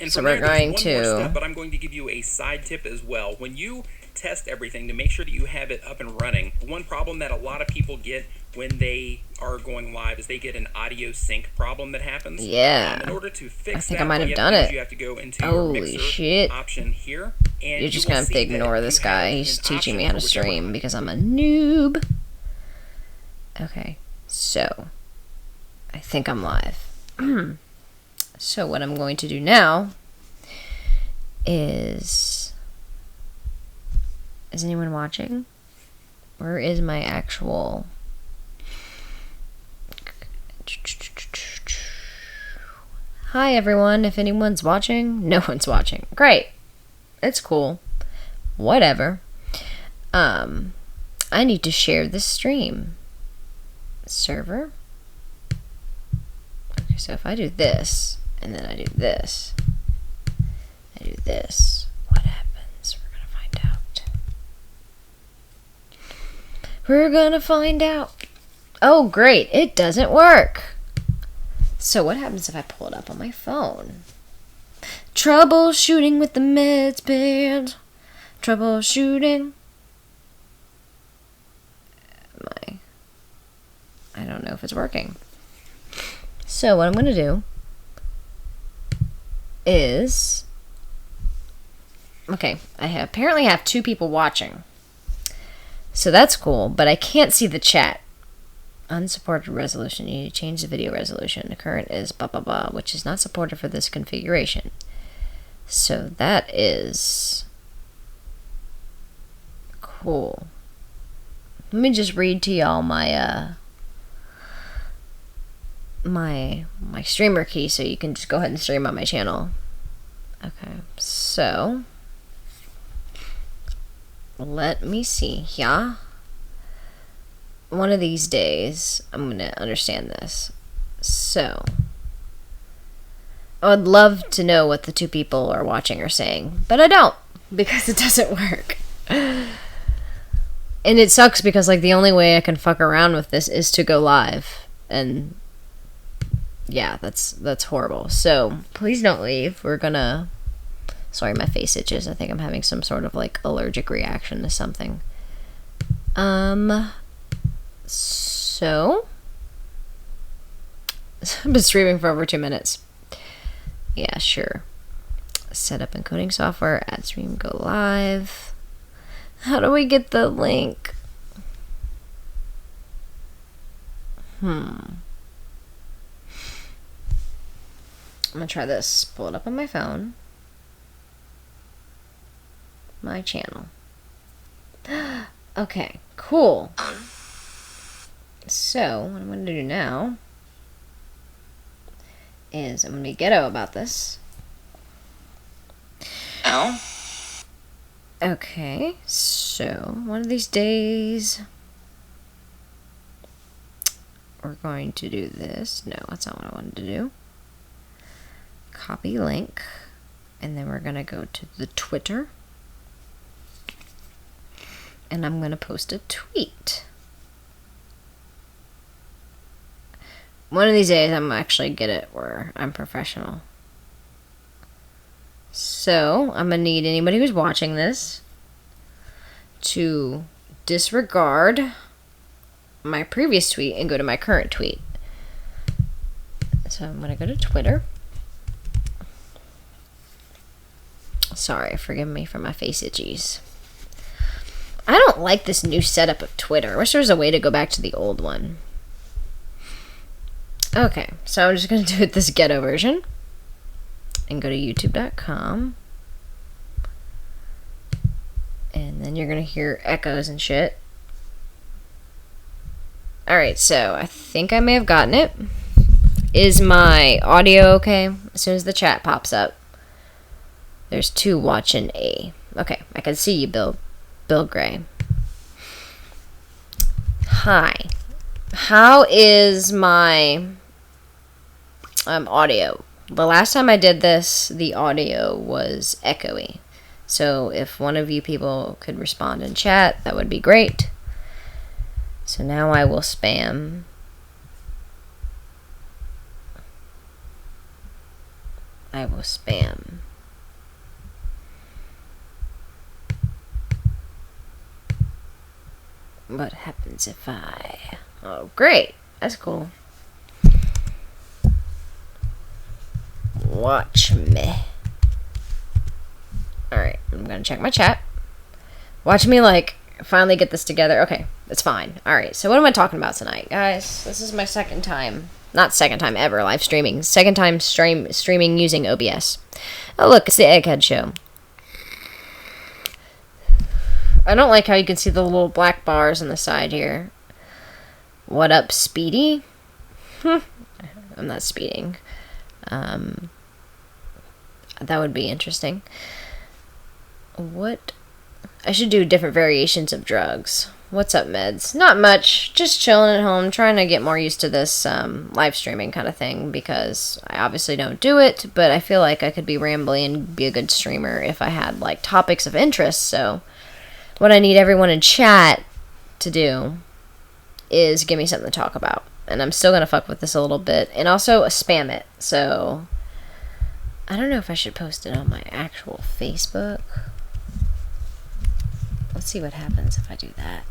And So from we're there, there's going one more step, to... but I'm going to give you a side tip as well. When you test everything to make sure that you have it up and running, one problem that a lot of people get when they are going live is they get an audio sync problem that happens. Yeah. In order to I fix think I that, might all have you have to done do is it. you have to go into your Holy mixer shit. option here, and You're you just will gonna have to see that ignore you this have guy. He's an teaching me option how to for whichever- stream because I'm a noob. Okay, so I think I'm live. So what I'm going to do now is anyone watching? Where is my actual... Hi everyone, if anyone's watching. No one's watching. Great. It's cool. Whatever. I need to share this stream. Server. Okay, so if I do this, and then I do this, I do this, what happens? We're gonna find out. We're gonna find out. Oh, great. It doesn't work. So what happens if I pull it up on my phone? Troubleshooting with the TheMedsPeds. Troubleshooting. I don't know if it's working. So what I'm going to do is... Okay, I apparently have 2 people watching. So that's cool, but I can't see the chat. Unsupported resolution. You need to change the video resolution. The current is blah blah blah, which is not supported for this configuration. So that is cool. Let me just read to y'all my my streamer key so you can just go ahead and stream on my channel. Okay, so let me see. Yeah. One of these days, I'm going to understand this. So, I would love to know what the 2 people are watching are saying, but I don't, because it doesn't work. And it sucks because, like, the only way I can fuck around with this is to go live. And, yeah, that's horrible. So, please don't leave. We're gonna... Sorry, my face itches. I think I'm having some sort of, like, allergic reaction to something. So, I've been streaming for over 2 minutes. Yeah, sure. Set up encoding software, add stream, go live. How do we get the link? I'm gonna try this. Pull it up on my phone. My channel. Okay, cool. So, what I'm going to do now is I'm going to be ghetto about this. Oh? Okay, so one of these days we're going to do this. No, that's not what I wanted to do. Copy link, and then we're going to go to the Twitter, and I'm going to post a tweet. One of these days, I'm actually good at where I'm professional. So, I'm going to need anybody who's watching this to disregard my previous tweet and go to my current tweet. So, I'm going to go to Twitter. Sorry, forgive me for my face itchies. I don't like this new setup of Twitter. I wish there was a way to go back to the old one. Okay, so I'm just going to do it this ghetto version. And go to youtube.com. And then you're going to hear echoes and shit. Alright, so I think I may have gotten it. Is my audio okay? As soon as the chat pops up. There's 2 watching A. Okay, I can see you, Bill Gray. Hi. How is my audio? The last time I did this, the audio was echoey. So if one of you people could respond in chat, that would be great. So now I will spam I will spam. What happens if I... Oh, great. That's cool. Watch me. Alright, I'm gonna check my chat. Watch me, like, finally get this together. Okay, it's fine. Alright, so what am I talking about tonight? Guys, this is my second time. Not second time ever live streaming. Second time streaming using OBS. Oh, look, it's the Egghead Show. I don't like how you can see the little black bars on the side here. What up, Speedy? I'm not speeding. That would be interesting. What? I should do different variations of drugs. What's up, Meds? Not much. Just chilling at home, trying to get more used to this live streaming kind of thing, because I obviously don't do it, but I feel like I could be rambly and be a good streamer if I had, like, topics of interest. So what I need everyone in chat to do is give me something to talk about. And I'm still going to fuck with this a little bit. And also spam it. So I don't know if I should post it on my actual Facebook. Let's see what happens if I do that.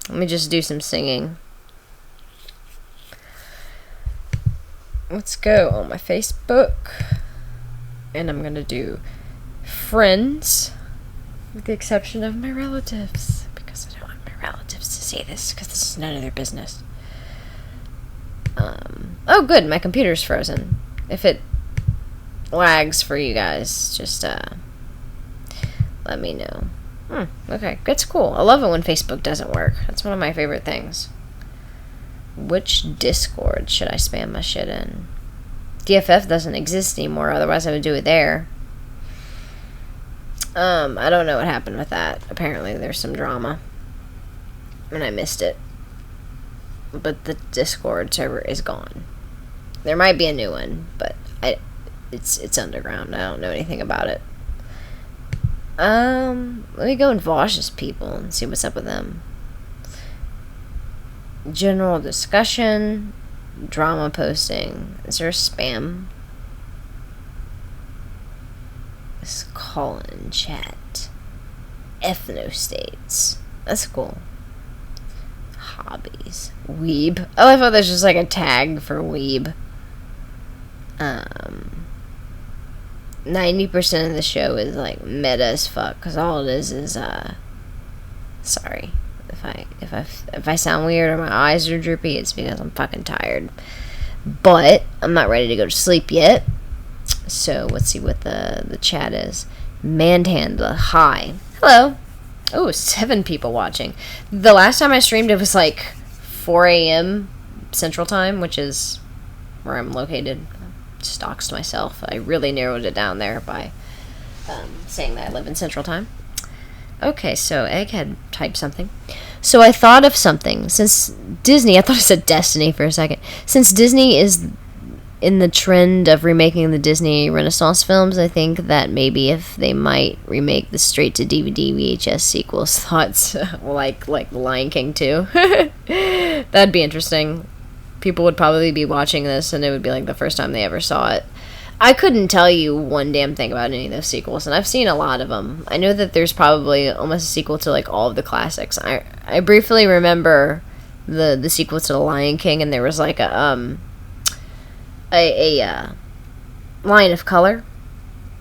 Let me just do some singing. Let's go on my Facebook. And I'm going to do friends, with the exception of my relatives, because I don't want my relatives to see this, because this is none of their business. Oh good, my computer's frozen. If it lags for you guys, just let me know. Okay, that's cool. I love it when Facebook doesn't work. That's one of my favorite things. Which Discord should I spam my shit in? DFF doesn't exist anymore, otherwise I would do it there. I don't know what happened with that. Apparently there's some drama. And I missed it. But the Discord server is gone. There might be a new one, but it's underground. I don't know anything about it. Let me go and Vosh's people and see what's up with them. General discussion, drama posting. Is there spam? This call-in chat. Ethnostates. That's cool. Hobbies. Weeb. Oh, I thought there's just like a tag for weeb. 90% of the show is like meta as fuck, because all it is sorry if I sound weird or my eyes are droopy, it's because I'm fucking tired, but I'm not ready to go to sleep yet. So let's see what the chat is. Manhandla, hi. Hello. Oh, 7 people watching. The last time I streamed, it was like 4 a.m. Central Time, which is where I'm located. Stalked myself. I really narrowed it down there by saying that I live in Central Time. Okay, so Egghead typed something. So I thought of something. Since Disney, I thought I said Destiny for a second. Since Disney is in the trend of remaking the Disney Renaissance films, I think that maybe if they might remake the straight-to-DVD VHS sequels, thoughts like Lion King 2. That'd be interesting. People would probably be watching this, and it would be like the first time they ever saw it. I couldn't tell you one damn thing about any of those sequels, and I've seen a lot of them. I know that there's probably almost a sequel to like all of the classics. I briefly remember the sequel to The Lion King, and there was like a Lion of Color,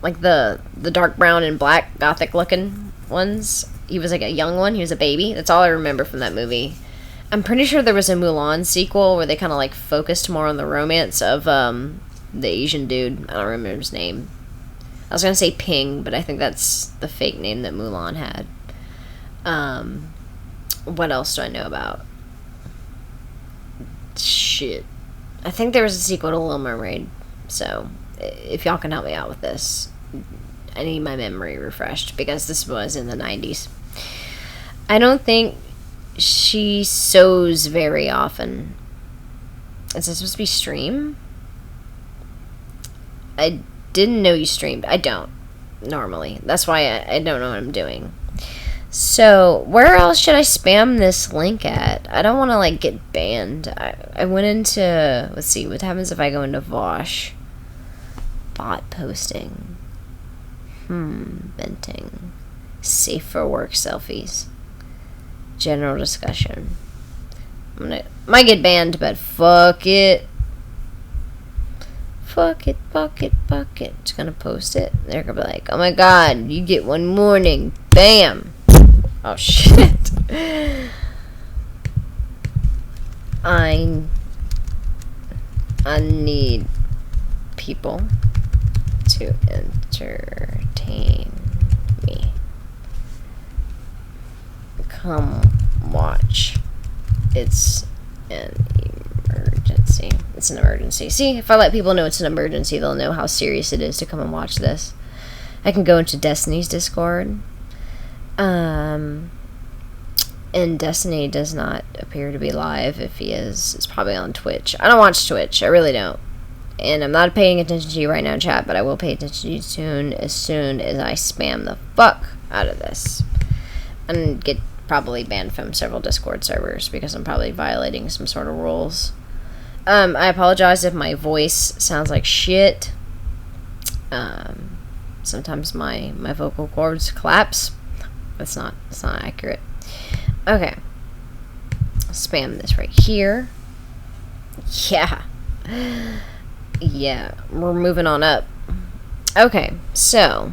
like the dark brown and black gothic looking ones. He was like a young one. He was a baby. That's all I remember from that movie. I'm pretty sure there was a Mulan sequel where they kind of like focused more on the romance of the Asian dude. I don't remember his name. I was gonna say Ping, but I think that's the fake name that Mulan had. What else do I know about? Shit. I think there was a sequel to Little Mermaid. So, if y'all can help me out with this, I need my memory refreshed, because this was in the 90s. I don't think she sews very often. Is this supposed to be stream? I didn't know you streamed. I don't, normally. That's why I don't know what I'm doing. So, where else should I spam this link at? I don't want to, like, get banned. I went into... Let's see, what happens if I go into Vosh? Bot posting. Venting. Safe for work selfies. General discussion. Might get banned, but fuck it. Fuck it. Just gonna post it. They're gonna be like, oh my god, you get one warning. Bam. Oh shit. I need people to entertain me. Come watch. It's an emergency. It's an emergency. See, if I let people know it's an emergency, they'll know how serious it is to come and watch this. I can go into Destiny's Discord. And Destiny does not appear to be live. If he is, it's probably on Twitch. I don't watch Twitch. I really don't. And I'm not paying attention to you right now, chat, but I will pay attention to you soon as I spam the fuck out of this. And get probably banned from several Discord servers because I'm probably violating some sort of rules. I apologize if my voice sounds like shit. Sometimes my vocal cords collapse. It's not accurate. Okay. Spam this right here. Yeah. Yeah, we're moving on up. Okay, so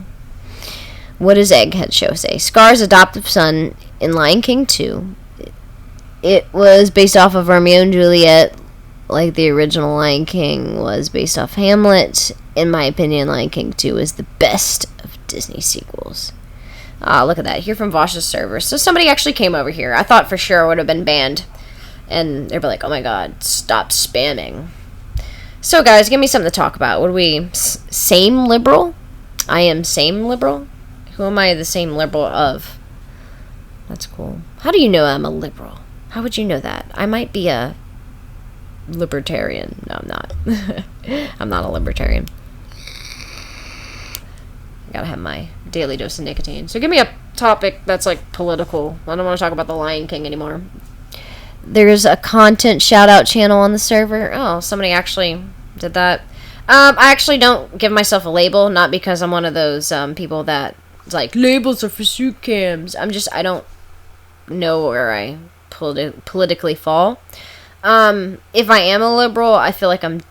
what does Egghead Show say? Scar's adoptive son in Lion King 2. It was based off of Romeo and Juliet, like the original Lion King was based off Hamlet. In my opinion, Lion King 2 is the best of Disney sequels. Look at that. Here from Vosh's server. So somebody actually came over here. I thought for sure I would have been banned. And they'd be like, oh my god, stop spamming. So guys, give me something to talk about. What are we? Same liberal? I am same liberal? Who am I the same liberal of? That's cool. How do you know I'm a liberal? How would you know that? I might be a libertarian. No, I'm not. I'm not a libertarian. Gotta have my daily dose of nicotine. So give me a topic that's like political. I don't want to talk about the Lion King anymore. There's a content shout out channel on the server. Oh, somebody actually did that. I actually don't give myself a label, not because I'm one of those people that like labels are for shoot cams. I don't know where I politically fall. If I am a liberal, I feel like I'm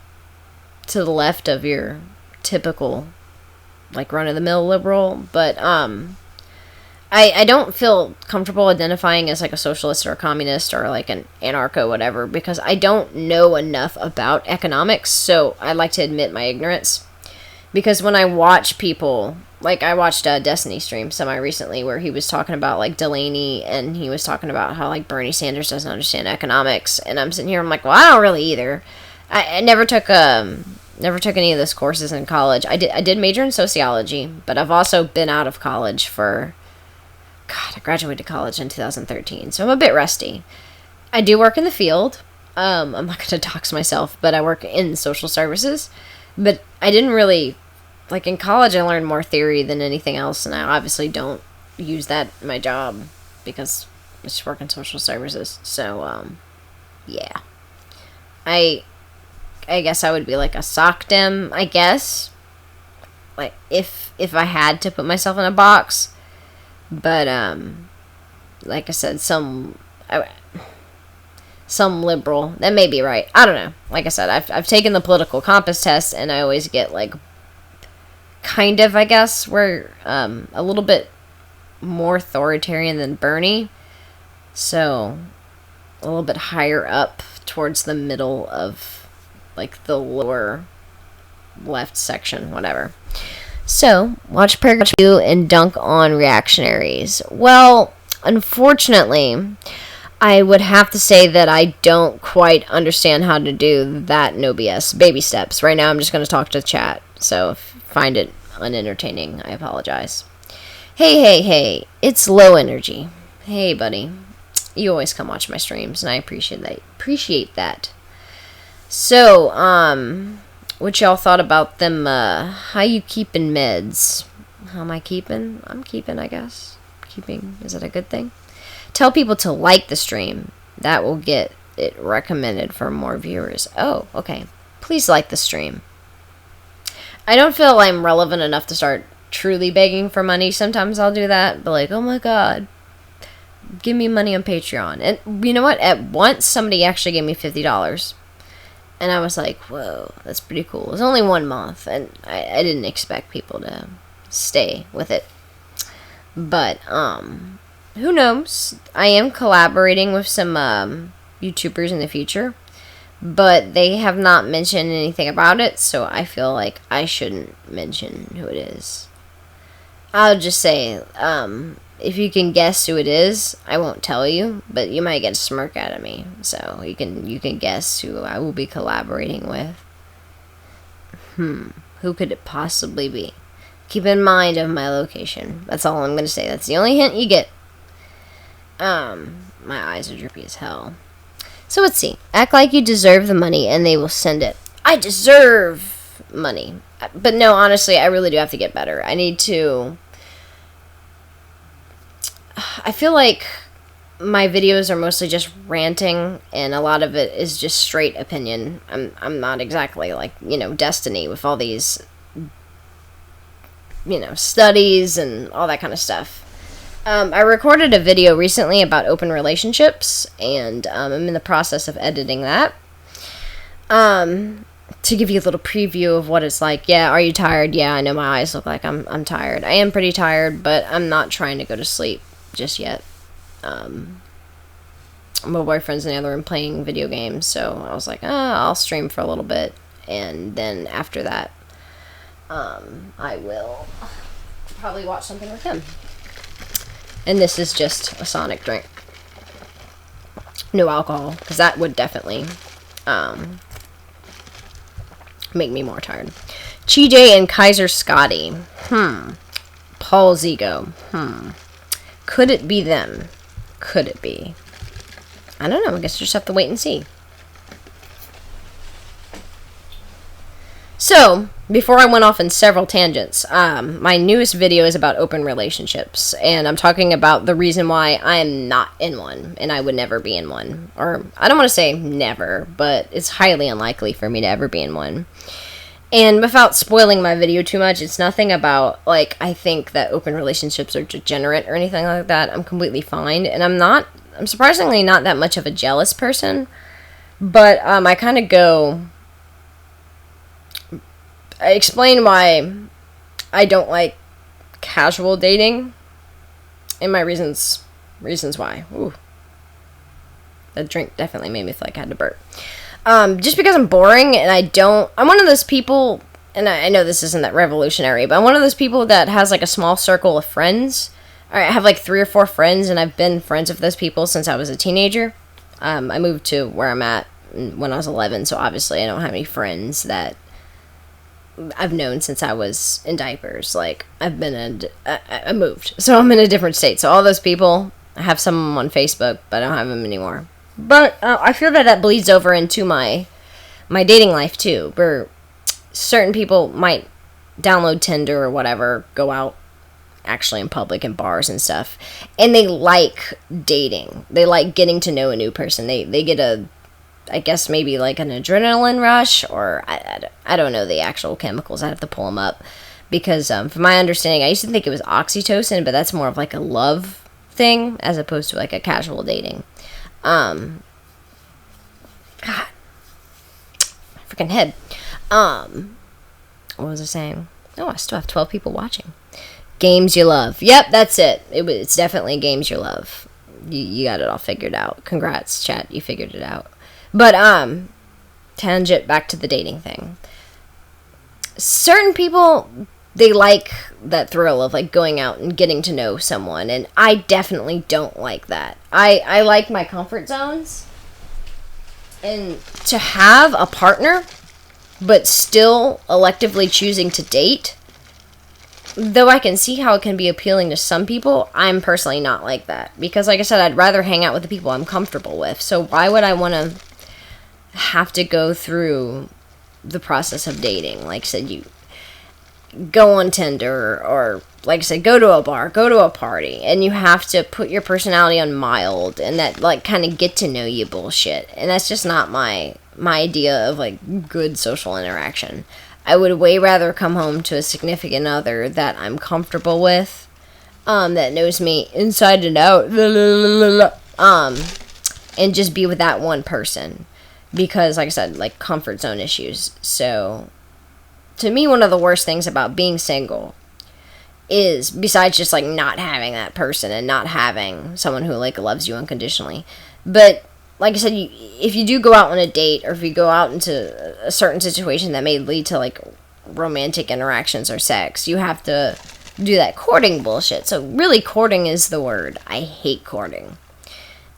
to the left of your typical like run-of-the-mill liberal, but I don't feel comfortable identifying as like a socialist or a communist or like an anarcho whatever because I don't know enough about economics, so I like to admit my ignorance. Because when I watch people, like I watched a Destiny stream semi-recently where he was talking about like Delaney and he was talking about how like Bernie Sanders doesn't understand economics, and I'm sitting here, I'm like, well, I don't really either. I never took any of those courses in college. I did major in sociology, but I've also been out of college for... God, I graduated college in 2013, so I'm a bit rusty. I do work in the field. I'm not going to dox myself, but I work in social services. But I didn't really... Like, in college, I learned more theory than anything else, and I obviously don't use that in my job because I just work in social services. So, yeah. I guess I would be like a soc dem, I guess. Like, if I had to put myself in a box. But, like I said, some liberal. That may be right. I don't know. Like I said, I've taken the political compass test, and I always get, like, kind of, I guess, we're a little bit more authoritarian than Bernie. So, a little bit higher up towards the middle of, like, the lower left section, whatever. So, watch Purgatory and dunk on reactionaries. Well, unfortunately, I would have to say that I don't quite understand how to do that, no BS. Baby steps. Right now, I'm just going to talk to the chat. So, if you find it unentertaining, I apologize. Hey, it's low energy. Hey, buddy. You always come watch my streams, and I appreciate that. So, what y'all thought about them, how you keeping meds? How am I keeping? I'm keeping, I guess. Gatekeeping, is it a good thing? Tell people to like the stream. That will get it recommended for more viewers. Oh, okay. Please like the stream. I don't feel I'm relevant enough to start truly begging for money. Sometimes I'll do that, but like, oh my god, give me money on Patreon. And you know what? At once, somebody actually gave me $50. And I was like, whoa, that's pretty cool. It was only 1 month, and I didn't expect people to stay with it. But, who knows? I am collaborating with some YouTubers in the future, but they have not mentioned anything about it, so I feel like I shouldn't mention who it is. I'll just say, if you can guess who it is, I won't tell you, but you might get a smirk out of me, so you can guess who I will be collaborating with. Who could it possibly be? Keep in mind of my location. That's all I'm going to say. That's the only hint you get. My eyes are drippy as hell. So let's see. Act like you deserve the money and they will send it. I deserve money. But no, honestly, I really do have to get better. I need to... I feel like my videos are mostly just ranting, and a lot of it is just straight opinion. I'm not exactly like, Destiny with all these, studies and all that kind of stuff. I recorded a video recently about open relationships, and I'm in the process of editing that. To give you a little preview of what it's like. Yeah, are you tired? Yeah, I know my eyes look like I'm tired. I am pretty tired, but I'm not trying to go to sleep just yet. My boyfriend's in the other room playing video games, so I was like, I'll stream for a little bit, and then after that, I will probably watch something with him. And this is just a Sonic drink. No alcohol, because that would definitely make me more tired. CJ and Kaiser Scotty. Paul Zigo. Could it be them? Could it be? I don't know. I guess we'll just have to wait and see. So, before I went off in several tangents, my newest video is about open relationships, and I'm talking about the reason why I am not in one, and I would never be in one. Or, I don't want to say never, but it's highly unlikely for me to ever be in one. And without spoiling my video too much, it's nothing about, like, I think that open relationships are degenerate or anything like that. I'm completely fine, and I'm surprisingly not that much of a jealous person, but I kind of I explain why I don't like casual dating, and my reasons why. Ooh. That drink definitely made me feel like I had to burp. Just because I'm boring, and I'm one of those people, and I know this isn't that revolutionary, but I'm one of those people that has, like, a small circle of friends. I have, like, 3 or 4 friends, and I've been friends with those people since I was a teenager. I moved to where I'm at when I was 11, so obviously I don't have any friends that I've known since I was in diapers. Like, I moved, so I'm in a different state. So all those people, I have some of them on Facebook, but I don't have them anymore. But I feel that bleeds over into my dating life too, where certain people might download Tinder or whatever, go out actually in public in bars and stuff, and they like dating. They like getting to know a new person. They get I guess maybe like an adrenaline rush, or I don't know the actual chemicals. I have to pull them up, because from my understanding, I used to think it was oxytocin, but that's more of like a love thing as opposed to like a casual dating. God, my freaking head. What was I saying? Oh, I still have 12 people watching. Games you love. Yep, that's it. It's definitely games you love. You got it all figured out. Congrats, chat. You figured it out. But, tangent back to the dating thing. Certain people, they like that thrill of, like, going out and getting to know someone, and I definitely don't like that. I like my comfort zones, and to have a partner, but still electively choosing to date, though I can see how it can be appealing to some people, I'm personally not like that. Because, like I said, I'd rather hang out with the people I'm comfortable with, so why would I want to have to go through the process of dating? Like I said, go on Tinder, or like I said, go to a bar, go to a party, and you have to put your personality on mild and that like kind of get to know you bullshit. And that's just not my idea of like good social interaction. I would way rather come home to a significant other that I'm comfortable with, that knows me inside and out, and just be with that one person. Because, like I said, like, comfort zone issues. So, to me, one of the worst things about being single is, besides just, like, not having that person and not having someone who, like, loves you unconditionally. But, like I said, if you do go out on a date, or if you go out into a certain situation that may lead to, like, romantic interactions or sex, you have to do that courting bullshit. So, really, courting is the word. I hate courting.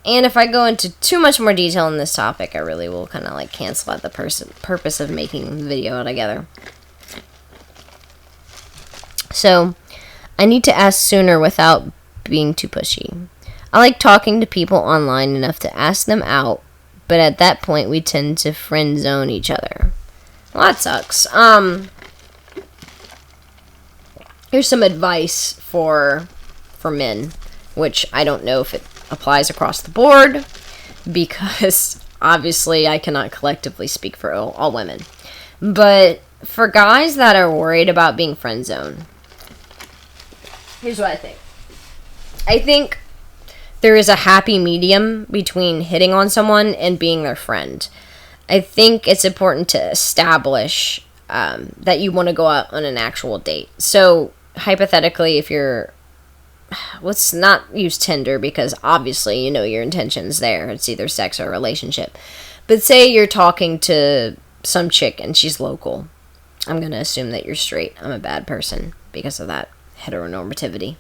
And if I go into too much more detail in this topic, I really will kind of like cancel out the purpose of making the video altogether. So, I need to ask sooner without being too pushy. I like talking to people online enough to ask them out, but at that point we tend to friend zone each other. Well, that sucks. Here's some advice for men, which I don't know if it applies across the board, because obviously I cannot collectively speak for all women. But for guys that are worried about being friend zoned, here's what I think. I think there is a happy medium between hitting on someone and being their friend. I think it's important to establish that you want to go out on an actual date. So, hypothetically, if you're... let's not use Tinder, because obviously you know your intentions there. It's either sex or a relationship. But say you're talking to some chick and she's local. I'm going to assume that you're straight. I'm a bad person because of that heteronormativity.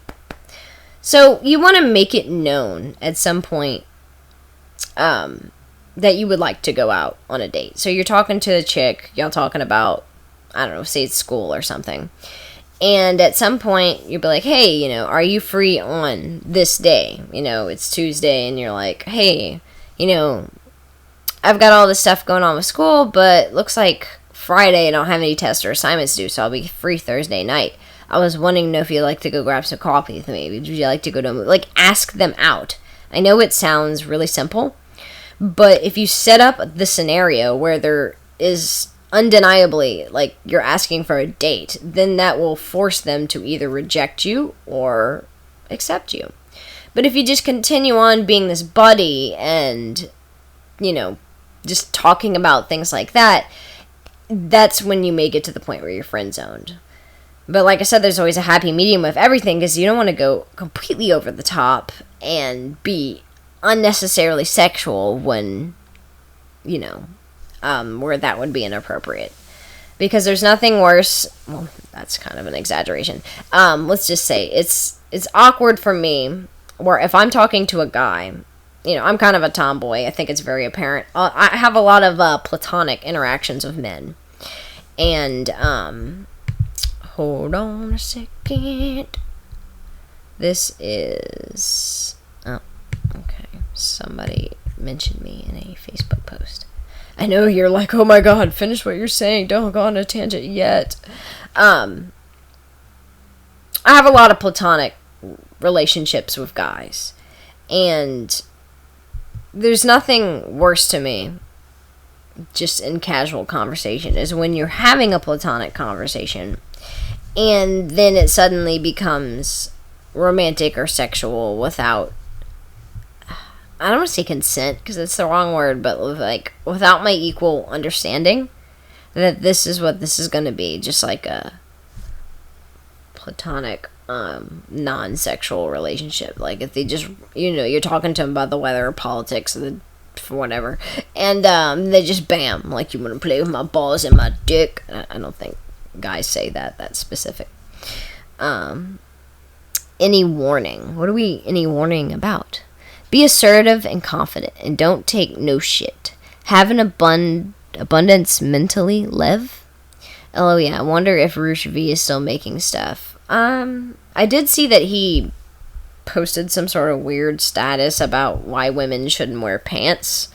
So you want to make it known at some point that you would like to go out on a date. So you're talking to a chick, y'all talking about, I don't know, say it's school or something. And at some point, you'll be like, hey, you know, are you free on this day? You know, it's Tuesday, and you're like, hey, you know, I've got all this stuff going on with school, but looks like Friday I don't have any tests or assignments due, so I'll be free Thursday night. I was wanting to know if you'd like to go grab some coffee with me. Would you like to go to a movie? Like, ask them out. I know it sounds really simple, but if you set up the scenario where there is undeniably, like, you're asking for a date, then that will force them to either reject you or accept you. But if you just continue on being this buddy and, you know, just talking about things like that, that's when you may get to the point where you're friend zoned. But like I said, there's always a happy medium with everything, because you don't want to go completely over the top and be unnecessarily sexual when, you know, where that would be inappropriate. Because there's nothing worse... well, that's kind of an exaggeration. Let's just say it's awkward for me, where if I'm talking to a guy, you know, I'm kind of a tomboy. I think it's very apparent. I have a lot of platonic interactions with men. And, hold on a second. This is... oh, okay. Somebody mentioned me in a Facebook post. I know you're like, oh my god, finish what you're saying. Don't go on a tangent yet. I have a lot of platonic relationships with guys. And there's nothing worse to me, just in casual conversation, is when you're having a platonic conversation and then it suddenly becomes romantic or sexual without... I don't want to say consent, because that's the wrong word, but like without my equal understanding that this is what this is going to be, just like a platonic, non-sexual relationship. Like if they just, you know, you're talking to them about the weather or politics or whatever, and they just bam, like, you want to play with my balls and my dick. I don't think guys say that specific. Any warning? What are we any warning about? Be assertive and confident, and don't take no shit. Have an abundance mentally, Lev. Oh yeah, I wonder if Roosh V is still making stuff. I did see that he posted some sort of weird status about why women shouldn't wear pants,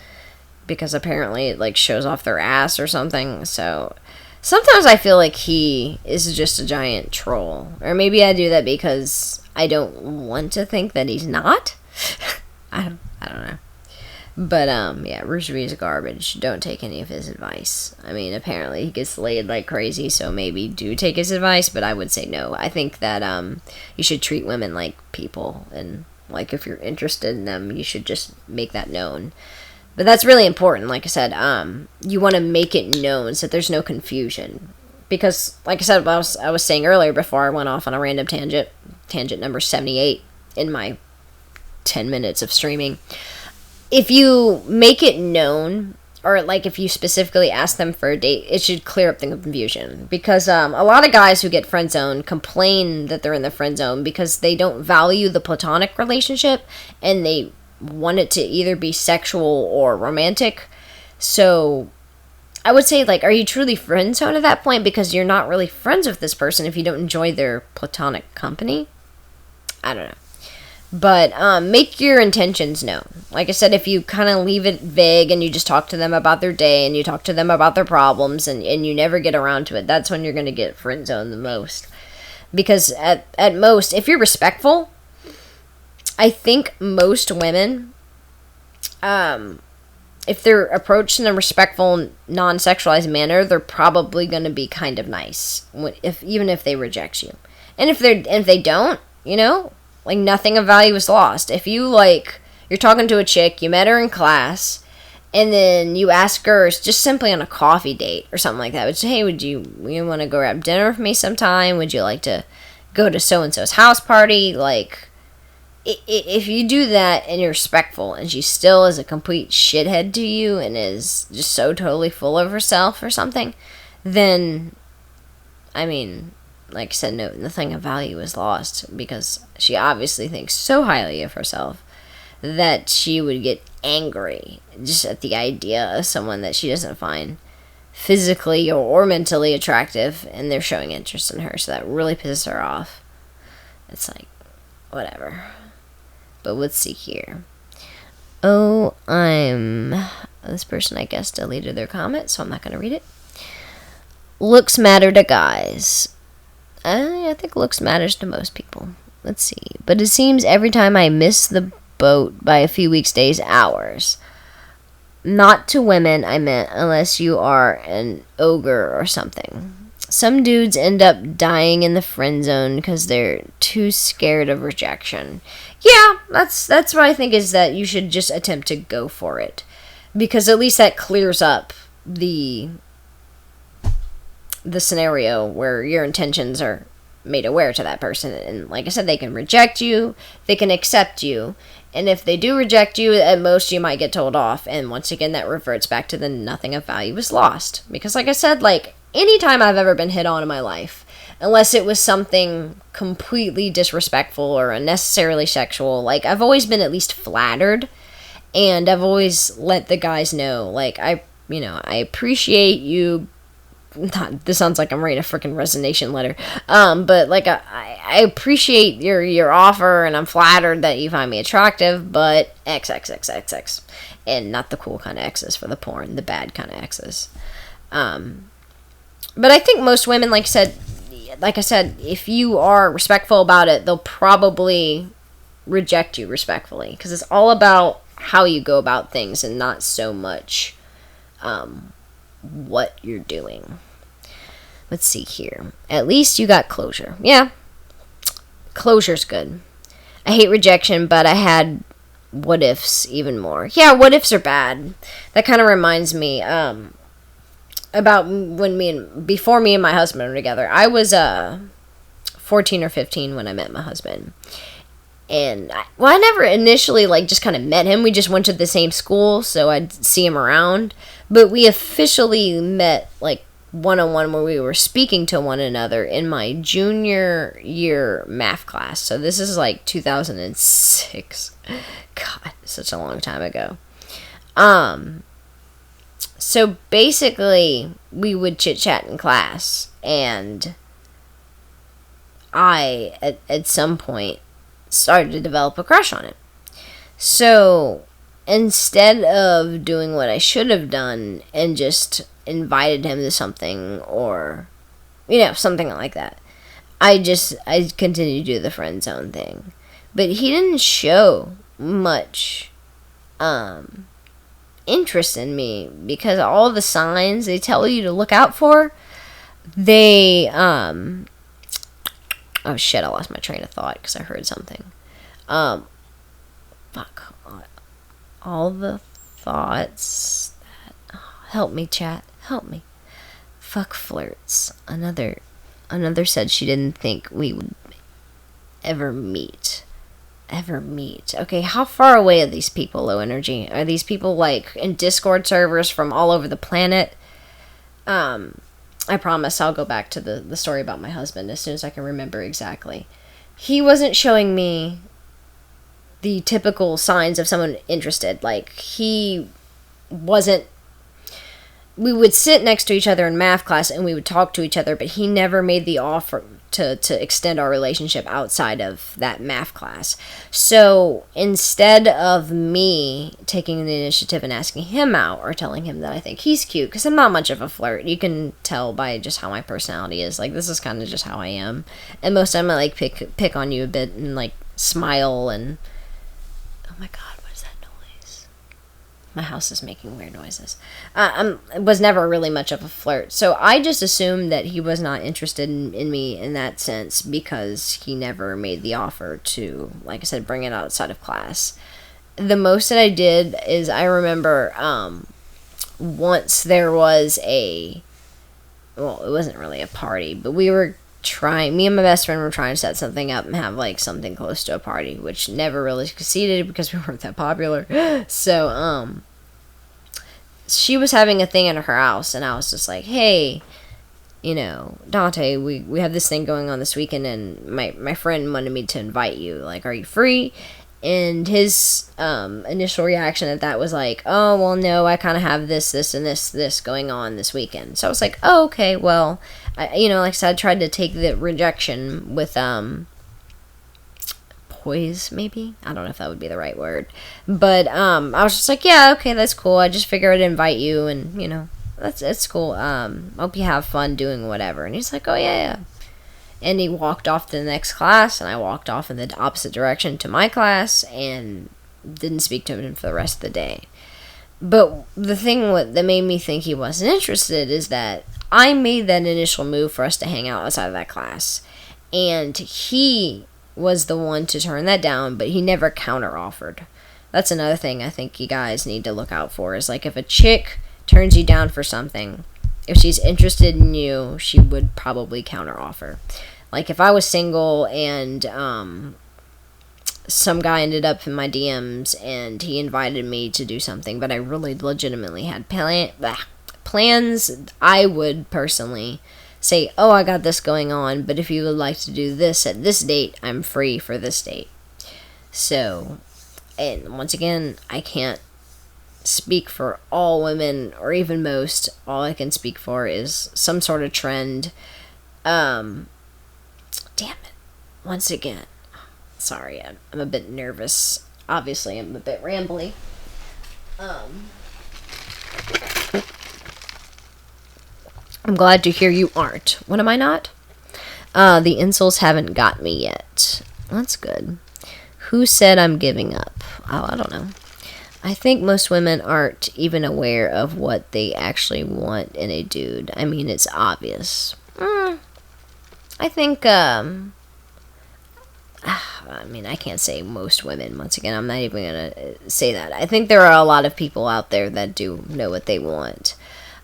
because apparently it like shows off their ass or something. So Sometimes I feel like he is just a giant troll. Or maybe I do that because I don't want to think that he's not. I don't know. But, yeah, Rooster's garbage. Don't take any of his advice. I mean, apparently he gets laid like crazy, so maybe do take his advice, but I would say no. I think that, you should treat women like people, and, like, if you're interested in them, you should just make that known. But that's really important, like I said, you want to make it known so that there's no confusion. Because, like I said, I was saying earlier before I went off on a random tangent number 78 in my 10 minutes of streaming, if you make it known, or like if you specifically ask them for a date, it should clear up the confusion. Because a lot of guys who get friend zoned complain that they're in the friend zone because they don't value the platonic relationship and they want it to either be sexual or romantic. So I would say, like, are you truly friend zoned at that point because you're not really friends with this person if you don't enjoy their platonic company? I don't know. But make your intentions known. Like I said, if you kind of leave it vague and you just talk to them about their day and you talk to them about their problems and you never get around to it, that's when you're going to get friend zoned the most. Because at most, if you're respectful, I think most women, if they're approached in a respectful, non-sexualized manner, they're probably going to be kind of nice, even if they reject you. And if they don't, you know, like, nothing of value is lost. If you, like, you're talking to a chick, you met her in class, and then you ask her just simply on a coffee date or something like that, which, hey, would you want to go grab dinner with me sometime? Would you like to go to so-and-so's house party? Like, if you do that and you're respectful and she still is a complete shithead to you and is just so totally full of herself or something, then, I mean, like I said, nothing of value is lost because she obviously thinks so highly of herself that she would get angry just at the idea of someone that she doesn't find physically or mentally attractive and they're showing interest in her. So that really pisses her off. It's like, whatever. But let's see here. Oh, this person, I guess, deleted their comment, so I'm not going to read it. Looks matter to guys. I think looks matters to most people. Let's see. But it seems every time I miss the boat by a few weeks, days, hours. Not to women, I meant, unless you are an ogre or something. Some dudes end up dying in the friend zone because they're too scared of rejection. Yeah, that's what I think, is that you should just attempt to go for it. Because at least that clears up the scenario where your intentions are made aware to that person. And like I said, they can reject you, they can accept you, and if they do reject you, at most you might get told off. And once again, that reverts back to the nothing of value is lost. Because like I said, like, anytime I've ever been hit on in my life, unless it was something completely disrespectful or unnecessarily sexual, like, I've always been at least flattered, and I've always let the guys know, like, I appreciate you. This sounds like I'm writing a freaking resignation letter. But like I appreciate your offer, and I'm flattered that you find me attractive, but XXXXX, and not the cool kind of X's for the porn, the bad kind of X's. But I think most women, like I said, if you are respectful about it, they'll probably reject you respectfully, because it's all about how you go about things and not so much what you're doing. Let's see here. At least you got closure. Yeah, closure's good. I hate rejection, but I had what ifs even more. Yeah, what ifs are bad. That kind of reminds me about when before me and my husband were together. I was 14 or 15 when I met my husband. And I never initially, like, just kind of met him. We just went to the same school, so I'd see him around. But we officially met, like, one-on-one, where we were speaking to one another in my junior year math class. So this is, like, 2006. God, such a long time ago. So basically, we would chit-chat in class. And I, at some point, started to develop a crush on him. So instead of doing what I should have done and just invited him to something, or something like that, I continued to do the friend zone thing. But he didn't show much interest in me, because all the signs they tell you to look out for, they oh shit, I lost my train of thought because I heard something. Fuck. All the thoughts that... help me, chat. Help me. Fuck flirts. Another said she didn't think we would ever meet. Okay, how far away are these people, low energy? Are these people, like, in Discord servers from all over the planet? I promise I'll go back to the story about my husband as soon as I can remember exactly. He wasn't showing me the typical signs of someone interested. Like, he wasn't... We would sit next to each other in math class and we would talk to each other, but he never made the offer to extend our relationship outside of that math class. So instead of me taking the initiative and asking him out or telling him that I think he's cute, because I'm not much of a flirt, you can tell by just how my personality is. Like, this is kind of just how I am, and most of the time I like pick on you a bit and like smile and... oh my god, what is that noise? My house is making weird noises. I was never really much of a flirt, so I just assumed that he was not interested in me in that sense, because he never made the offer to, like I said, bring it outside of class. The most that I did is, I remember once there was a... well, it wasn't really a party, but me and my best friend were trying to set something up and have, like, something close to a party, which never really succeeded because we weren't that popular. So, she was having a thing at her house, and I was just like, hey, Dante, we have this thing going on this weekend, and my friend wanted me to invite you. Like, are you free? And his initial reaction at that was like, oh, well, no, I kind of have this, and this going on this weekend. So I was like, oh, okay, well, like I said, I tried to take the rejection with poise, maybe? I don't know if that would be the right word. But I was just like, yeah, okay, that's cool. I just figured I'd invite you, and, that's cool. Hope you have fun doing whatever. And he's like, oh, yeah. And he walked off to the next class, and I walked off in the opposite direction to my class, and didn't speak to him for the rest of the day. But the thing that made me think he wasn't interested is that I made that initial move for us to hang out outside of that class, and he was the one to turn that down, but he never counter-offered. That's another thing I think you guys need to look out for, is like, if a chick turns you down for something, if she's interested in you, she would probably counter-offer. Like, if I was single and some guy ended up in my DMs and he invited me to do something, but I really legitimately had plans, I would personally say, oh, I got this going on, but if you would like to do this at this date, I'm free for this date. So, and once again, I can't speak for all women, or even most. All I can speak for is some sort of trend. Damn it. Once again, sorry, I'm a bit nervous. Obviously, I'm a bit rambly. I'm glad to hear you aren't. What am I not? The insults haven't got me yet. That's good. Who said I'm giving up? Oh, I don't know. I think most women aren't even aware of what they actually want in a dude. I mean, it's obvious. I think, I mean, I can't say most women. Once again, I'm not even going to say that. I think there are a lot of people out there that do know what they want.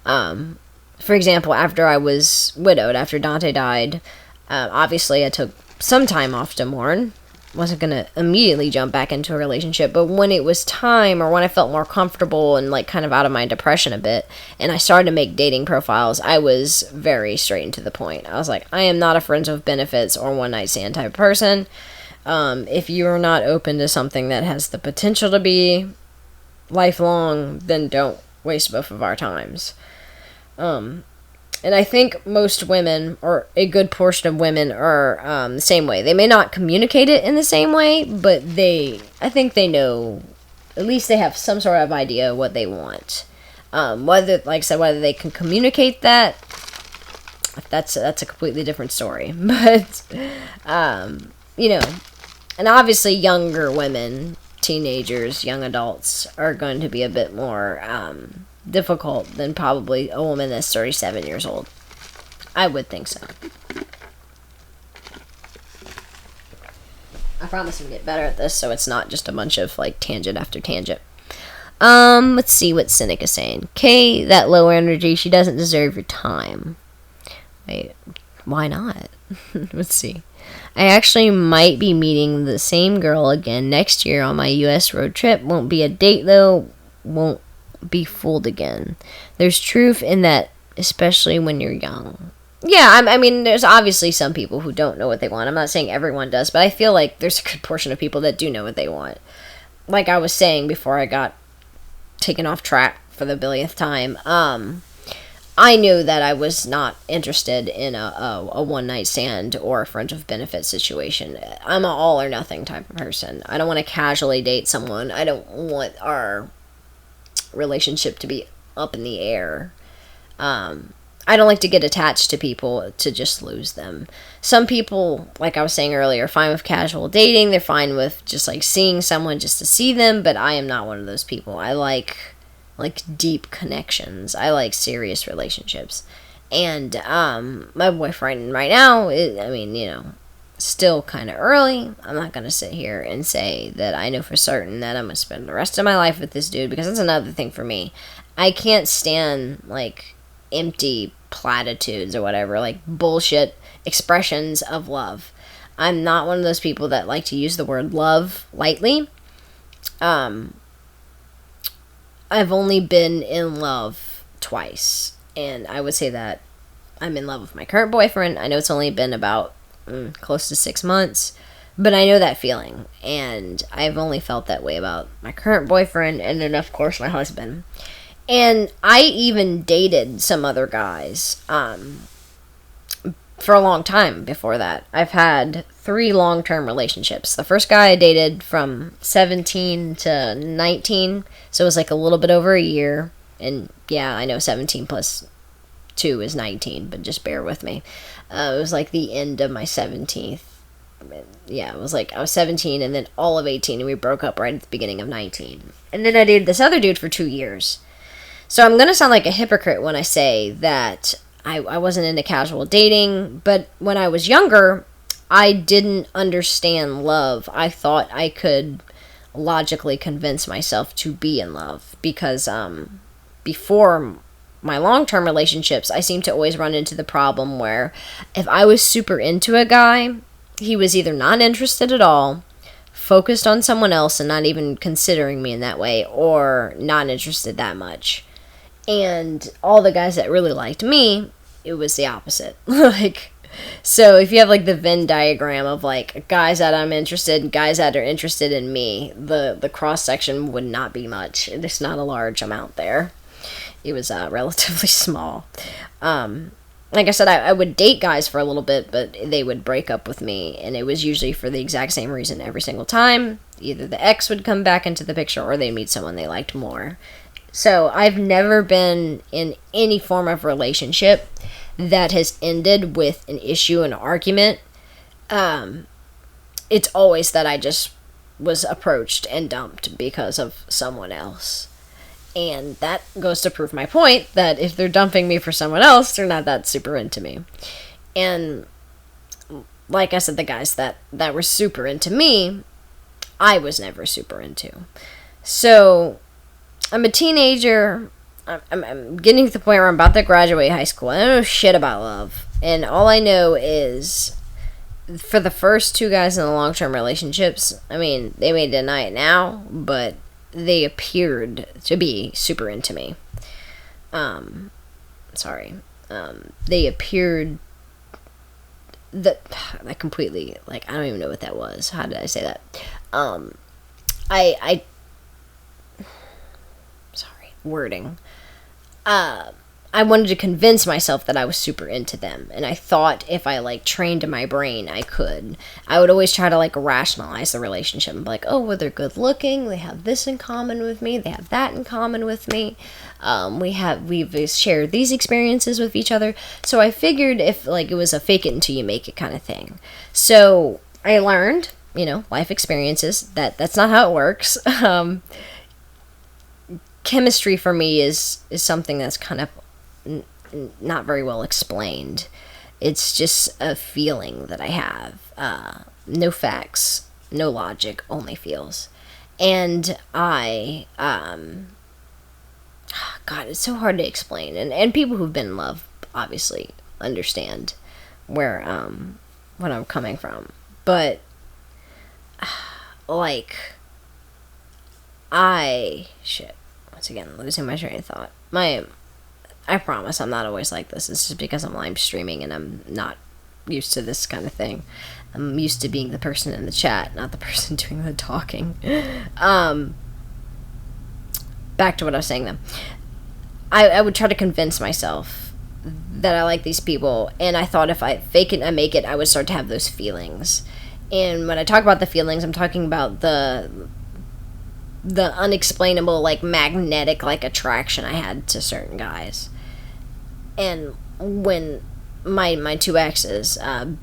For example, after I was widowed, after Dante died, obviously I took some time off to mourn. Wasn't going to immediately jump back into a relationship, but when it was time, or when I felt more comfortable and like kind of out of my depression a bit, and I started to make dating profiles, I was very straight and to the point. I was like, I am not a friends with benefits or one night stand type of person. If you're not open to something that has the potential to be lifelong, then don't waste both of our times. And I think most women, or a good portion of women, are the same way. They may not communicate it in the same way, but I think they know at least they have some sort of idea of what they want. Whether, like I said, whether they can communicate that, that's a completely different story. But, you know, and obviously younger women, teenagers, young adults are going to be a bit more difficult than probably a woman that's 37 years old. I would think so. I promise I'm gonna get better at this, so it's not just a bunch of like tangent after tangent. Let's see what Cynic is saying. Kay, that low energy, she doesn't deserve your time. Wait, why not? Let's see. I actually might be meeting the same girl again next year on my US road trip. Won't be a date though. Won't be fooled again. There's truth in that, especially when you're young. Yeah, I mean, there's obviously some people who don't know what they want. I'm not saying everyone does, but I feel like there's a good portion of people that do know what they want. Like I was saying before I got taken off track for the billionth time, I knew that I was not interested in a one-night stand or a friend of benefit situation. I'm an all or nothing type of person. I don't want to casually date someone. I don't want our relationship to be up in the air. I don't like to get attached to people to just lose them. Some people, like I was saying earlier, are fine with casual dating. They're fine with just like seeing someone just to see them, but I am not one of those people. I like deep connections. I like serious relationships. And my boyfriend right now is, I mean, you know, still kind of early. I'm not going to sit here and say that I know for certain that I'm going to spend the rest of my life with this dude, because that's another thing for me. I can't stand like empty platitudes or whatever, like bullshit expressions of love. I'm not one of those people that like to use the word love lightly. I've only been in love twice, and I would say that I'm in love with my current boyfriend. I know it's only been about close to 6 months, but I know that feeling, and I've only felt that way about my current boyfriend, and then of course my husband. And I even dated some other guys for a long time before that. I've had 3 long-term relationships. The first guy I dated from 17 to 19, so it was like a little bit over a year. And yeah, I know 17 plus 2 is 19, but just bear with me. It was like the end of my 17th. Yeah, it was like I was 17 and then all of 18, and we broke up right at the beginning of 19. And then I dated this other dude for 2 years. So I'm going to sound like a hypocrite when I say that I wasn't into casual dating, but when I was younger, I didn't understand love. I thought I could logically convince myself to be in love, because before my long-term relationships, I seemed to always run into the problem where if I was super into a guy, he was either not interested at all, focused on someone else and not even considering me in that way, or not interested that much. And all the guys that really liked me, it was the opposite. Like, so if you have like the Venn diagram of like guys that I'm interested and guys that are interested in me, the cross section would not be much. There's not a large amount there. It was relatively small. Like I said, I would date guys for a little bit, but they would break up with me, and it was usually for the exact same reason every single time. Either the ex would come back into the picture, or they'd meet someone they liked more. So I've never been in any form of relationship that has ended with an issue, an argument. It's always that I just was approached and dumped because of someone else. And that goes to prove my point that if they're dumping me for someone else, they're not that super into me. And like I said, the guys that were super into me, I was never super into. So I'm a teenager. I'm getting to the point where I'm about to graduate high school. I don't know shit about love. And all I know is, for the first 2 guys in the long-term relationships, I mean, they may deny it now, but they appeared to be super into me. They appeared that I completely, like, I don't even know what that was. How did I say that? Wording. I I wanted to convince myself that I was super into them. And I thought if I, like, trained my brain, I could. I would always try to, like, rationalize the relationship. And be like, oh, well, they're good looking. They have this in common with me. They have that in common with me. We've shared these experiences with each other. So I figured if, like, it was a fake it until you make it kind of thing. So I learned, life experiences, that's not how it works. Chemistry for me is something that's kind of not very well explained. It's just a feeling that I have. No facts, no logic, only feels. And God, it's so hard to explain. And people who've been in love obviously understand where what I'm coming from. But like, once again, losing my train of thought. I promise I'm not always like this. It's just because I'm live streaming and I'm not used to this kind of thing. I'm used to being the person in the chat, not the person doing the talking. Back to what I was saying then. I would try to convince myself that I like these people, and I thought if I fake it and I make it, I would start to have those feelings. And when I talk about the feelings, I'm talking about the unexplainable, like, magnetic, like, attraction I had to certain guys. And when my two exes,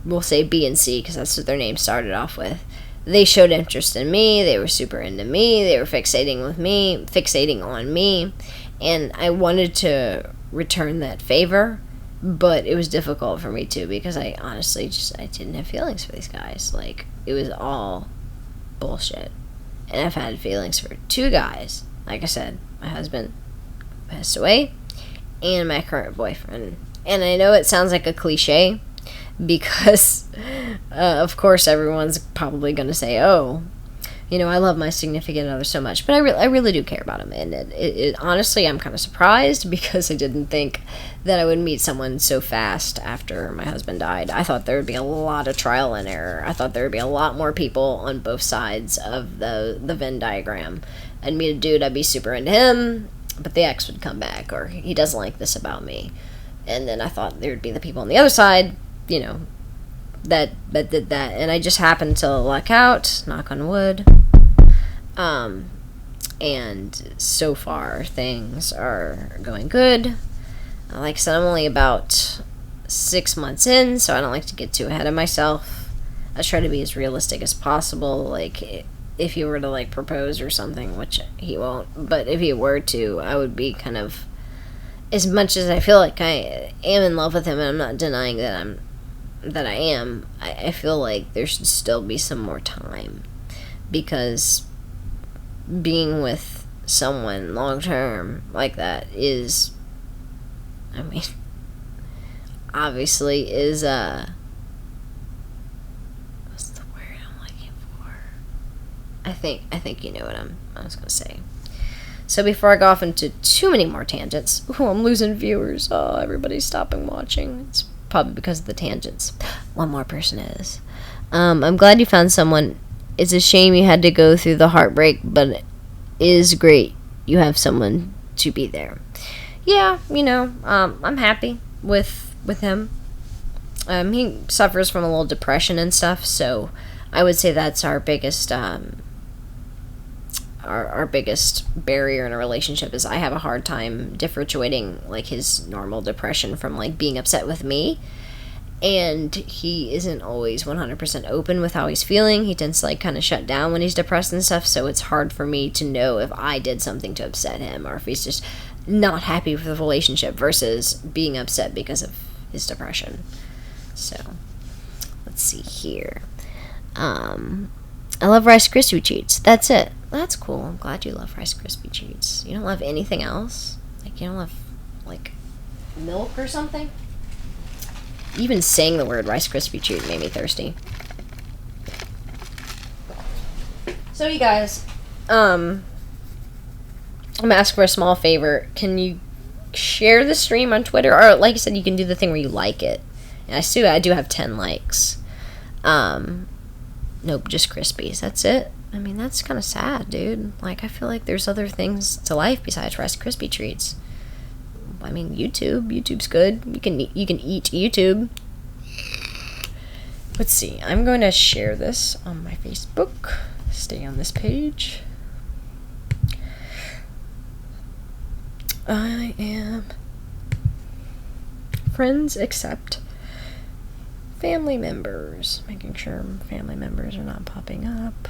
we'll say B and C, because that's what their names started off with, they showed interest in me, they were super into me, they were fixating on me, and I wanted to return that favor, but it was difficult for me too, because I honestly I didn't have feelings for these guys. Like, it was all bullshit. And I've had feelings for two guys. Like I said, my husband passed away, and my current boyfriend. And I know it sounds like a cliche, because, of course, everyone's probably going to say, oh, I love my significant other so much. But I really do care about him. And it honestly, I'm kind of surprised, because I didn't think that I would meet someone so fast after my husband died. I thought there would be a lot of trial and error. I thought there would be a lot more people on both sides of the Venn diagram. I'd meet a dude, I'd be super into him, but the ex would come back, or he doesn't like this about me. And then I thought there would be the people on the other side, that did that. And I just happened to luck out, knock on wood. And so far, things are going good. Like I said, I'm only about 6 months in, so I don't like to get too ahead of myself. I try to be as realistic as possible. Like, if he were to, like, propose or something, which he won't, but if he were to, I would be kind of, as much as I feel like I am in love with him, and I'm not denying that I am, I feel like there should still be some more time, because being with someone long term like that is, obviously is what's the word I'm looking for? I think you know what I was gonna say. So before I go off into too many more tangents, I'm losing viewers. Oh, everybody's stopping watching. It's probably because of the tangents. One more person is. I'm glad you found someone. It's a shame you had to go through the heartbreak, but it is great you have someone to be there. Yeah, I'm happy with him. He suffers from a little depression and stuff, so I would say that's our biggest our biggest barrier in a relationship is I have a hard time differentiating, like, his normal depression from, like, being upset with me. And he isn't always 100% open with how he's feeling. He tends to, like, kind of shut down when he's depressed and stuff, so it's hard for me to know if I did something to upset him or if he's just not happy with the relationship versus being upset because of his depression. So, let's see here. I love Rice Krispie treats. That's it. That's cool. I'm glad you love Rice Krispie treats. You don't love anything else? Like, you don't love, like, milk or something? Even saying the word Rice Krispie treat made me thirsty. So, you guys, I'm gonna ask for a small favor. Can you share the stream on Twitter? Or, like I said, you can do the thing where you like it. And I do have 10 likes. Nope, just Krispies. That's it. I mean, that's kind of sad, dude. Like, I feel like there's other things to life besides Rice Krispie treats. I mean, YouTube's good. You can eat YouTube. Let's see. I'm going to share this on my Facebook. Stay on this page. I am friends except family members. Making sure family members are not popping up.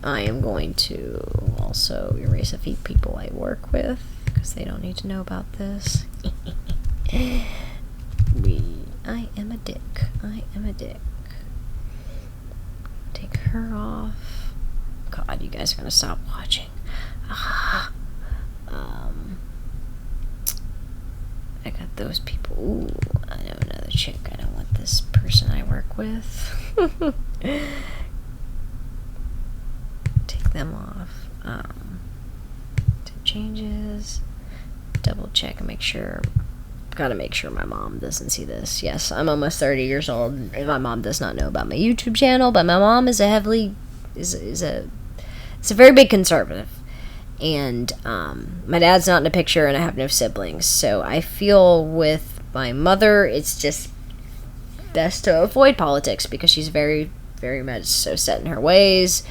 I am going to also erase a few people I work with because they don't need to know about this. I am a dick. Take her off. God, you guys are gonna stop watching. I got those people. Ooh, I know another chick. I don't want this person I work with. Take them off. Do changes. Double check and make sure. Gotta make sure my mom doesn't see this. Yes, I'm almost 30 years old, and my mom does not know about my YouTube channel, but my mom is a very big conservative. And my dad's not in the picture, and I have no siblings. So I feel with my mother, it's just best to avoid politics because she's very, very much so set in her ways.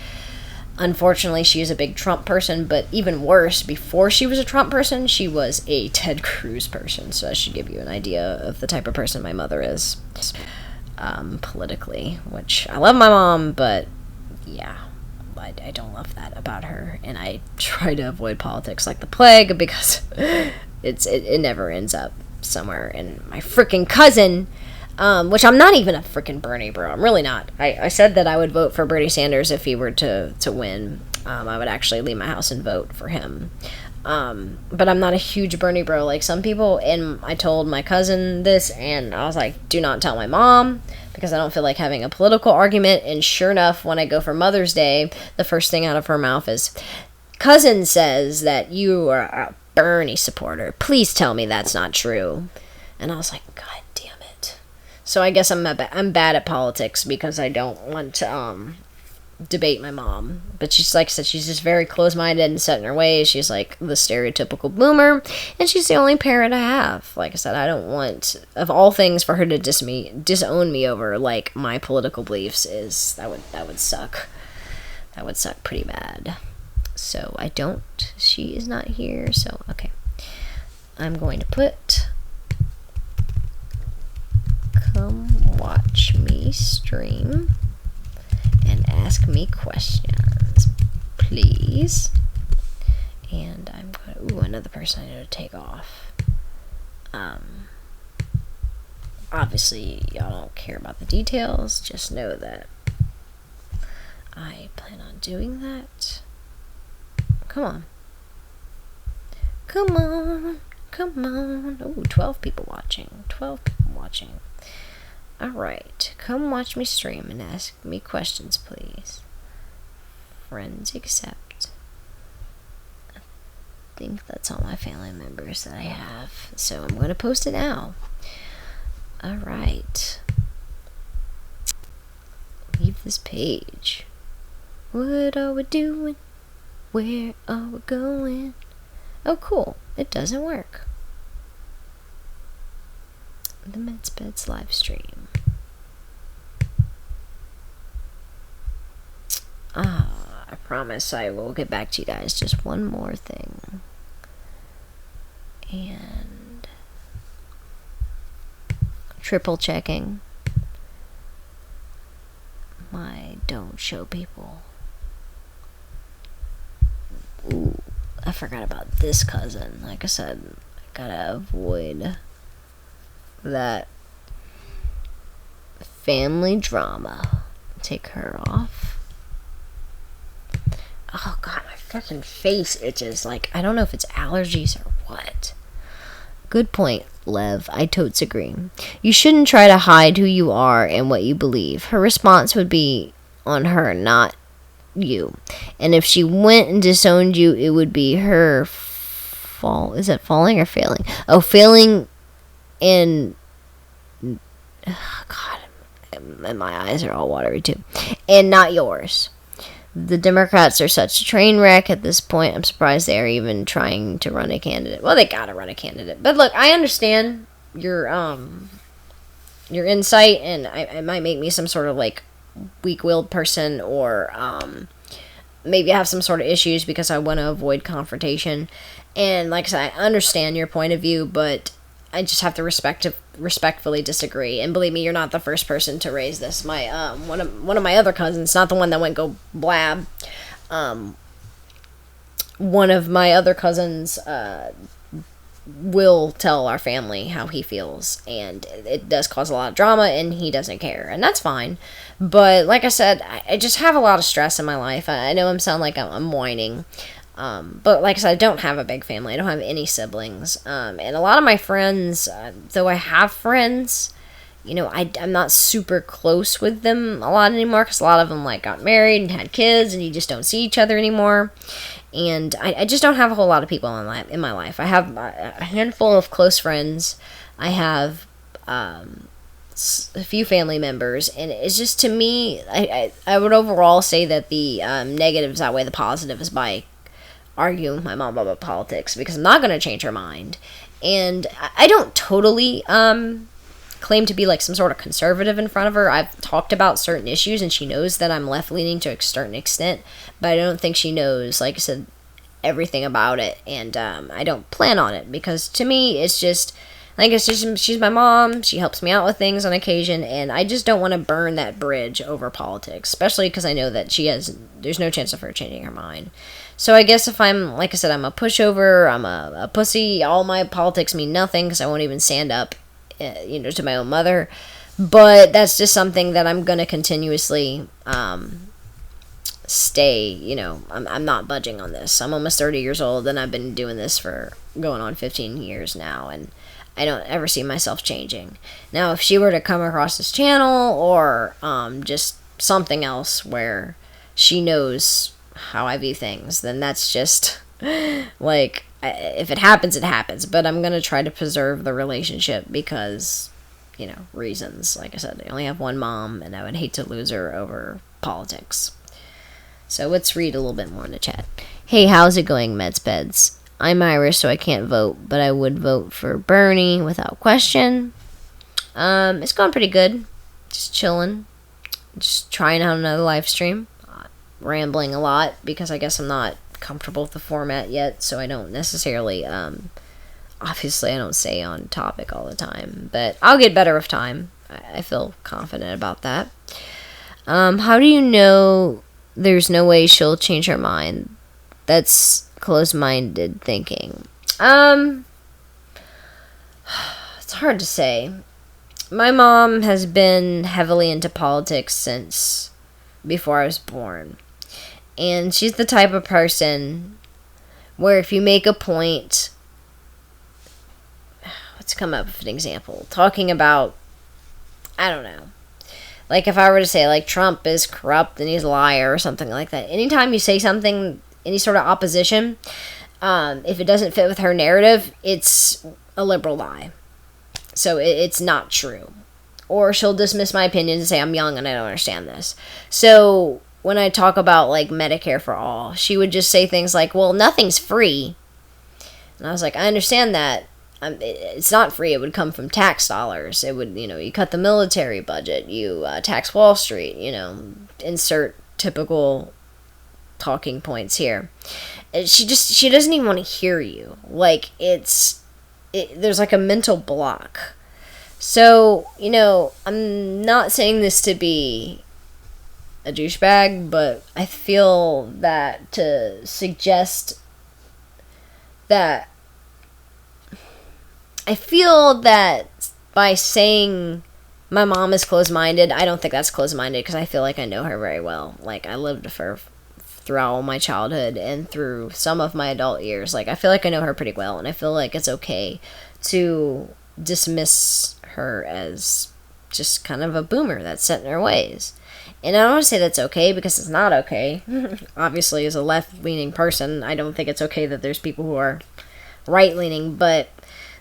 Unfortunately, she is a big Trump person, but even worse, before she was a Trump person, she was a Ted Cruz person. So that should give you an idea of the type of person my mother is politically, which I love my mom, but yeah, I don't love that about her. And I try to avoid politics like the plague because it never ends up somewhere. And my freaking cousin... which I'm not even a freaking Bernie bro. I'm really not. I said that I would vote for Bernie Sanders if he were to win. I would actually leave my house and vote for him. But I'm not a huge Bernie bro like some people. And I told my cousin this, and I was like, do not tell my mom, because I don't feel like having a political argument. And sure enough, when I go for Mother's Day, the first thing out of her mouth is, cousin says that you are a Bernie supporter. Please tell me that's not true. And I was like, God. So I guess I'm bad at politics because I don't want to debate my mom. But she's, like I said, she's just very close-minded and set in her ways. She's like the stereotypical boomer, and she's the only parent I have. Like I said, I don't want, of all things, for her to disown me over like my political beliefs. That would suck. That would suck pretty bad. So I don't. She is not here. So okay, I'm going to put. Come watch me stream and ask me questions, please. And I'm going. Ooh, another person I need to take off. Obviously, y'all don't care about the details. Just know that I plan on doing that. Come on. Come on. Come on. Ooh, 12 people watching. 12 people watching. Alright, come watch me stream and ask me questions, please. Friends accept. I think that's all my family members that I have. So I'm going to post it now. Alright. Leave this page. What are we doing? Where are we going? Oh, cool. It doesn't work. The MedsPeds live stream. I promise I will get back to you guys. Just one more thing. And triple checking my don't show people. Ooh, I forgot about this cousin. Like I said, I gotta avoid that family drama. Take her off. Oh god, my fucking face itches. Like, I don't know if it's allergies or what. Good point, Lev. I totes agree. You shouldn't try to hide who you are and what you believe. Her response would be on her, not you. And if she went and disowned you, it would be her fall. Is it falling or failing? Oh, failing in... God, and my eyes are all watery too. And not yours. The Democrats are such a train wreck at this point. I'm surprised they are even trying to run a candidate. Well, they gotta run a candidate. But look, I understand your insight, and it might make me some sort of like weak-willed person, or maybe I have some sort of issues because I want to avoid confrontation. And like I said, I understand your point of view, but I just have to respectfully disagree. And believe me, you're not the first person to raise this. My one of my other cousins, not the one that went go blab. One of my other cousins will tell our family how he feels, and it does cause a lot of drama, and he doesn't care, and that's fine. But like I said, I just have a lot of stress in my life. I know I'm sound like I'm whining. But like I said, I don't have a big family. I don't have any siblings. And a lot of my friends, though I have friends, I'm not super close with them a lot anymore, because a lot of them like got married and had kids, and you just don't see each other anymore. And I just don't have a whole lot of people in my life. I have a handful of close friends. I have a few family members, and it's just, to me, I would overall say that the negatives outweigh the positives by arguing with my mom about politics, because I'm not going to change her mind. And I don't totally claim to be like some sort of conservative in front of her. I've talked about certain issues, and she knows that I'm left-leaning to a certain extent, but I don't think she knows, like I said, everything about it. And I don't plan on it, because to me, it's just, I guess she's my mom. She helps me out with things on occasion, and I just don't want to burn that bridge over politics, especially because I know that there's no chance of her changing her mind. So I guess if I'm, like I said, I'm a pushover, I'm a pussy, all my politics mean nothing, because I won't even stand up, to my own mother. But that's just something that I'm going to continuously stay, I'm not budging on this. I'm almost 30 years old, and I've been doing this for going on 15 years now, and I don't ever see myself changing. Now, if she were to come across this channel, or just something else where she knows how I view things, then that's just, like, if it happens, it happens. But I'm going to try to preserve the relationship because, reasons. Like I said, I only have one mom, and I would hate to lose her over politics. So let's read a little bit more in the chat. Hey, how's it going, MedsPeds? I'm Irish, so I can't vote, but I would vote for Bernie without question. It's going pretty good. Just chilling. Just trying out another live stream. Rambling a lot, because I guess I'm not comfortable with the format yet, so I don't necessarily, obviously I don't stay on topic all the time, but I'll get better with time. I feel confident about that. How do you know there's no way she'll change her mind? That's close-minded thinking. It's hard to say. My mom has been heavily into politics since before I was born. And she's the type of person where if you make a point, let's come up with an example. Talking about, I don't know. Like if I were to say like Trump is corrupt and he's a liar or something like that. Anytime you say something, any sort of opposition, if it doesn't fit with her narrative, it's a liberal lie. So it's not true. Or she'll dismiss my opinion and say I'm young and I don't understand this. So when I talk about like Medicare for all, she would just say things like, well, nothing's free. And I was like, I understand that. It's not free. It would come from tax dollars. It would, you cut the military budget. You tax Wall Street, insert typical talking points here. And she doesn't even want to hear you. Like, there's like a mental block. So, I'm not saying this to be a douchebag, but I feel that to suggest that by saying my mom is closed-minded, I don't think that's closed-minded because I feel like I know her very well. Like, I lived with her throughout all my childhood and through some of my adult years. Like, I feel like I know her pretty well, and I feel like it's okay to dismiss her as just kind of a boomer that's set in her ways. And I don't want to say that's okay because it's not okay. Obviously, as a left-leaning person, I don't think it's okay that there's people who are right-leaning, but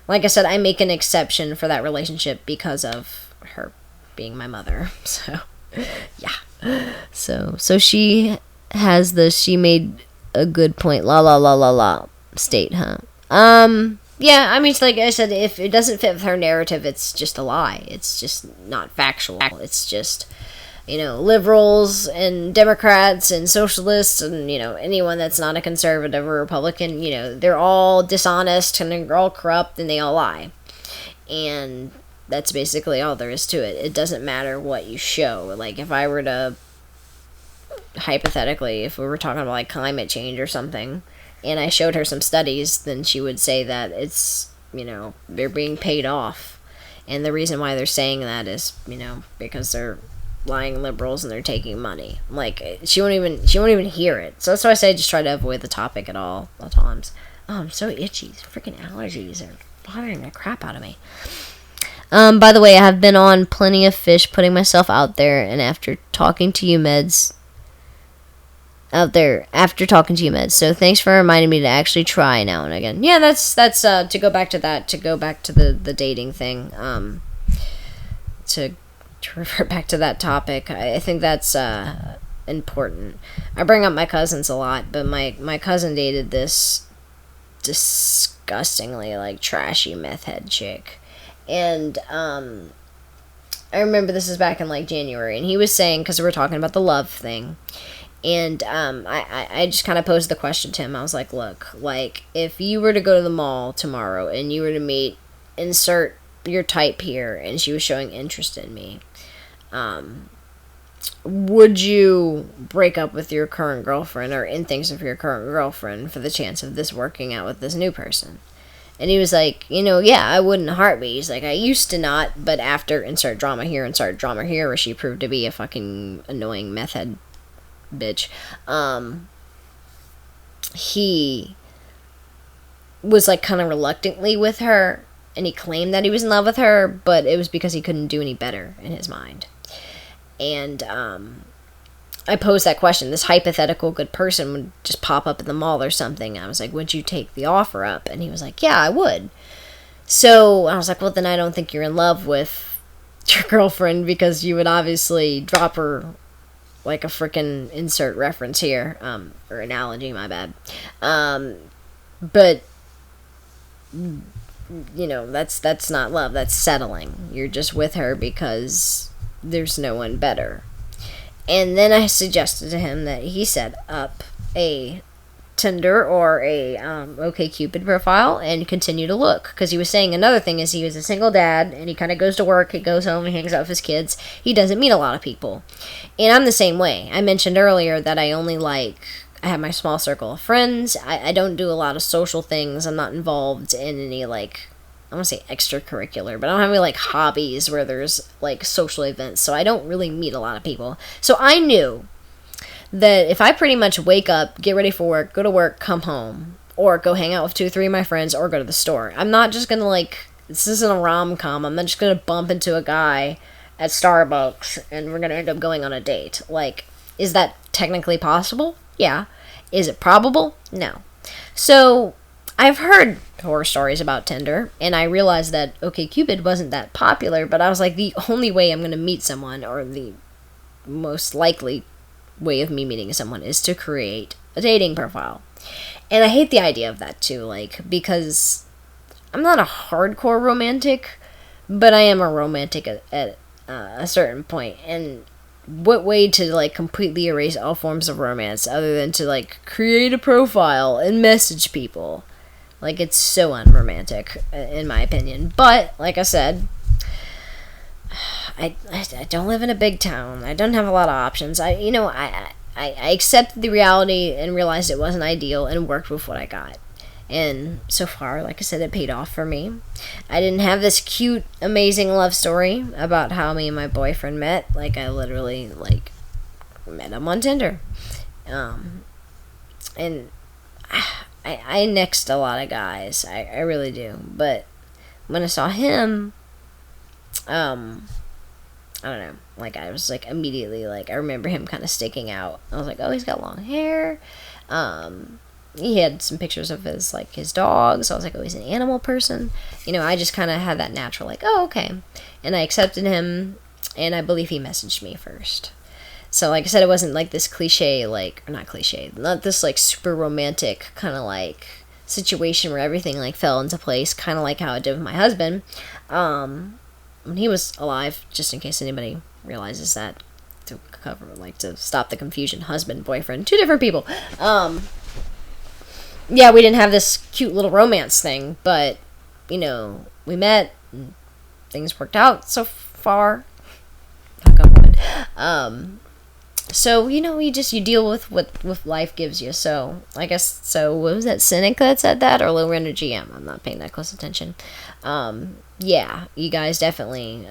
like I said, I make an exception for that relationship because of her being my mother. So, yeah. So she has the she made a good point, la la la la la state, huh? Yeah, I mean, like I said, if it doesn't fit with her narrative, it's just a lie. It's just not factual. It's just, liberals and Democrats and socialists and, anyone that's not a conservative or Republican, they're all dishonest and they're all corrupt and they all lie. And that's basically all there is to it. It doesn't matter what you show. Like, if I were to, hypothetically, if we were talking about, like, climate change or something, and I showed her some studies, then she would say that it's, they're being paid off. And the reason why they're saying that is, because they're lying liberals and they're taking money. Like, she won't even hear it. So that's why I say just try to avoid the topic at all times. Oh, I'm so itchy. These freaking allergies are bothering the crap out of me. By the way, I have been on Plenty of Fish, putting myself out there, and after talking to you, Meds, so thanks for reminding me to actually try now and again. Yeah, that's to go back to the dating thing, to revert back to that topic. I think that's important. I bring up my cousins a lot, but my cousin dated this disgustingly, like, trashy meth head chick, and I remember this is back in, like, January, and he was saying, because we were talking about the love thing. And I just kind of posed the question to him. I was like, look, like, if you were to go to the mall tomorrow and you were to meet, insert your type here, and she was showing interest in me, would you break up with your current girlfriend or end things with your current girlfriend for the chance of this working out with this new person? And he was like, yeah, I would in a heartbeat. He's like, I used to not, but after insert drama here, where she proved to be a fucking annoying meth head bitch, he was, like, kind of reluctantly with her, and he claimed that he was in love with her, but it was because he couldn't do any better in his mind. And I posed that question. This hypothetical good person would just pop up in the mall or something. I was like, would you take the offer up? And he was like, yeah, I would. So I was like, well, then I don't think you're in love with your girlfriend, because you would obviously drop her, like a frickin' insert reference here, or analogy, my bad. But, that's not love, that's settling. You're just with her because there's no one better. And then I suggested to him that he set up a Tinder or a OkCupid profile and continue to look, because he was saying another thing is he was a single dad and he kind of goes to work, he goes home, he hangs out with his kids, he doesn't meet a lot of people. And I'm the same way. I mentioned earlier that I have my small circle of friends. I don't do a lot of social things. I'm not involved in any, like, I want to say extracurricular, but I don't have any, like, hobbies where there's, like, social events, so I don't really meet a lot of people. So I knew that if I pretty much wake up, get ready for work, go to work, come home, or go hang out with 2 or 3 of my friends, or go to the store, I'm not just gonna, like, this isn't a rom-com, I'm not just gonna bump into a guy at Starbucks and we're gonna end up going on a date. Like, is that technically possible? Yeah. Is it probable? No. So, I've heard horror stories about Tinder, and I realized that OkCupid wasn't that popular, but I was like, the only way I'm gonna meet someone, or the most likely way of me meeting someone, is to create a dating profile. And I hate the idea of that too, like, because I'm not a hardcore romantic, but I am a romantic at a certain point. And what way to, like, completely erase all forms of romance other than to, like, create a profile and message people? Like, it's so unromantic, in my opinion. But, like I said, I don't live in a big town. I don't have a lot of options. I accepted the reality and realized it wasn't ideal and worked with what I got. And so far, like I said, it paid off for me. I didn't have this cute, amazing love story about how me and my boyfriend met. Like, I literally, like, met him on Tinder. And I nexted a lot of guys. I really do. But when I saw him, I don't know, like, I was, like, immediately, like, I remember him kind of sticking out. I was like, oh, he's got long hair. He had some pictures of his, like, his dog, so I was like, oh, he's an animal person. I just kind of had that natural, like, oh, okay. And I accepted him, and I believe he messaged me first. So, like I said, it wasn't like this cliche, like, or not cliche, not this like super romantic kind of like situation where everything like fell into place, kind of like how it did with my husband when he was alive, just in case anybody realizes that, to cover, like, to stop the confusion. Husband, boyfriend, two different people. Yeah, we didn't have this cute little romance thing, but, you know, we met, and things worked out so far. Knock on wood. So, you know, you deal with what life gives you. So, I guess, so, what was that, Cynic that said that, or Low Energy M? I'm not paying that close attention. Yeah, you guys definitely,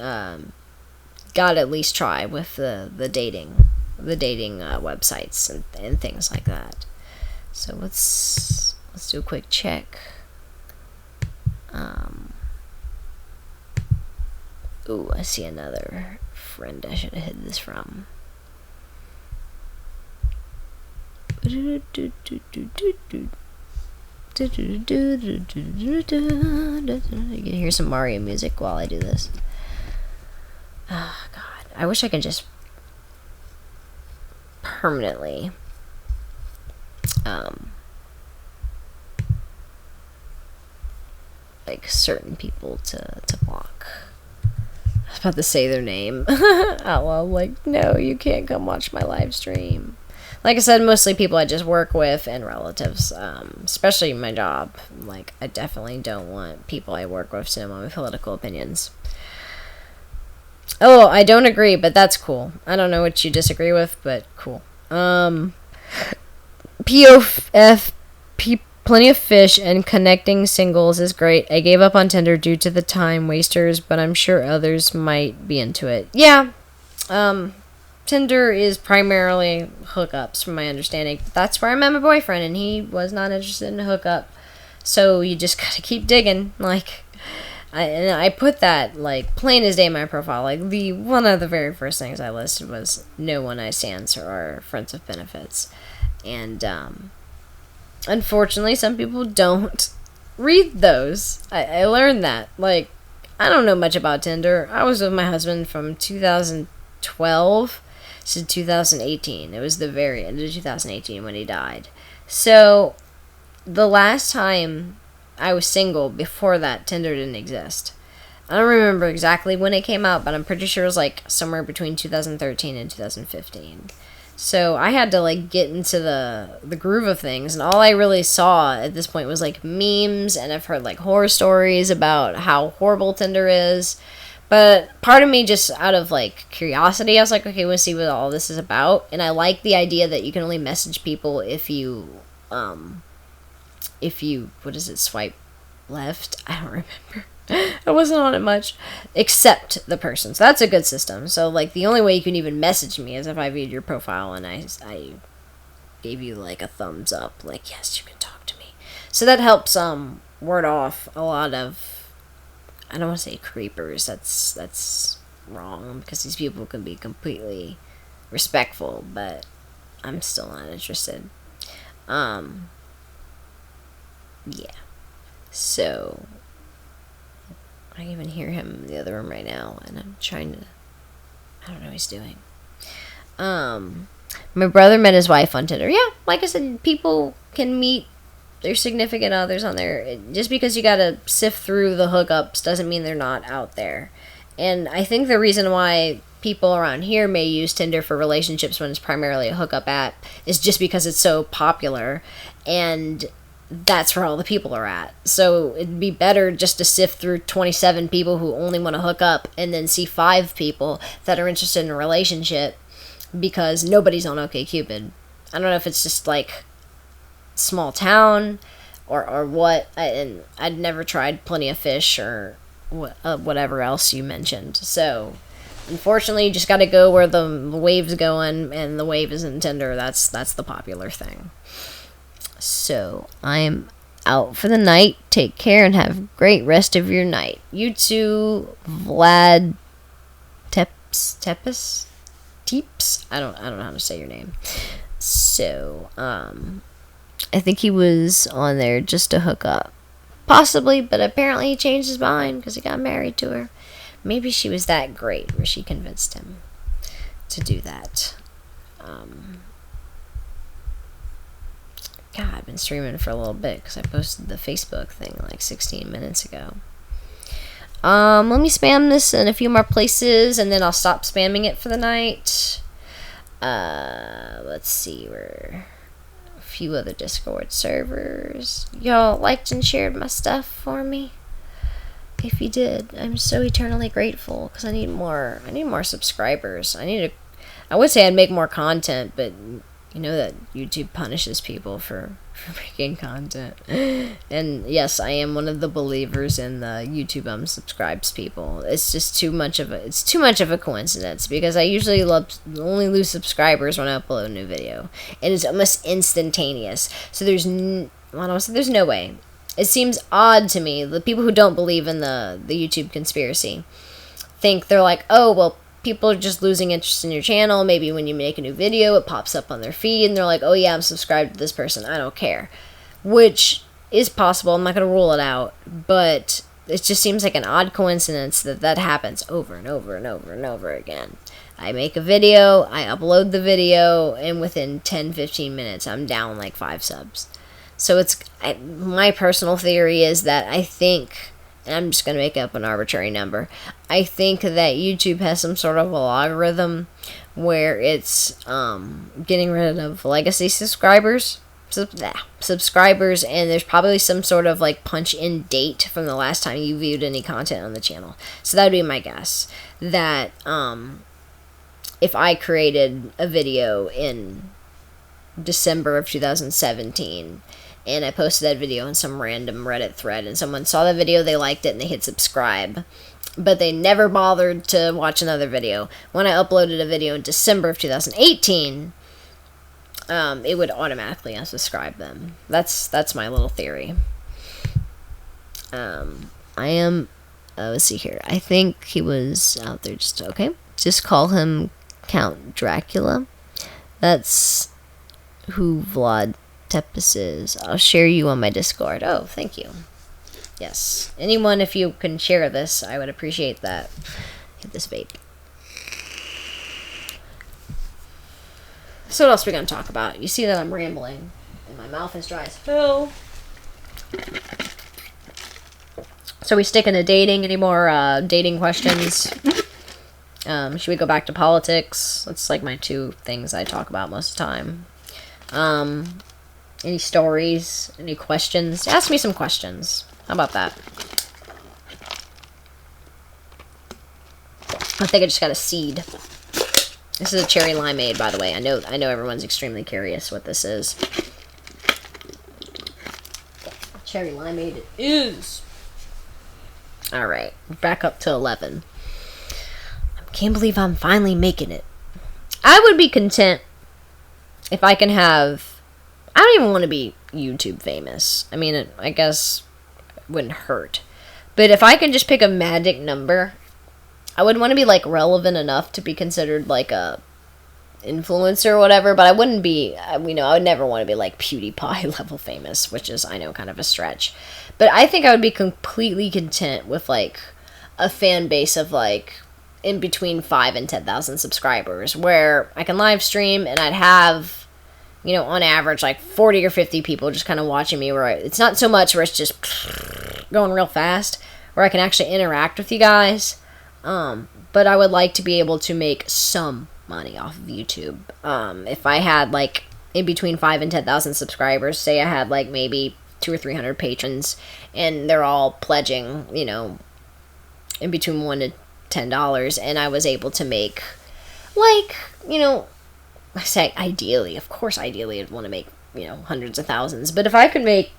gotta at least try with the dating websites and things like that. So, let's do a quick check. Ooh, I see another friend I should have hid this from. You can hear some Mario music while I do this. Oh, God. I wish I could just permanently like certain people to block. I was about to say their name out loud, like, no, you can't come watch my live stream. Like I said, mostly people I just work with and relatives, especially my job. Like, I definitely don't want people I work with to know my political opinions. Oh, I don't agree, but that's cool. I don't know what you disagree with, but cool. POF, plenty of fish, and connecting singles is great. I gave up on Tinder due to the time wasters, but I'm sure others might be into it. Yeah, Tinder is primarily hookups, from my understanding. That's where I met my boyfriend, and he was not interested in a hookup. So you just gotta keep digging. Like, I put that, like, plain as day in my profile. Like, one of the very first things I listed was no one-night stands or friends with benefits. And, unfortunately, some people don't read those. I learned that. Like, I don't know much about Tinder. I was with my husband from 2012 to 2018. It was the very end of 2018 when he died. So, the last time I was single, before that, Tinder didn't exist. I don't remember exactly when it came out, but I'm pretty sure it was, like, somewhere between 2013 and 2015. So I had to, like, get into the groove of things, and all I really saw at this point was, like, memes, and I've heard, like, horror stories about how horrible Tinder is. But part of me, just out of, like, curiosity, I was like, okay, we'll see what all this is about. And I like the idea that you can only message people if you, what is it, swipe left? I don't remember. I wasn't on it much. Accept the person. So that's a good system. So, like, the only way you can even message me is if I viewed your profile and I gave you, like, a thumbs up. Like, yes, you can talk to me. So that helps, ward off a lot of, I don't want to say creepers. That's wrong, because these people can be completely respectful, but I'm still not interested. Yeah. So, I even hear him in the other room right now, and I'm trying to, I don't know what he's doing. My brother met his wife on Tinder. Yeah, like I said, people can meet their significant others on there. Just because you gotta sift through the hookups doesn't mean they're not out there. And I think the reason why people around here may use Tinder for relationships when it's primarily a hookup app is just because it's so popular, and that's where all the people are at. So it'd be better just to sift through 27 people who only want to hook up and then see 5 people that are interested in a relationship, because nobody's on OkCupid. I don't know if it's just, like, small town or what. And I'd never tried Plenty of Fish or whatever else you mentioned. So, unfortunately, you just got to go where the wave's going, and the wave isn't Tinder. That's the popular thing. So, I'm out for the night. Take care and have a great rest of your night. You too, Vlad Tepes? Teeps? I don't know how to say your name. So, I think he was on there just to hook up. Possibly, but apparently he changed his mind because he got married to her. Maybe she was that great where she convinced him to do that. God, I've been streaming for a little bit because I posted the Facebook thing like 16 minutes ago. Let me spam this in a few more places, and then I'll stop spamming it for the night. Let's see, we're a few other Discord servers. Y'all liked and shared my stuff for me. If you did, I'm so eternally grateful because I need more subscribers. I would say I'd make more content, but you know that YouTube punishes people for making content. And yes, I am one of the believers in the YouTube unsubscribes people. It's just too much of a coincidence because I usually only lose subscribers when I upload a new video, and it's almost instantaneous. So there's no way. It seems odd to me. The people who don't believe in the YouTube conspiracy think they're like, oh well, people are just losing interest in your channel. Maybe when you make a new video, it pops up on their feed, and they're like, oh yeah, I'm subscribed to this person. I don't care. Which is possible. I'm not going to rule it out. But it just seems like an odd coincidence that happens over and over and over and over again. I make a video, I upload the video, and within 10-15 minutes, I'm down like 5 subs. So my personal theory is that I think, and I'm just going to make up an arbitrary number, I think that YouTube has some sort of a logarithm where it's getting rid of legacy subscribers, and there's probably some sort of like punch-in date from the last time you viewed any content on the channel. So that would be my guess, that if I created a video in December of 2017, and I posted that video in some random Reddit thread, and someone saw the video, they liked it, and they hit subscribe, but they never bothered to watch another video. When I uploaded a video in December of 2018, it would automatically unsubscribe them. That's my little theory. Let's see here. I think he was out there just call him Count Dracula. That's who Vlad Tepes is. I'll share you on my Discord. Oh, thank you. Yes. Anyone, if you can share this, I would appreciate that. Hit this vape. So what else are we going to talk about? You see that I'm rambling, and my mouth is dry as hell. So we sticking to dating? Any more dating questions? Should we go back to politics? That's like my 2 things I talk about most of the time. Any stories? Any questions? Ask me some questions. How about that? I think I just got a seed. This is a cherry limeade, by the way. I know everyone's extremely curious what this is. Cherry limeade it is. Alright, back up to 11. I can't believe I'm finally making it. I would be content if I can have... I don't even want to be YouTube famous. I mean, I guess it wouldn't hurt. But if I can just pick a magic number, I would want to be, like, relevant enough to be considered, like, a influencer or whatever, but I wouldn't be, I would never want to be, like, PewDiePie level famous, which is, I know, kind of a stretch. But I think I would be completely content with, like, a fan base of, like, in between 5 and 10,000 subscribers, where I can live stream and I'd have... on average, like 40 or 50 people just kind of watching me, where it's not so much where it's just going real fast, where I can actually interact with you guys. But I would like to be able to make some money off of YouTube. If I had, like, in between 5 and 10,000 subscribers, say I had, like, maybe 200 or 300 patrons, and they're all pledging, in between $1 to $10, and I was able to make, like, I say ideally, of course, ideally I'd want to make, hundreds of thousands. But if I could make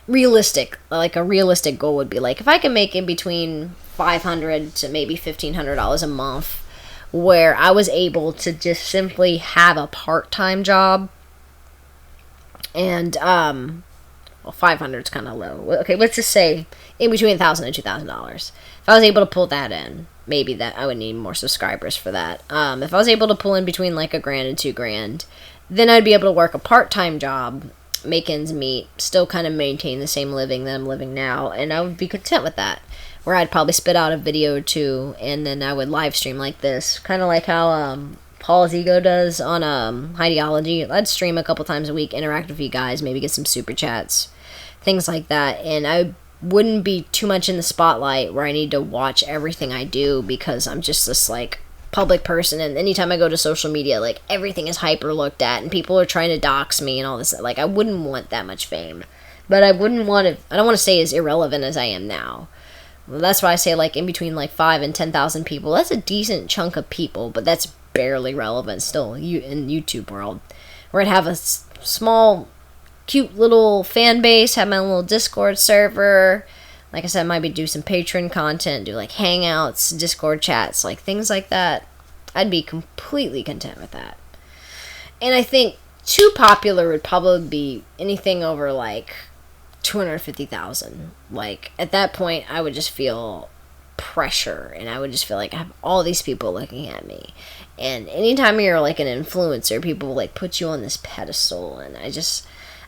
a realistic goal would be, like, if I can make in between $500 to maybe $1,500 a month, where I was able to just simply have a part-time job, and, 500 is kind of low. Okay, let's just say in between $1,000 and $2,000. If I was able to pull that in, maybe that I would need more subscribers for that. If I was able to pull in between like $1,000 and $2,000, then I'd be able to work a part-time job, make ends meet, still kind of maintain the same living that I'm living now, and I would be content with that. Where I'd probably spit out a video or 2, and then I would live stream like this, kind of like how Paul's Ego does on Ideology. I'd stream a couple times a week, interact with you guys, maybe get some super chats, things like that. And I wouldn't be too much in the spotlight where I need to watch everything I do because I'm just this like public person, and anytime I go to social media, like everything is hyper looked at and people are trying to dox me and all this. Like I wouldn't want that much fame, but I don't want to stay as irrelevant as I am now. Well, that's why I say like in between like 5 and 10,000 people. That's a decent chunk of people, but that's barely relevant still in YouTube world, where I'd have a small cute little fan base, have my little Discord server. Like I said, maybe do some Patreon content, do like hangouts, Discord chats, like things like that. I'd be completely content with that. And I think too popular would probably be anything over like 250,000. Like at that point, I would just feel pressure, and I would just feel like I have all these people looking at me. And anytime you're like an influencer, people like put you on this pedestal, and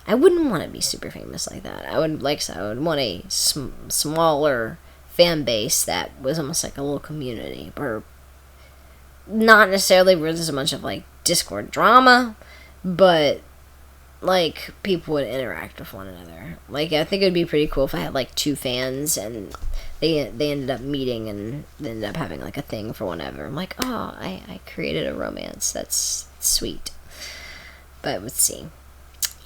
I wouldn't want to be super famous like that. I would want a smaller fan base that was almost like a little community, or not necessarily where there's a bunch of like Discord drama, but like people would interact with one another. Like I think it would be pretty cool if I had like 2 fans and they ended up meeting and they ended up having like a thing for whenever. I'm like, oh, I created a romance. That's sweet. But let's see.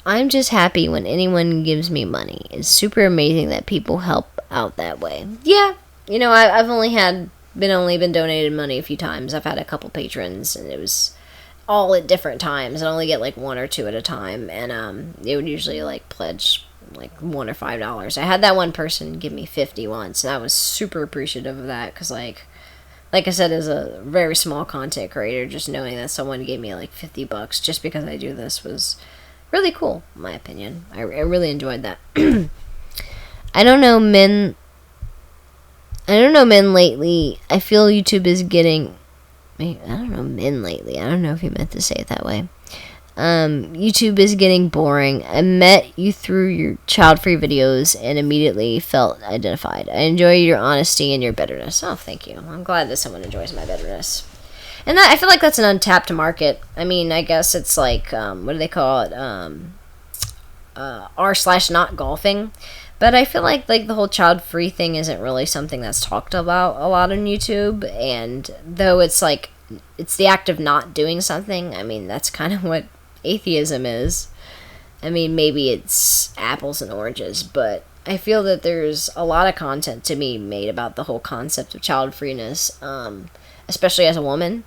I'm just happy when anyone gives me money. It's super amazing that people help out that way. Yeah, you know, I've only been donated money a few times. I've had a couple patrons, and it was all at different times. I only get like 1 or 2 at a time, and they would usually like pledge like $1 or $5. I had that one person give me 50 once, and I was super appreciative of that because like I said, as a very small content creator, just knowing that someone gave me like $50 just because I do this was really cool, in my opinion. I really enjoyed that. I don't know men lately. I feel YouTube is getting... I don't know men lately. I don't know if you meant to say it that way. YouTube is getting boring. I met you through your child-free videos and immediately felt identified. I enjoy your honesty and your bitterness. Oh, thank you. I'm glad that someone enjoys my bitterness. And I feel like that's an untapped market. I mean, I guess it's like, what do they call it? R/not golfing. But I feel like the whole child-free thing isn't really something that's talked about a lot on YouTube. And though it's like, it's the act of not doing something, I mean, that's kind of what atheism is. I mean, maybe it's apples and oranges, but I feel that there's a lot of content to be made about the whole concept of child-freeness, especially as a woman.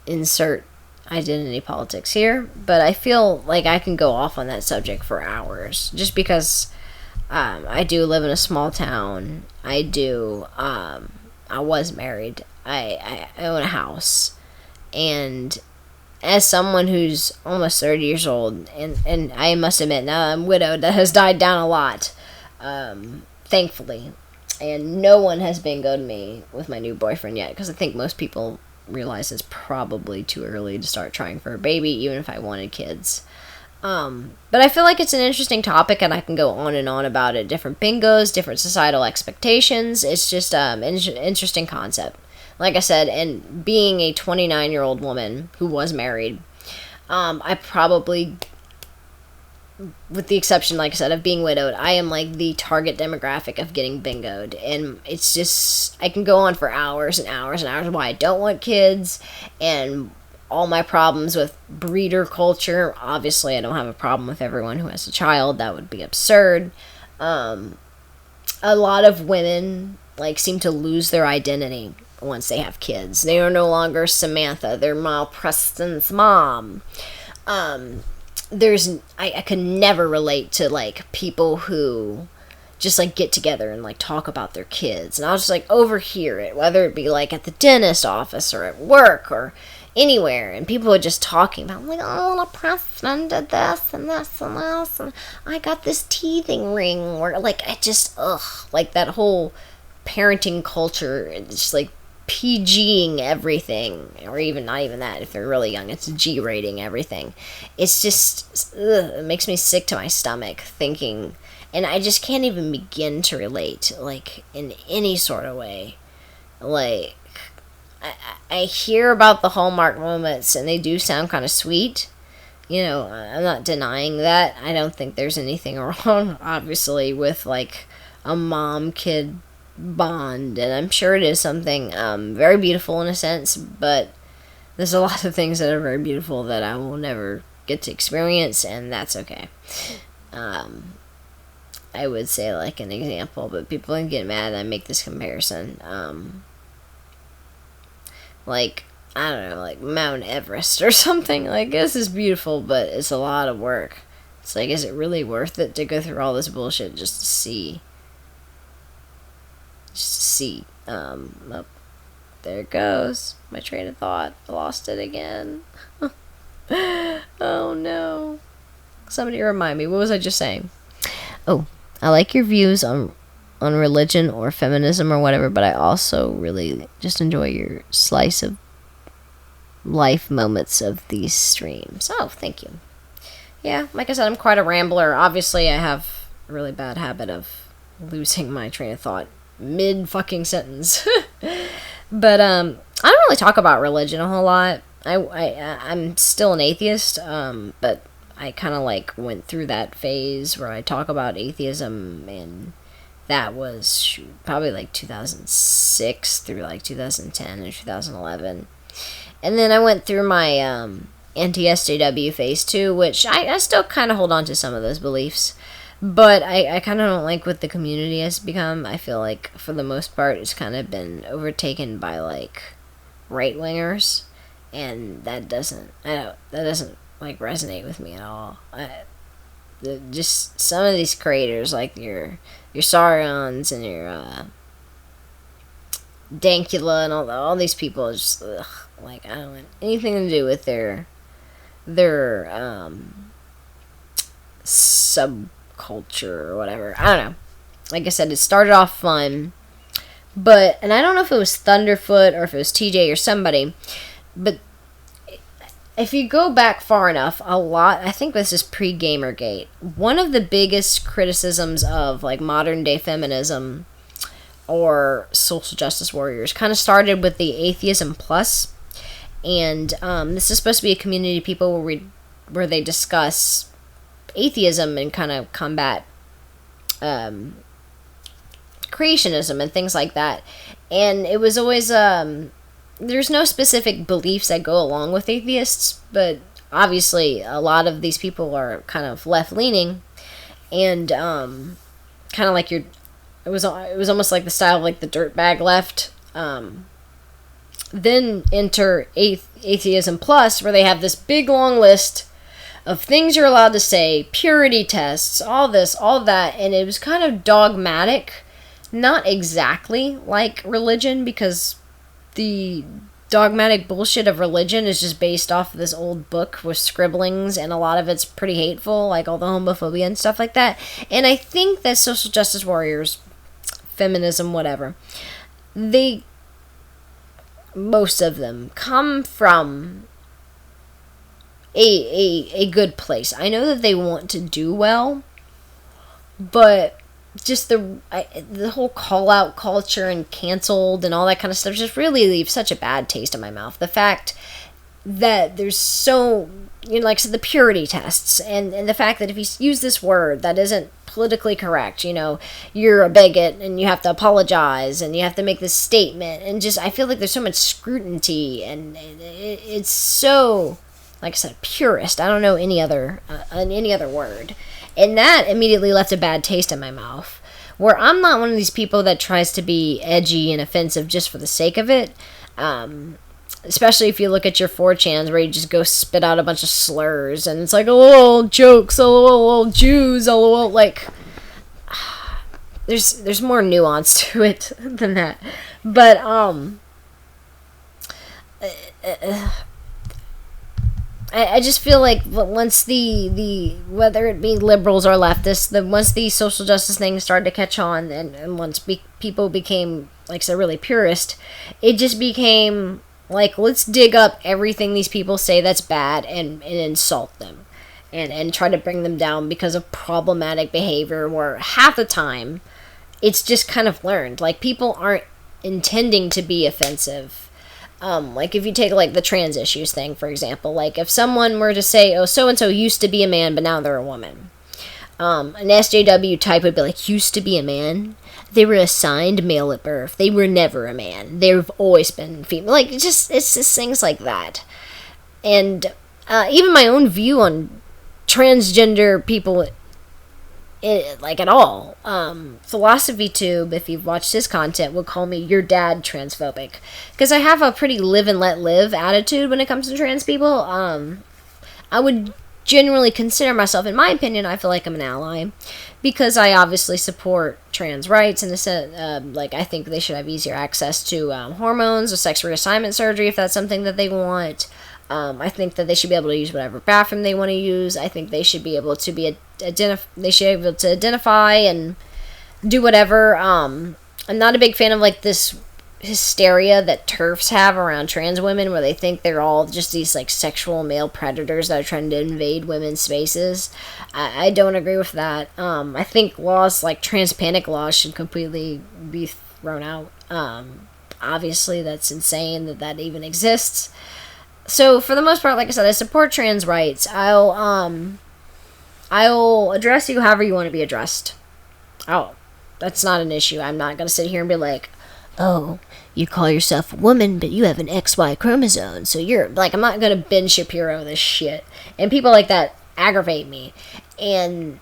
Insert identity politics here, but I feel like I can go off on that subject for hours just because I do live in a small town. I was married. I own a house, and as someone who's almost 30 years old, and I must admit now I'm widowed, that has died down a lot, thankfully, and no one has bingoed me with my new boyfriend yet, because I think most people realize it's probably too early to start trying for a baby, even if I wanted kids. But I feel like it's an interesting topic, and I can go on and on about it. Different bingos, different societal expectations. It's just an interesting concept. Like I said, and being a 29-year-old woman who was married, I probably, with the exception, like I said, of being widowed, I am like the target demographic of getting bingoed. And it's just, I can go on for hours and hours and hours why I don't want kids, and all my problems with breeder culture. Obviously, I don't have a problem with everyone who has a child. That would be absurd. A lot of women like seem to lose their identity once they have kids. They are no longer Samantha. They're Mal Preston's mom. I can never relate to like people who just like get together and like talk about their kids, and I'll just like overhear it, whether it be like at the dentist office or at work or anywhere, and people are just talking about like, oh, the Preston did this and this and this, and I got this teething ring, or like I just like that whole parenting culture. It's just like PGing everything, or even not even that. If they're really young, it's G rating everything. It's just it makes me sick to my stomach thinking, and I just can't even begin to relate like in any sort of way. Like I hear about the Hallmark moments, and they do sound kind of sweet. You know, I'm not denying that. I don't think there's anything wrong, obviously, with like a mom kid bond, and I'm sure it is something very beautiful in a sense, but there's a lot of things that are very beautiful that I will never get to experience, and that's okay. I would say like an example, but people can get mad that I make this comparison. Like, I don't know, like Mount Everest or something. Like, this is beautiful, but it's a lot of work. It's like, is it really worth it to go through all this bullshit just to see? Just to see. Oh, there it goes. My train of thought. I lost it again. Oh no. Somebody remind me. What was I just saying? Oh, I like your views on religion or feminism or whatever, but I also really just enjoy your slice of life moments of these streams. Oh, thank you. Yeah, like I said, I'm quite a rambler. Obviously, I have a really bad habit of losing my train of thought mid fucking sentence. But I don't really talk about religion a whole lot. I'm still an atheist, but I kind of like went through that phase where I talk about atheism, and that was probably like 2006 through like 2010 or 2011. And then I went through my anti-SJW phase too, which I still kind of hold on to some of those beliefs. But I kind of don't like what the community has become. I feel like, for the most part, it's kind of been overtaken by, like, right-wingers. And that doesn't like, resonate with me at all. Just some of these creators, like your Saurians and your Dankula and all these people, just, ugh, like, I don't want anything to do with their subculture or whatever. I don't know. Like I said, it started off fun, and I don't know if it was Thunderfoot or if it was TJ or somebody, but if you go back far enough, I think this is pre-Gamergate, one of the biggest criticisms of, like, modern day feminism or social justice warriors kind of started with the Atheism Plus, and this is supposed to be a community of people where they discuss atheism and kind of combat creationism and things like that. And it was always there's no specific beliefs that go along with atheists, but obviously a lot of these people are kind of left leaning, and kind of like it was almost like the style of like the dirtbag left. Then enter Atheism Plus, where they have this big long list of things you're allowed to say, purity tests, all this, all that, and it was kind of dogmatic. Not exactly like religion, because the dogmatic bullshit of religion is just based off of this old book with scribblings, and a lot of it's pretty hateful, like all the homophobia and stuff like that. And I think that social justice warriors, feminism, whatever, most of them come from a good place. I know that they want to do well, but just the whole call out culture and canceled and all that kind of stuff just really leaves such a bad taste in my mouth. The fact that there's so, like I said, the purity tests, and the fact that if you use this word that isn't politically correct, you're a bigot and you have to apologize and you have to make this statement, and just, I feel like there's so much scrutiny, and it's so, like I said, purist. I don't know any other word. And that immediately left a bad taste in my mouth. Where I'm not one of these people that tries to be edgy and offensive just for the sake of it. Especially if you look at your 4chans where you just go spit out a bunch of slurs. And it's like, lol, jokes, lol, Jews, lol. Like, there's more nuance to it than that. But, I just feel like once the whether it be liberals or leftists, once the social justice thing started to catch on, and once people became, like I said, really purist, it just became like, let's dig up everything these people say that's bad and insult them and try to bring them down because of problematic behavior, where half the time it's just kind of learned. Like, people aren't intending to be offensive. Like if you take like the trans issues thing, for example, like if someone were to say, oh, so and so used to be a man, but now they're a woman. An SJW type would be like, used to be a man. They were assigned male at birth. They were never a man. They've always been female. Like, it's just things like that. And even my own view on transgender people, like at all. Philosophy Tube, if you've watched his content, would call me your dad transphobic. Because I have a pretty live and let live attitude when it comes to trans people. I would generally consider myself, in my opinion, I feel like I'm an ally, because I obviously support trans rights in the sense, like I think they should have easier access to hormones or sex reassignment surgery if that's something that they want. I think that they should be able to use whatever bathroom they want to use. I think they should be able to identify and do whatever. I'm not a big fan of like this hysteria that TERFs have around trans women, where they think they're all just these like sexual male predators that are trying to invade women's spaces. I don't agree with that. I think laws like trans panic laws should completely be thrown out. Obviously that's insane that even exists. So for the most part, like I said, I support trans rights. I'll address you however you want to be addressed. Oh, that's not an issue. I'm not gonna sit here and be like, oh, you call yourself a woman, but you have an XY chromosome, so you're, like, I'm not gonna Ben Shapiro this shit. And people like that aggravate me. And,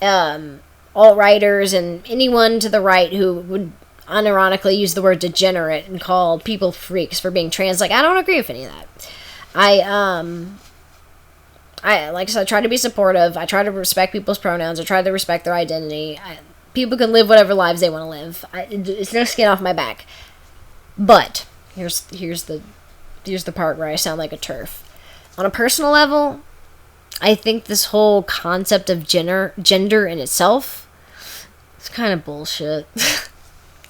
alt-righters and anyone to the right who would unironically use the word degenerate and call people freaks for being trans, like, I don't agree with any of that. Like I said, I try to be supportive. I try to respect people's pronouns. I try to respect their identity. People can live whatever lives they want to live. It's no skin off my back. But here's the part where I sound like a TERF. On a personal level, I think this whole concept of gender in itself is kind of bullshit.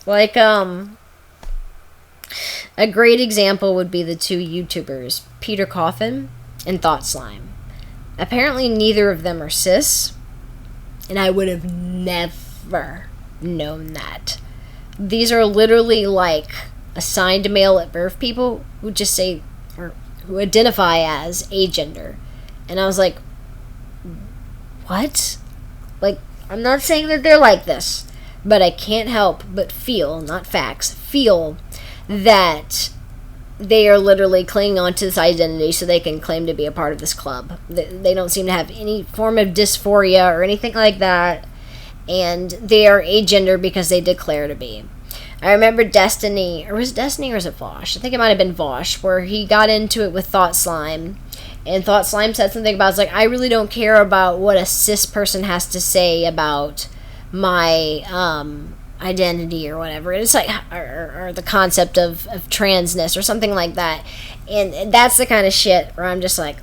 Like a great example would be the two YouTubers, Peter Coffin and Thought Slime. Apparently neither of them are cis, and I would have never known that. These are literally like assigned male at birth people who just say, or who identify as agender. And I was like, what? Like, I'm not saying that they're like this, but I can't help but feel, not facts, feel that they are literally clinging on to this identity so they can claim to be a part of this club. They don't seem to have any form of dysphoria or anything like that, and they are agender because they declare to be. I remember Destiny, or was it Vosh? I think it might have been Vosh, where he got into it with Thought Slime, and Thought Slime said something about, it's like, I really don't care about what a cis person has to say about my identity or whatever. It's like, or the concept of transness or something like that. And that's the kind of shit where I'm just like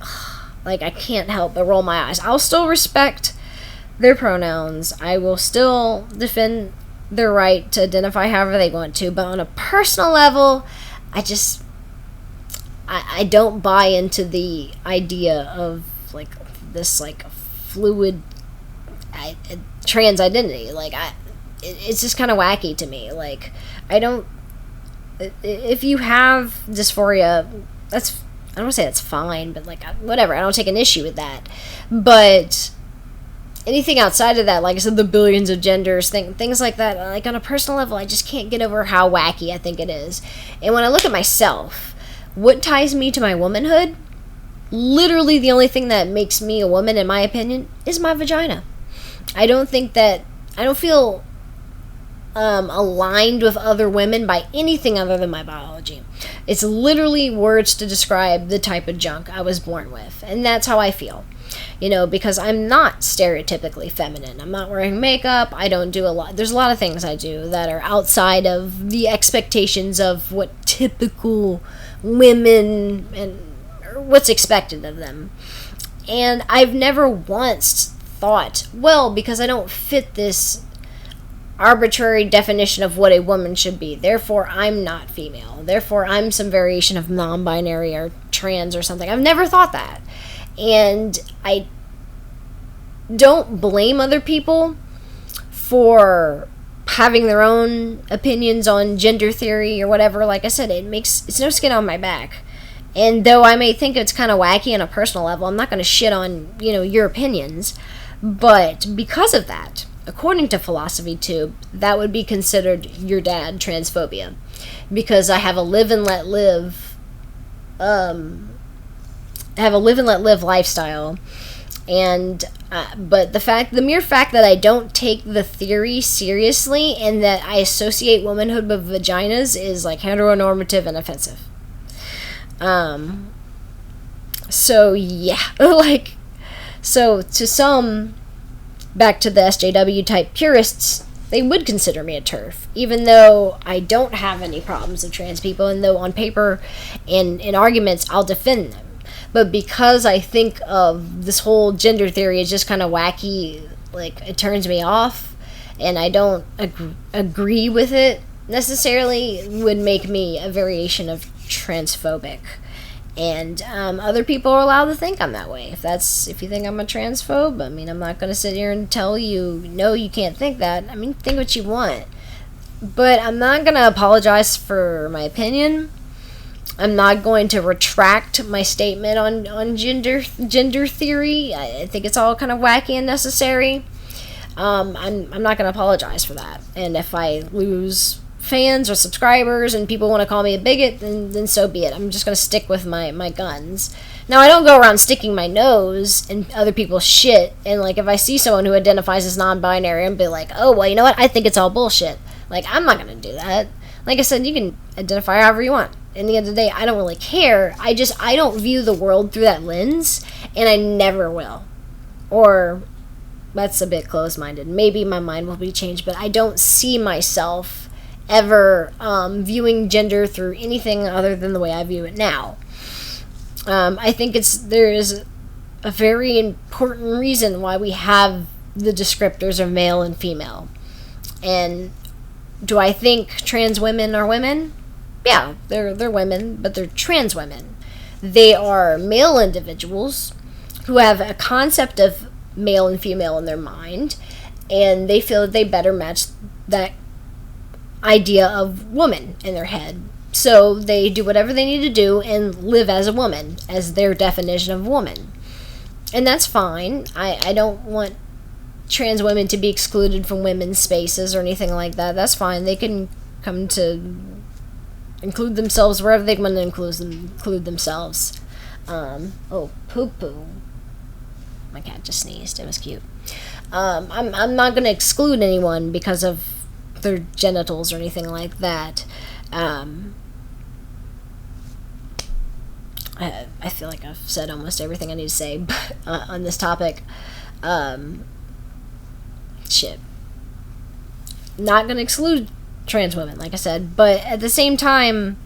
I can't help but roll my eyes. I'll still respect their pronouns. I will still defend their right to identify however they want to. But on a personal level, I don't buy into the idea of like this like fluid trans identity. Like it's just kind of wacky to me. Like, if you have dysphoria, I don't want to say that's fine, but like, whatever, I don't take an issue with that. But anything outside of that, like I said, the billions of genders, things like that, like on a personal level, I just can't get over how wacky I think it is. And when I look at myself, what ties me to my womanhood, literally the only thing that makes me a woman, in my opinion, is my vagina. I don't feel aligned with other women by anything other than my biology. It's literally words to describe the type of junk I was born with, and that's how I feel. Because I'm not stereotypically feminine. I'm not wearing makeup. I don't do a lot. There's a lot of things I do that are outside of the expectations of what typical women and what's expected of them. And I've never once thought, well, because I don't fit this arbitrary definition of what a woman should be, therefore I'm not female, therefore I'm some variation of non-binary or trans or something. I've never thought that. And I don't blame other people for having their own opinions on gender theory or whatever. Like I said, it's no skin on my back. And though I may think it's kind of wacky on a personal level, I'm not going to shit on, your opinions. But because of that, according to Philosophy Tube, that would be considered your dad transphobia. Because I have a live and let live lifestyle. And but the mere fact that I don't take the theory seriously and that I associate womanhood with vaginas is like heteronormative and offensive. So yeah, so to some, back to the SJW type purists, they would consider me a TERF, even though I don't have any problems with trans people, and though on paper and in arguments I'll defend them. But because I think of this whole gender theory as just kind of wacky, it turns me off, and I don't agree with it necessarily, would make me a variation of transphobic. And other people are allowed to think I'm that way. If you think I'm a transphobe, I'm not going to sit here and tell you, no, you can't think that. Think what you want. But I'm not going to apologize for my opinion. I'm not going to retract my statement on gender theory. I think it's all kind of wacky and necessary. I'm not going to apologize for that. And if I lose fans or subscribers and people want to call me a bigot, then so be it. I'm just going to stick with my guns. Now, I don't go around sticking my nose in other people's shit. And, if I see someone who identifies as non-binary and be like, oh, well, you know what? I think it's all bullshit. I'm not going to do that. Like I said, you can identify however you want. In the end of the day, I don't really care. I don't view the world through that lens, and I never will. Or, that's a bit closed-minded. Maybe my mind will be changed, but I don't see myself ever viewing gender through anything other than the way I view it now. I think there is a very important reason why we have the descriptors of male and female. And do I think trans women are women? Yeah, they're women, but they're trans women. They are male individuals who have a concept of male and female in their mind, and they feel that they better match that idea of woman in their head. So they do whatever they need to do and live as a woman, as their definition of woman. And that's fine. I don't want trans women to be excluded from women's spaces or anything like that. That's fine. They can come to include themselves wherever they want to include themselves. Poo-poo. My cat just sneezed. It was cute. I'm not going to exclude anyone because of their genitals or anything like that. I feel like I've said almost everything I need to say on this topic. Shit. Not going to exclude trans women, like I said, but at the same time,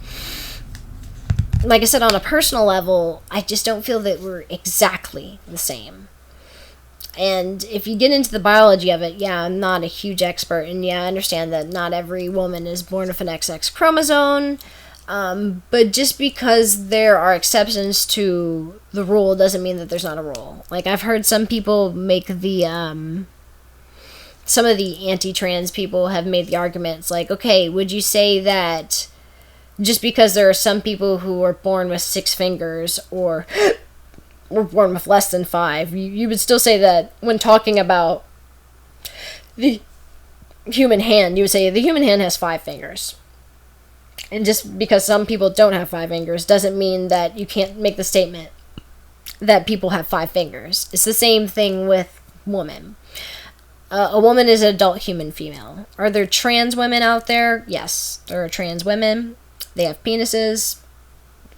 like I said, on a personal level, I just don't feel that we're exactly the same. And if you get into the biology of it, yeah, I'm not a huge expert, and yeah, I understand that not every woman is born with an XX chromosome, but just because there are exceptions to the rule doesn't mean that there's not a rule. I've heard some people make some of the anti-trans people have made the arguments okay, would you say that just because there are some people who are born with 6 fingers or were born with less than 5, you would still say that when talking about the human hand, you would say the human hand has 5 fingers. And just because some people don't have 5 fingers doesn't mean that you can't make the statement that people have 5 fingers. It's the same thing with women. A woman is an adult human female. Are there trans women out there? Yes, there are trans women. They have penises,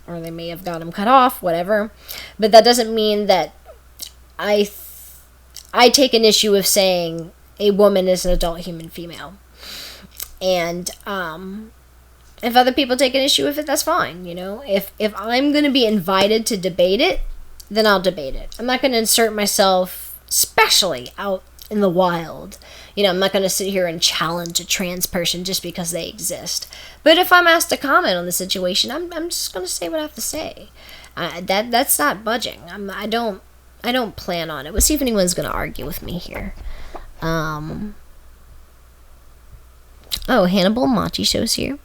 or they may have got them cut off, whatever. But that doesn't mean that I take an issue with saying a woman is an adult human female. And if other people take an issue with it, that's fine. If I'm going to be invited to debate it, then I'll debate it. I'm not going to insert myself, especially out in the wild. I'm not going to sit here and challenge a trans person just because they exist. But if I'm asked to comment on the situation, I'm just going to say what I have to say. That's not budging. I don't plan on it. Let's see if anyone's going to argue with me here. Oh, Hannibal Machi shows here.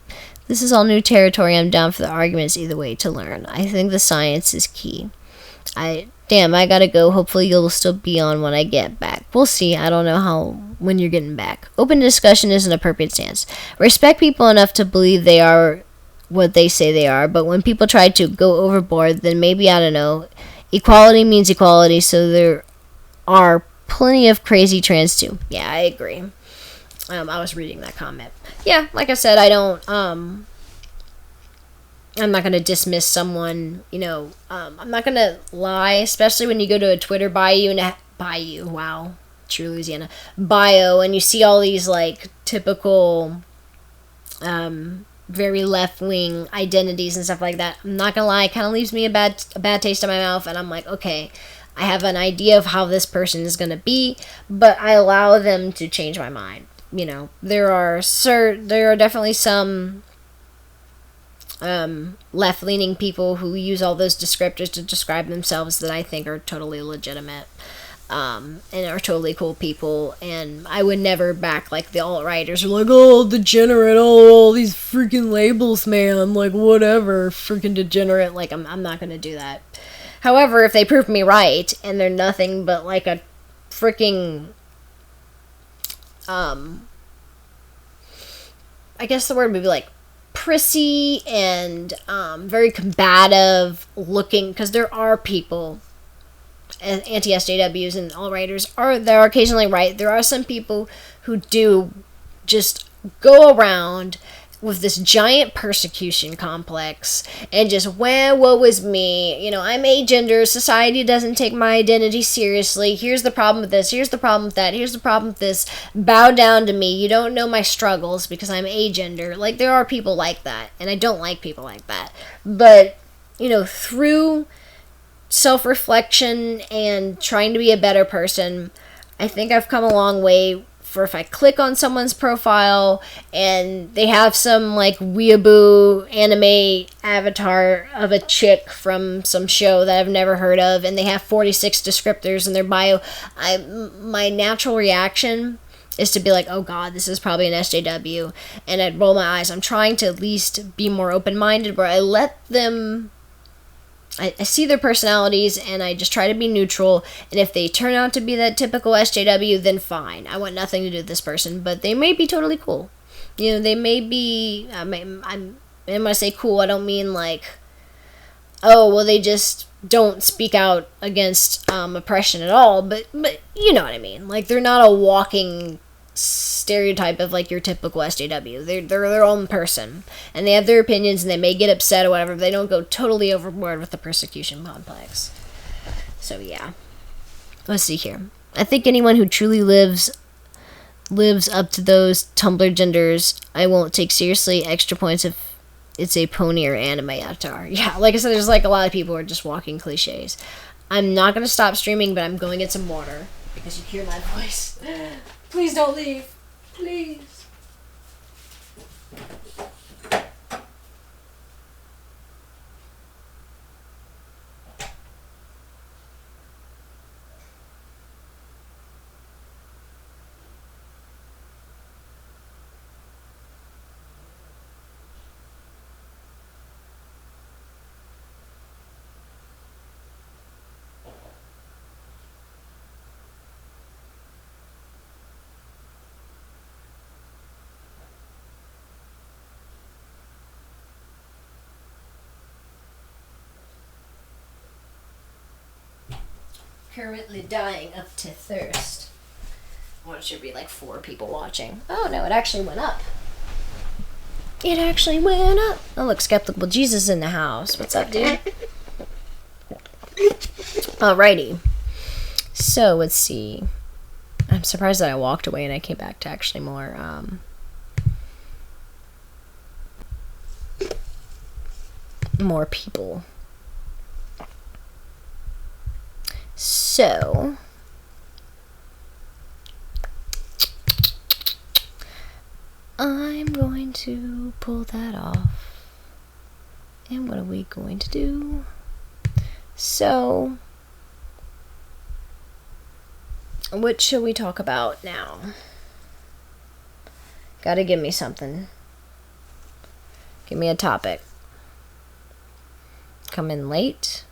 This is all new territory. I'm down for the arguments either way to learn. I think the science is key. I gotta go. Hopefully you'll still be on when I get back. We'll see. I don't know when you're getting back. Open discussion is an appropriate stance. Respect people enough to believe they are what they say they are, but when people try to go overboard, then maybe, I don't know. Equality means equality, so there are plenty of crazy trans too. Yeah, I agree. I was reading that comment. Yeah, like I said, I'm not going to dismiss someone, I'm not going to lie, especially when you go to a Twitter wow, true Louisiana, bio, and you see all these, like, typical, very left-wing identities and stuff like that. I'm not going to lie, it kind of leaves me a bad taste in my mouth, and I'm like, okay, I have an idea of how this person is going to be, but I allow them to change my mind. There are definitely some left-leaning people who use all those descriptors to describe themselves that I think are totally legitimate, and are totally cool people, and I would never back, like, the alt-righters are like, oh, degenerate, oh, all these freaking labels, man, like, whatever, freaking degenerate, like, I'm not gonna do that. However, if they prove me right, and they're nothing but, like, a freaking, I guess the word would be, like, prissy and very combative looking, because there are people, anti-SJWs and alt-righters they're occasionally right. There are some people who do just go around with this giant persecution complex and just, well, woe was me, I'm agender, society doesn't take my identity seriously, here's the problem with this, here's the problem with that, here's the problem with this, bow down to me, you don't know my struggles because I'm agender. Like, there are people like that, and I don't like people like that, but, through self-reflection and trying to be a better person, I think I've come a long way. For if I click on someone's profile and they have some, like, weeaboo anime avatar of a chick from some show that I've never heard of, and they have 46 descriptors in their bio, my natural reaction is to be like, oh god, this is probably an SJW, and I'd roll my eyes. I'm trying to at least be more open-minded, where I let them, I see their personalities, and I just try to be neutral, and if they turn out to be that typical SJW, then fine. I want nothing to do with this person, but they may be totally cool. They may be, when I say cool, I don't mean like, oh, well, they just don't speak out against oppression at all, but you know what I mean. Like, they're not a walking stereotype of, like, your typical SJW. They're their own person, and they have their opinions, and they may get upset or whatever, but they don't go totally overboard with the persecution complex. So yeah, let's see here. I think anyone who truly lives up to those Tumblr genders, I won't take seriously. Extra points if it's a pony or anime avatar. Yeah, like I said, there's, like, a lot of people who are just walking cliches. I'm not gonna stop streaming, but I'm going to get some water because you hear my voice. Please don't leave. Please. Currently dying up to thirst. Well, it should be like 4 people watching. Oh no, it actually went up. It actually went up. Oh look, Skeptical Jesus in the house. What's up, dude? Alrighty. So let's see. I'm surprised that I walked away and I came back to actually more people. So, I'm going to pull that off. And what are we going to do? So, what should we talk about now? Gotta give me something. Give me a topic. Come in late.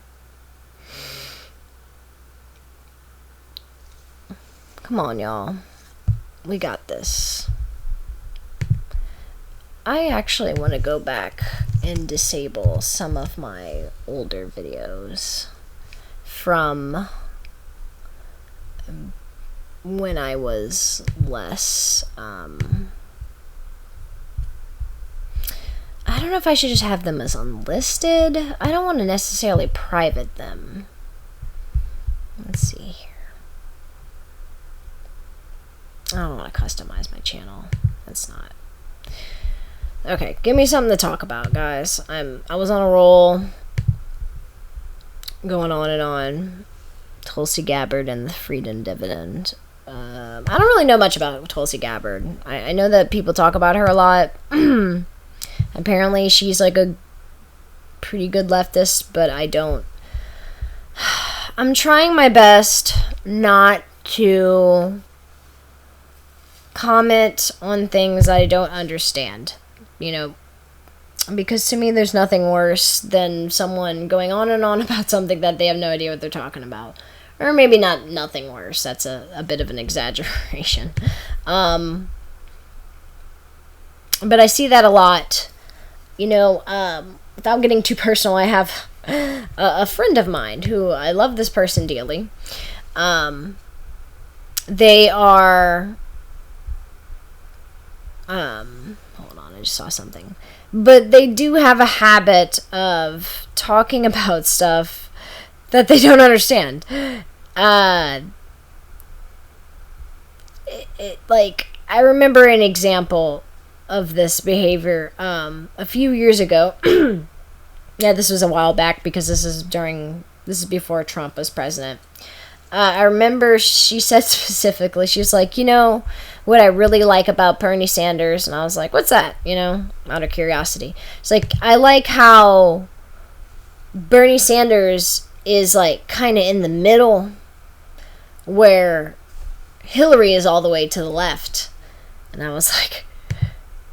Come on, y'all. We got this. I actually want to go back and disable some of my older videos from when I was less, I don't know if I should just have them as unlisted. I don't want to necessarily private them. Let's see here. I don't want to customize my channel. That's not. Okay, give me something to talk about, guys. I was on a roll, going on and on. Tulsi Gabbard and the Freedom Dividend. I don't really know much about Tulsi Gabbard. I know that people talk about her a lot. Apparently, she's like a pretty good leftist, but I don't. I'm trying my best not to comment on things I don't understand, you know, because to me there's nothing worse than someone going on and on about something that they have no idea what they're talking about. Or maybe not nothing worse, that's a bit of an exaggeration. But I see that a lot, you know. Without getting too personal, I have a friend of mine who I love this person dearly. They are hold on, I just saw something. But they do have a habit of talking about stuff that they don't understand. Like, I remember an example of this behavior a few years ago. Yeah, this was a while back because this is before Trump was president. I remember she said specifically, she was like, you know, what I really like about Bernie Sanders, and I was like, what's that, you know, out of curiosity. It's like, I like how Bernie Sanders is like kind of in the middle, where Hillary is all the way to the left. And I was like,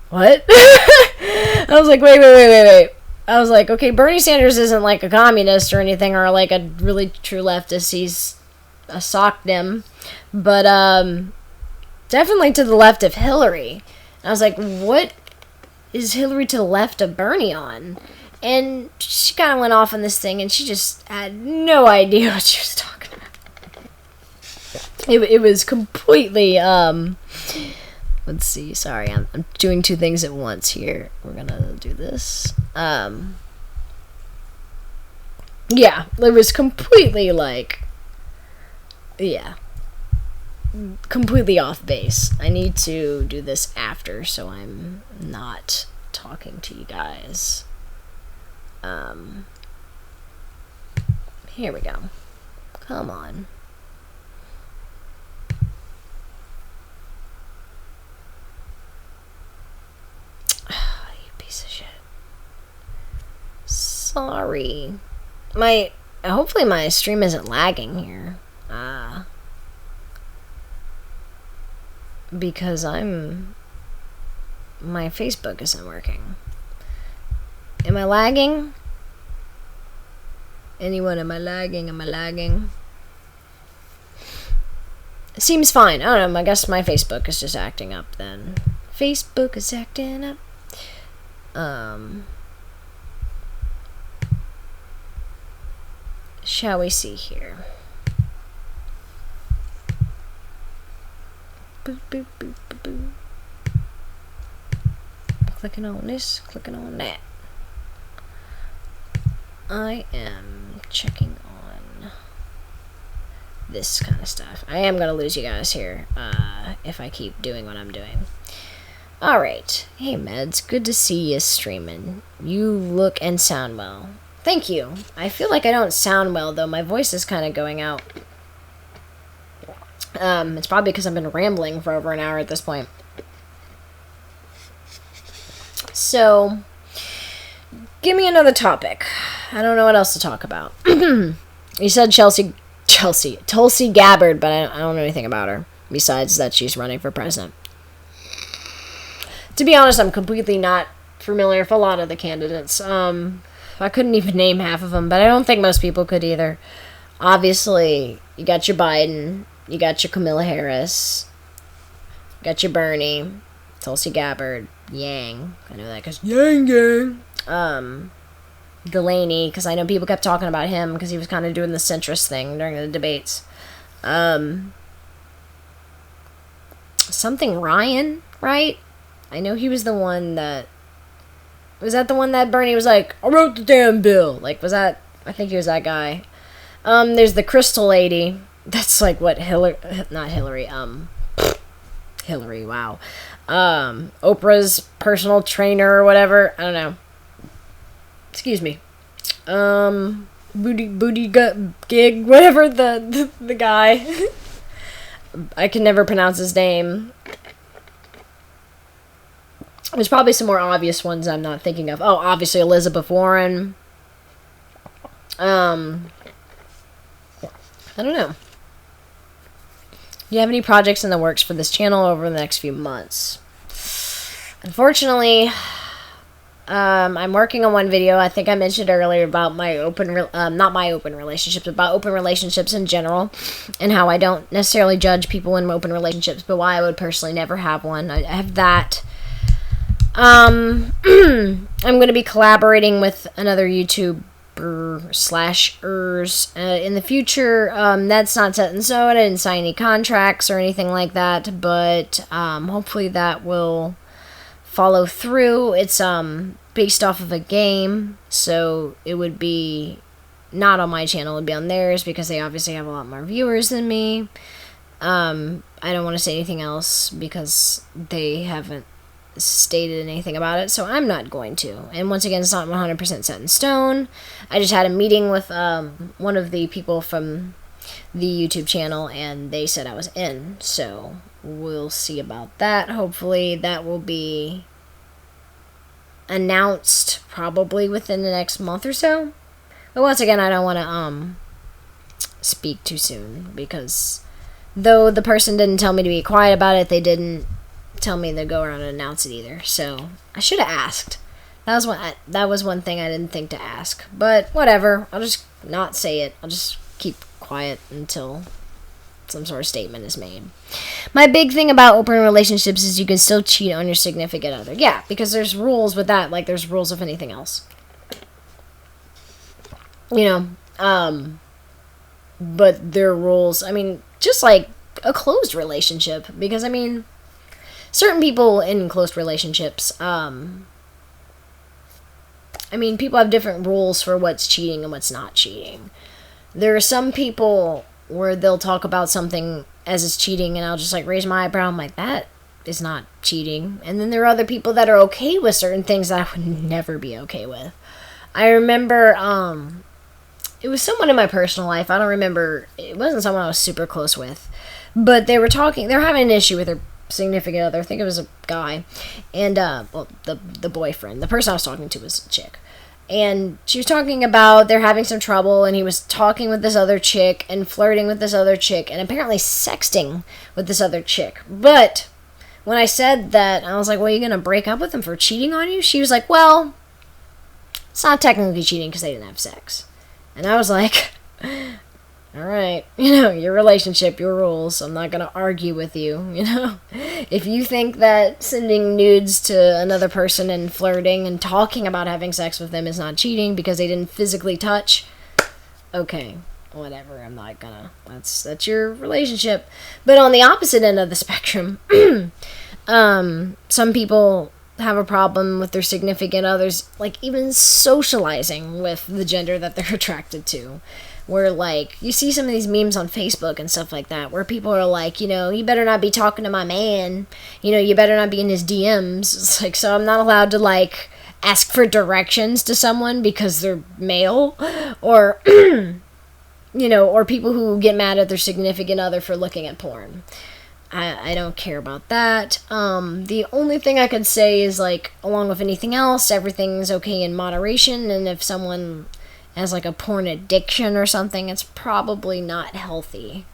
what? I was like, wait. I was like, okay, Bernie Sanders isn't like a communist or anything, or like a really true leftist. He's a sock dim, but definitely to the left of Hillary. And I was like, what is Hillary to the left of Bernie on? And she kind of went off on this thing, and she just had no idea what she was talking about. It was completely let's see, sorry, I'm doing two things at once here. We're gonna do this. Yeah, it was completely like, yeah, completely off base. I need to do this after, so I'm not talking to you guys. Here we go. Come on. You piece of shit. Sorry. Hopefully my stream isn't lagging here. Because my Facebook isn't working. Am I lagging? Anyone, am I lagging? It seems fine. I don't know, I guess my Facebook is just acting up then. Facebook is acting up. Shall we see here? Boop, boop, boop, boop, boop. Clicking on this, clicking on that. I am checking on this kind of stuff. I am going to lose you guys here if I keep doing what I'm doing. Alright. Hey, Meds. Good to see you streaming. You look and sound well. Thank you. I feel like I don't sound well, though. My voice is kind of going out. It's probably because I've been rambling for over an hour at this point. So, give me another topic. I don't know what else to talk about. You said Tulsi Gabbard, but I don't know anything about her, besides that she's running for president. To be honest, I'm completely not familiar with a lot of the candidates. I couldn't even name half of them, but I don't think most people could either. Obviously, you got your Biden, you got your Kamala Harris, you got your Bernie, Tulsi Gabbard, Yang. I know that because Yang. Delaney, because I know people kept talking about him because he was kind of doing the centrist thing during the debates. Something Ryan, right? I know he was the one that... Was that the one that Bernie was like, I wrote the damn bill? Like, was that... I think he was that guy. There's the Crystal Lady. That's like what Hillary... Not Hillary, Hillary, wow. Oprah's personal trainer or whatever. I don't know. Excuse me. Gig, whatever the guy. I can never pronounce his name. There's probably some more obvious ones I'm not thinking of. Oh, obviously Elizabeth Warren. I don't know. Do you have any projects in the works for this channel over the next few months? Unfortunately, I'm working on one video. I think I mentioned earlier about my not my open relationships, about open relationships in general, and how I don't necessarily judge people in open relationships, but why I would personally never have one. I have that. I'm going to be collaborating with another YouTuber /ers in the future. That's not set in stone. I didn't sign any contracts or anything like that, but hopefully that will follow through. It's based off of a game, so it would be not on my channel, it would be on theirs because they obviously have a lot more viewers than me. I don't want to say anything else because they haven't stated anything about it, so I'm not going to. And once again, it's not 100% set in stone. I just had a meeting with one of the people from the YouTube channel, and they said I was in, so we'll see about that. Hopefully that will be announced probably within the next month or so. But once again, I don't want to speak too soon, because though the person didn't tell me to be quiet about it, they didn't tell me to go around and announce it either. So I should have asked. That was one thing I didn't think to ask. But whatever. I'll just not say it. I'll just keep quiet until some sort of statement is made. My big thing about open relationships is you can still cheat on your significant other. Yeah, because there's rules with that, like there's rules of anything else. You know, but there are rules, I mean, just like a closed relationship, because I mean, certain people in close relationships, I mean, people have different rules for what's cheating and what's not cheating. There are some people where they'll talk about something as it's cheating, and I'll just like raise my eyebrow. I'm like, that is not cheating. And then there are other people that are okay with certain things that I would never be okay with. I remember, it was someone in my personal life. I don't remember. It wasn't someone I was super close with, but they were having an issue with their significant other. I think it was a guy, and well, the boyfriend, the person I was talking to was a chick, and she was talking about they're having some trouble, and he was talking with this other chick and flirting with this other chick and apparently sexting with this other chick. But when I said that, I was like, well, are you gonna break up with him for cheating on you? She was like, well, it's not technically cheating because they didn't have sex. And I was like, all right, you know, your relationship, your rules. I'm not going to argue with you, you know. If you think that sending nudes to another person and flirting and talking about having sex with them is not cheating because they didn't physically touch, okay, whatever. I'm not gonna. That's your relationship. But on the opposite end of the spectrum, some people have a problem with their significant others, like even socializing with the gender that they're attracted to. Where, like, you see some of these memes on Facebook and stuff like that, where people are like, you know, you better not be talking to my man, you know, you better not be in his DMs. It's like, so I'm not allowed to, like, ask for directions to someone because they're male, or, you know, or people who get mad at their significant other for looking at porn. I don't care about that. The only thing I could say is, like, along with anything else, everything's okay in moderation, and if someone has like a porn addiction or something, it's probably not healthy.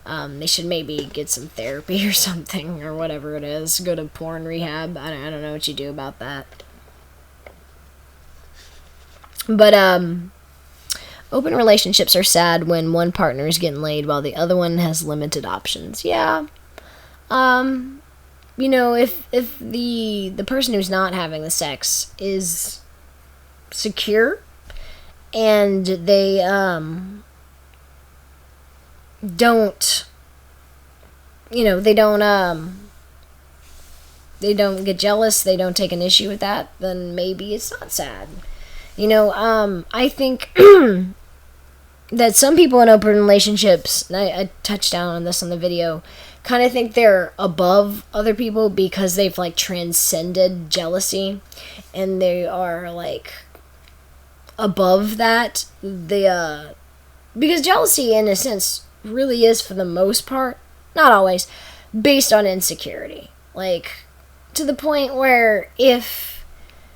They should maybe get some therapy or something, or whatever it is. Go to porn rehab. I don't know what you do about that. But, open relationships are sad when one partner is getting laid while the other one has limited options. Yeah. If the person who's not having the sex is secure and they don't they don't get jealous, they don't take an issue with that, then maybe it's not sad. I think that some people in open relationships, and I touched down on this on the video, kind of think they're above other people because they've like transcended jealousy and they are like above that. Because jealousy in a sense really is, for the most part, not always, based on insecurity. Like, to the point where if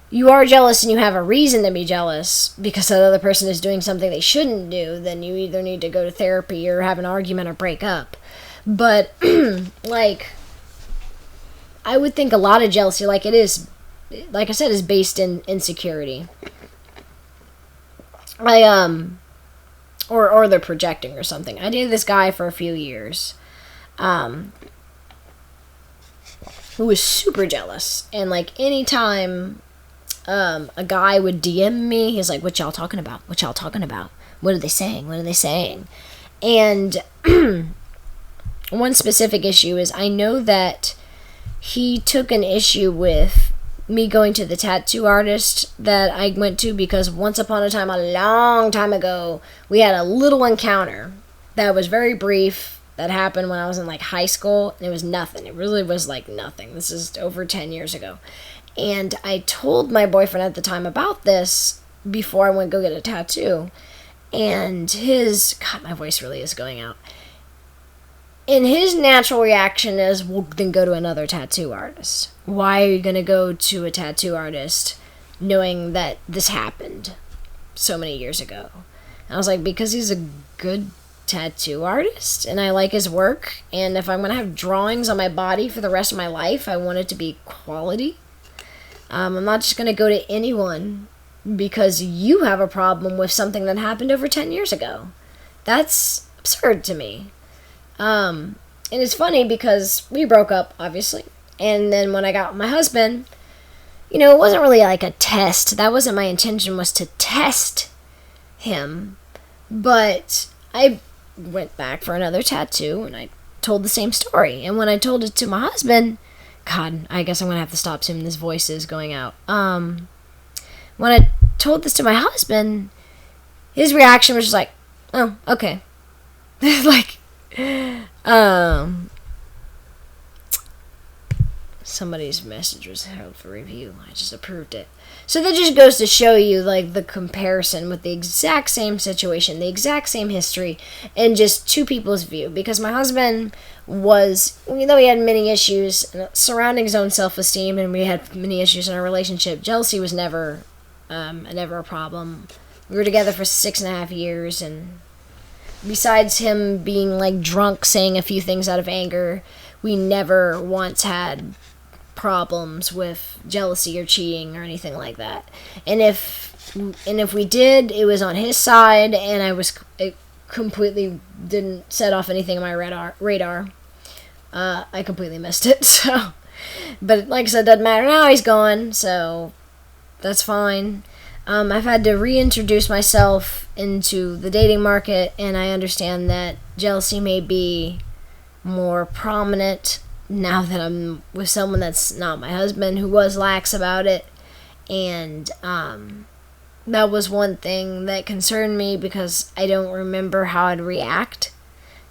you are jealous and you have a reason to be jealous because that other person is doing something they shouldn't do, then you either need to go to therapy or have an argument or break up. But, like, I would think a lot of jealousy, like it is, like I said, is based in insecurity. Or they're projecting or something. I dated this guy for a few years, who was super jealous. And, like, anytime a guy would DM me, he's like, what y'all talking about? What y'all talking about? What are they saying? What are they saying? And one specific issue is, I know that he took an issue with me going to the tattoo artist that I went to because once upon a time, a long time ago, we had a little encounter that was very brief that happened when I was in like high school, and it was nothing. It really was like nothing. This is over 10 years ago. And I told my boyfriend at the time about this before I went to go get a tattoo. And God, my voice really is going out. And his natural reaction is, well, then go to another tattoo artist. Why are you going to go to a tattoo artist knowing that this happened so many years ago? And I was like, because he's a good tattoo artist and I like his work. And if I'm going to have drawings on my body for the rest of my life, I want it to be quality. I'm not just going to go to anyone because you have a problem with something that happened over 10 years ago. That's absurd to me. And it's funny because we broke up, obviously. And then when I got with my husband, it wasn't really like a test. That wasn't my intention, was to test him. But I went back for another tattoo and I told the same story. And when I told it to my husband, God, I guess I'm going to have to stop soon. This voice is going out. When I told this to my husband, his reaction was just like, oh, okay. Like, somebody's message was held for review. I just approved it. So that just goes to show you, like, the comparison with the exact same situation, the exact same history, and just two people's view. Because my husband was, he had many issues surrounding his own self-esteem, and we had many issues in our relationship. Jealousy was never a problem. We were together for 6.5 years, and besides him being, like, drunk, saying a few things out of anger, we never once had problems with jealousy or cheating or anything like that. And if we did, it was on his side, and it completely didn't set off anything on my radar. I completely missed it. So, but like I said, it doesn't matter now. He's gone, so that's fine. I've had to reintroduce myself into the dating market, and I understand that jealousy may be more prominent now that I'm with someone that's not my husband, who was lax about it. And that was one thing that concerned me, because I don't remember how I'd react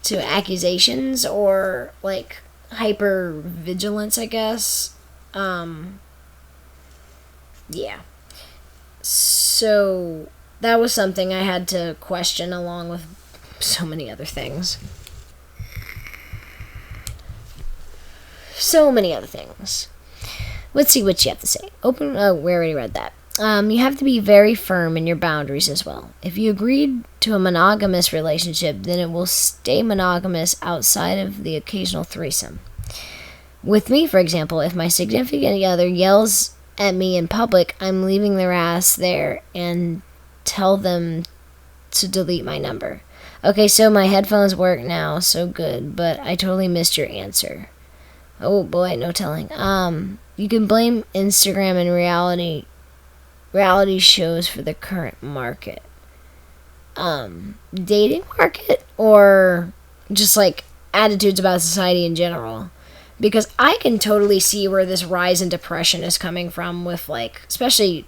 to accusations or, like, hyper vigilance, I guess. Yeah. So that was something I had to question, along with so many other things. So many other things. Let's see what you have to say. We already read that. You have to be very firm in your boundaries as well. If you agreed to a monogamous relationship, then it will stay monogamous outside of the occasional threesome. With me, for example, if my significant other yells at me in public, I'm leaving their ass there and tell them to delete my number. Okay, so my headphones work now, so good, but I totally missed your answer. Oh boy, no telling. You can blame Instagram and reality shows for the current market. Dating market, or just like attitudes about society in general. Because I can totally see where this rise in depression is coming from with, like, especially,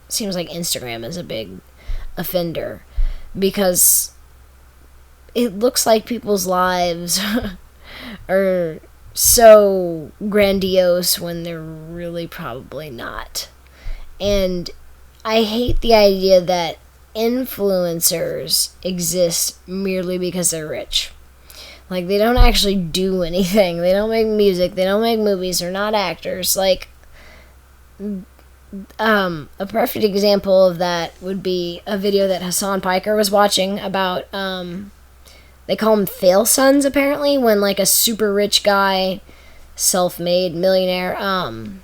seems like Instagram is a big offender. Because it looks like people's lives are so grandiose when they're really probably not. And I hate the idea that influencers exist merely because they're rich. Like, they don't actually do anything. They don't make music. They don't make movies. They're not actors. Like, a perfect example of that would be a video that Hassan Piker was watching about, they call them fail sons, apparently, when, like, a super rich guy, self-made millionaire,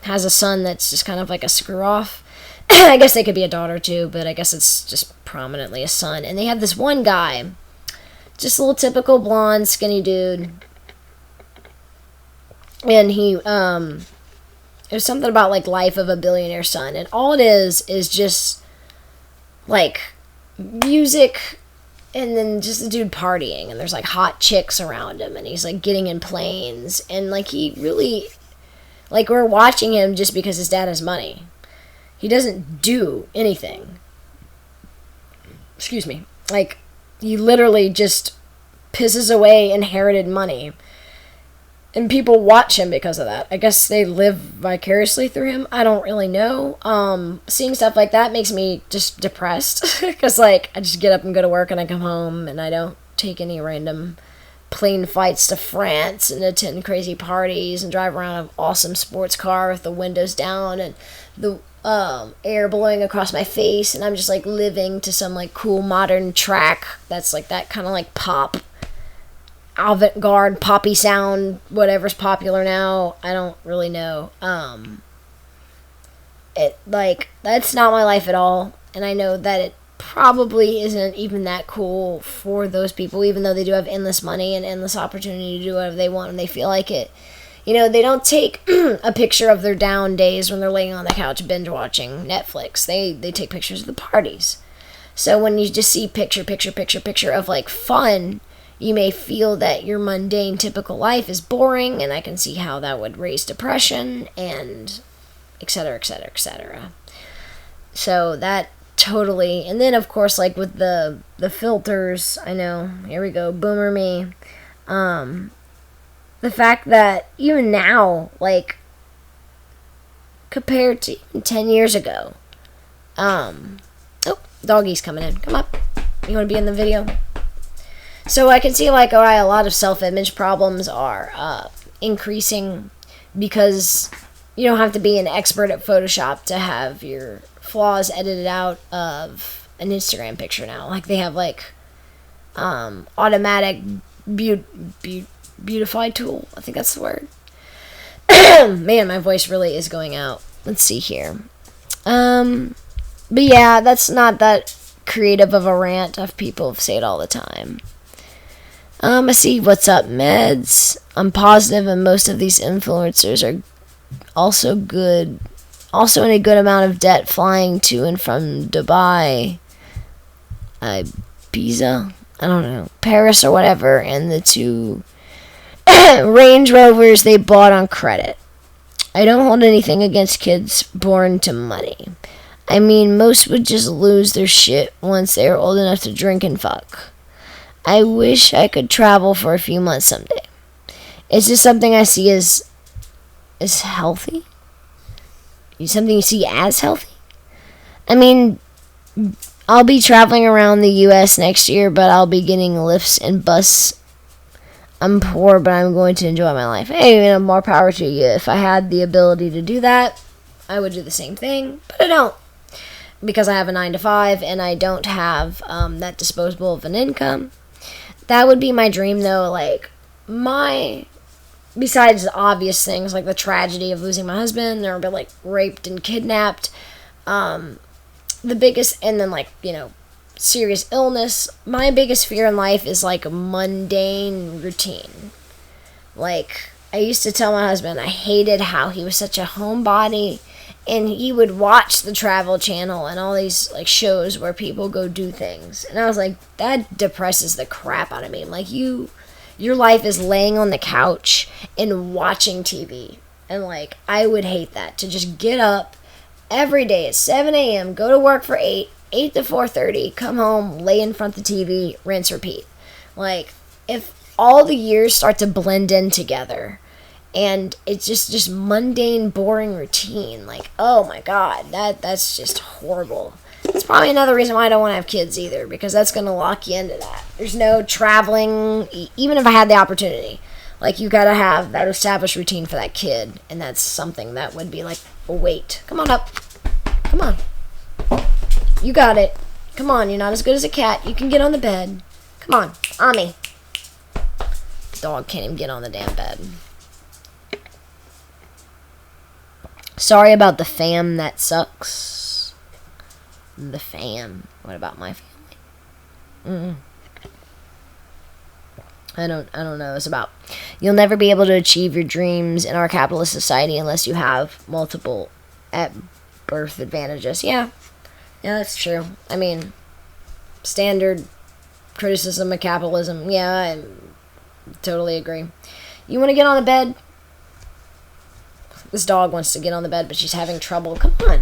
has a son that's just kind of like a screw-off. I guess they could be a daughter, too, but I guess it's just prominently a son. And they have this one guy, just a little typical blonde, skinny dude. And he, it was something about, like, life of a billionaire son. And all it is just, like, music, and then just the dude partying. And there's, like, hot chicks around him. And he's, like, getting in planes. And, like, he really, like, we're watching him just because his dad has money. He doesn't do anything. Excuse me. Like, he literally just pisses away inherited money. And people watch him because of that. I guess they live vicariously through him. I don't really know. Seeing stuff like that makes me just depressed. Because, like, I just get up and go to work and I come home and I don't take any random plane flights to France and attend crazy parties and drive around an awesome sports car with the windows down and the air blowing across my face, and I'm just, like, living to some, like, cool modern track that's, like, that kind of, like, pop, avant-garde, poppy sound, whatever's popular now. I don't really know. That's not my life at all, and I know that it probably isn't even that cool for those people, even though they do have endless money and endless opportunity to do whatever they want when they feel like it. You know, they don't take a picture of their down days when they're laying on the couch binge watching Netflix. They take pictures of the parties. So when you just see picture of, like, fun, you may feel that your mundane, typical life is boring, and I can see how that would raise depression, and et cetera, et cetera, et cetera. So that totally, and then, of course, like, with the filters, I know, here we go, boomer me, the fact that even now, like, compared to even 10 years ago, oh, doggy's coming in. Come up. You want to be in the video? So I can see, like, alright, a lot of self-image problems are increasing because you don't have to be an expert at Photoshop to have your flaws edited out of an Instagram picture now. Like, they have, like, automatic beautify tool. I think that's the word. Man, my voice really is going out. Let's see here. But yeah, that's not that creative of a rant. People say it all the time. I see what's up, meds. I'm positive, and most of these influencers are also in a good amount of debt, flying to and from Dubai, Ibiza, I don't know, Paris or whatever, and the two Range Rovers they bought on credit. I don't hold anything against kids born to money. I mean, most would just lose their shit once they are old enough to drink and fuck. I wish I could travel for a few months someday. It's just something I see as healthy. Something you see as healthy. I mean, I'll be traveling around the U.S. next year, but I'll be getting lifts and bus. I'm poor, but I'm going to enjoy my life. Hey, you know, more power to you. If I had the ability to do that, I would do the same thing, but I don't. because I have a 9 to 5 and I don't have that disposable of an income. That would be my dream, though. Like, besides the obvious things like the tragedy of losing my husband or being like raped and kidnapped, the biggest, and then like, serious illness, my biggest fear in life is like a mundane routine. Like, I used to tell my husband I hated how he was such a homebody, and he would watch the Travel Channel and all these like shows where people go do things, and I was like, that depresses the crap out of me. Like, your life is laying on the couch and watching TV, and like, I would hate that, to just get up every day at 7 a.m., go to work for 8 to 4:30, come home, lay in front of the TV, rinse, repeat. Like, if all the years start to blend in together and it's just mundane, boring routine, like, oh my god, that's just horrible. It's probably another reason why I don't want to have kids either, because that's going to lock you into that. There's no traveling, even if I had the opportunity. Like, you gotta have that established routine for that kid, and that's something that would be like a weight. Come on up. Come on. You got it. Come on, you're not as good as a cat. You can get on the bed. Come on, Ami. Dog can't even get on the damn bed. Sorry about the fam that sucks. The fam. What about my family? I don't know. It's about, you'll never be able to achieve your dreams in our capitalist society unless you have multiple at birth advantages. Yeah, that's true. I mean, standard criticism of capitalism. Yeah, I totally agree. You want to get on the bed? This dog wants to get on the bed, but she's having trouble. Come on.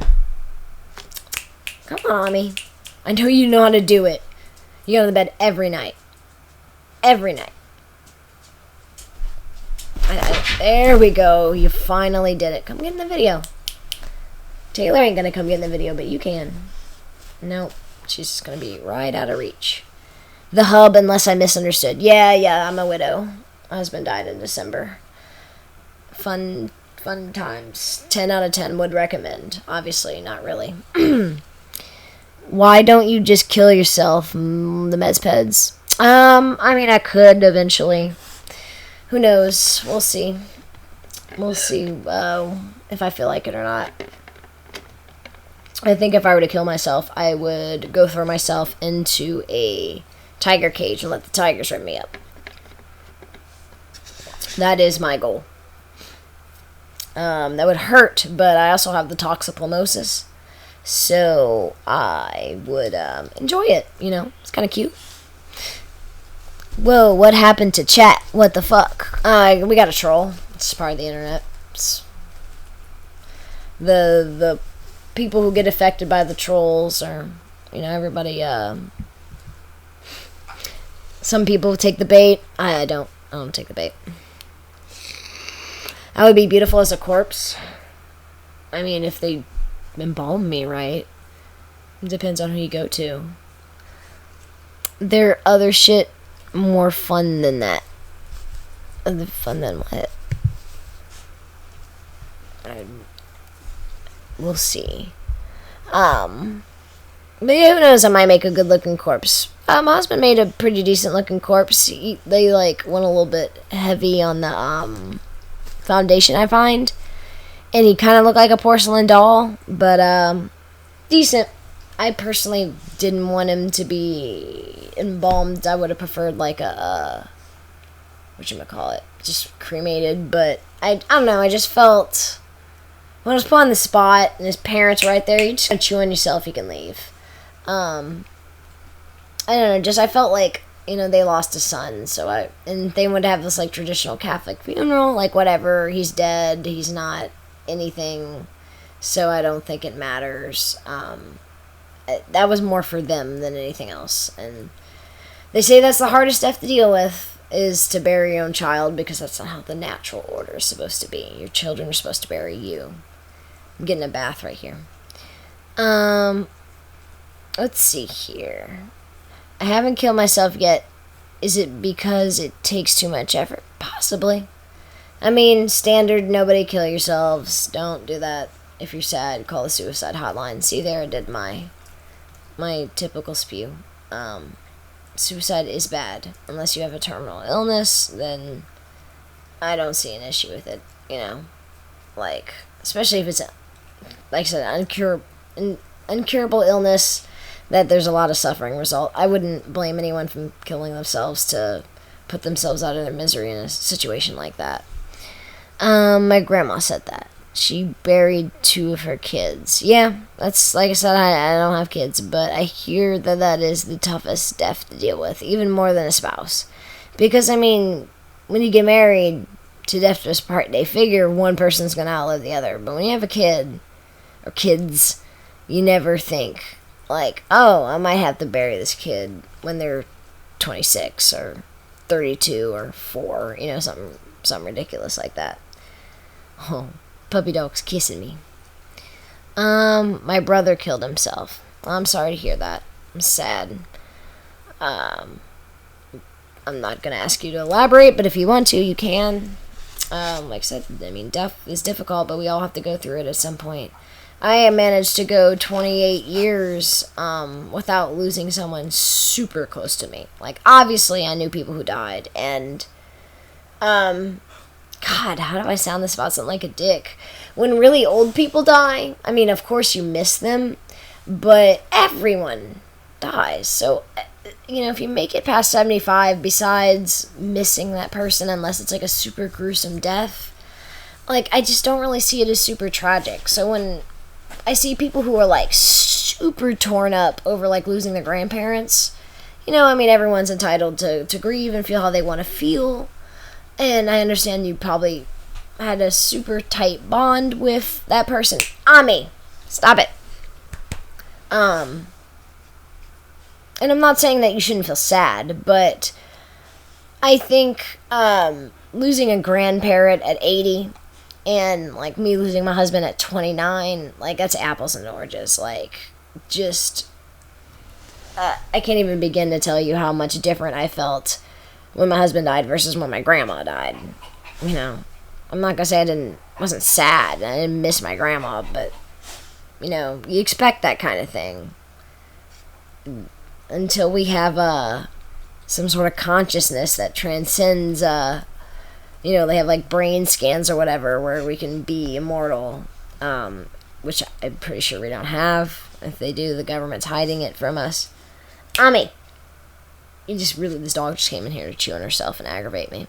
Come on, Ami. I know you know how to do it. You get on the bed every night. Every night. There we go. You finally did it. Come get in the video. Taylor ain't gonna come get in the video, but you can. Nope. She's just gonna be right out of reach. The hub, unless I misunderstood. Yeah, I'm a widow. My husband died in December. Fun times. 10 out of 10 would recommend. Obviously, not really. Why don't you just kill yourself, the TheMedsPeds? I mean, I could eventually. Who knows? We'll see. We'll see if I feel like it or not. I think if I were to kill myself, I would go throw myself into a tiger cage and let the tigers rip me up. That is my goal. That would hurt, but I also have the toxoplasmosis, so I would enjoy it. It's kind of cute. Whoa, what happened to chat? What the fuck? We got a troll. It's part of the internet. It's the people who get affected by the trolls are, everybody, some people take the bait. I don't take the bait. I would be beautiful as a corpse. I mean, if they embalm me right. It depends on who you go to. There other shit more fun than that. Other fun than what? We'll see. But yeah, who knows? I might make a good looking corpse. My husband made a pretty decent looking corpse. They went a little bit heavy on the foundation, I find, and he kind of looked like a porcelain doll, but decent. I personally didn't want him to be embalmed. I would have preferred like a just cremated. But I don't know. I just felt when I was put on the spot and his parents were right there. You just gotta chew on yourself. You can leave. I don't know. I felt like they lost a son, and they would have this like traditional Catholic funeral, like whatever. He's dead. He's not anything. So I don't think it matters. That was more for them than anything else. And they say that's the hardest death to deal with, is to bury your own child, because that's not how the natural order is supposed to be. Your children are supposed to bury you. I'm getting a bath right here. Let's see here. I haven't killed myself yet. Is it because it takes too much effort? Possibly. I mean, standard, nobody kill yourselves. Don't do that. if you're sad, call the suicide hotline. See, there I did my typical spew. Suicide is bad. Unless you have a terminal illness, then I don't see an issue with it, you know? Like, especially if it's, like I said, incurable illness that there's a lot of suffering result. I wouldn't blame anyone from killing themselves to put themselves out of their misery in a situation like that. My grandma said that. She buried 2 of her kids. Yeah, that's, like I said, I don't have kids, but I hear that is the toughest death to deal with, even more than a spouse. Because, I mean, when you get married, to death do us part, they figure one person's going to outlive the other. But when you have a kid, or kids, you never think, like, oh, I might have to bury this kid when they're 26, or 32, or 4, you know, something ridiculous like that. Oh, puppy dog's kissing me. My brother killed himself. I'm sorry to hear that. I'm sad. I'm not going to ask you to elaborate, but if you want to, you can. Like I said, I mean, death is difficult, but we all have to go through it at some point. I managed to go 28 years without losing someone super close to me. Like, obviously, I knew people who died, and God, how do I sound this about something like a dick? When really old people die, I mean, of course you miss them, but everyone dies. So, you know, if you make it past 75, besides missing that person, unless it's like a super gruesome death, like, I just don't really see it as super tragic. So when I see people who are like super torn up over like losing their grandparents, you know, I mean, everyone's entitled to grieve and feel how they want to feel. And I understand you probably had a super tight bond with that person. Ami, stop it. And I'm not saying that you shouldn't feel sad, but I think losing a grandparent at 80 and like me losing my husband at 29, like, that's apples and oranges. Like, just I can't even begin to tell you how much different I felt when my husband died versus when my grandma died. You know, I'm not gonna say wasn't sad, I didn't miss my grandma, but, you know, you expect that kind of thing until we have some sort of consciousness that transcends, you know, they have like brain scans or whatever where we can be immortal, which I'm pretty sure we don't have. If they do, the government's hiding it from us. Ami! This dog just came in here to chew on herself and aggravate me.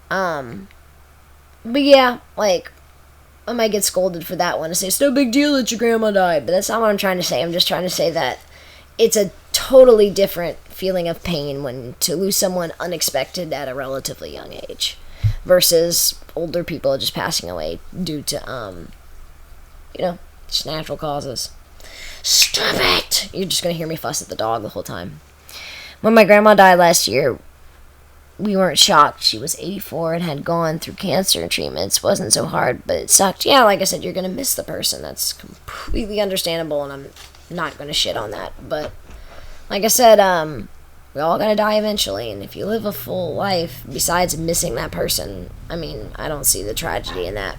But yeah, like, I might get scolded for that one to say, it's no big deal that your grandma died, but that's not what I'm trying to say. I'm just trying to say that it's a totally different feeling of pain when to lose someone unexpected at a relatively young age versus older people just passing away due to, you know, just natural causes. Stop it! You're just gonna hear me fuss at the dog the whole time. When my grandma died last year, we weren't shocked. She was 84 and had gone through cancer treatments. Wasn't so hard, but it sucked. Yeah, like I said, you're going to miss the person. That's completely understandable, and I'm not going to shit on that. But, like I said, we're all going to die eventually, and if you live a full life, besides missing that person, I mean, I don't see the tragedy in that.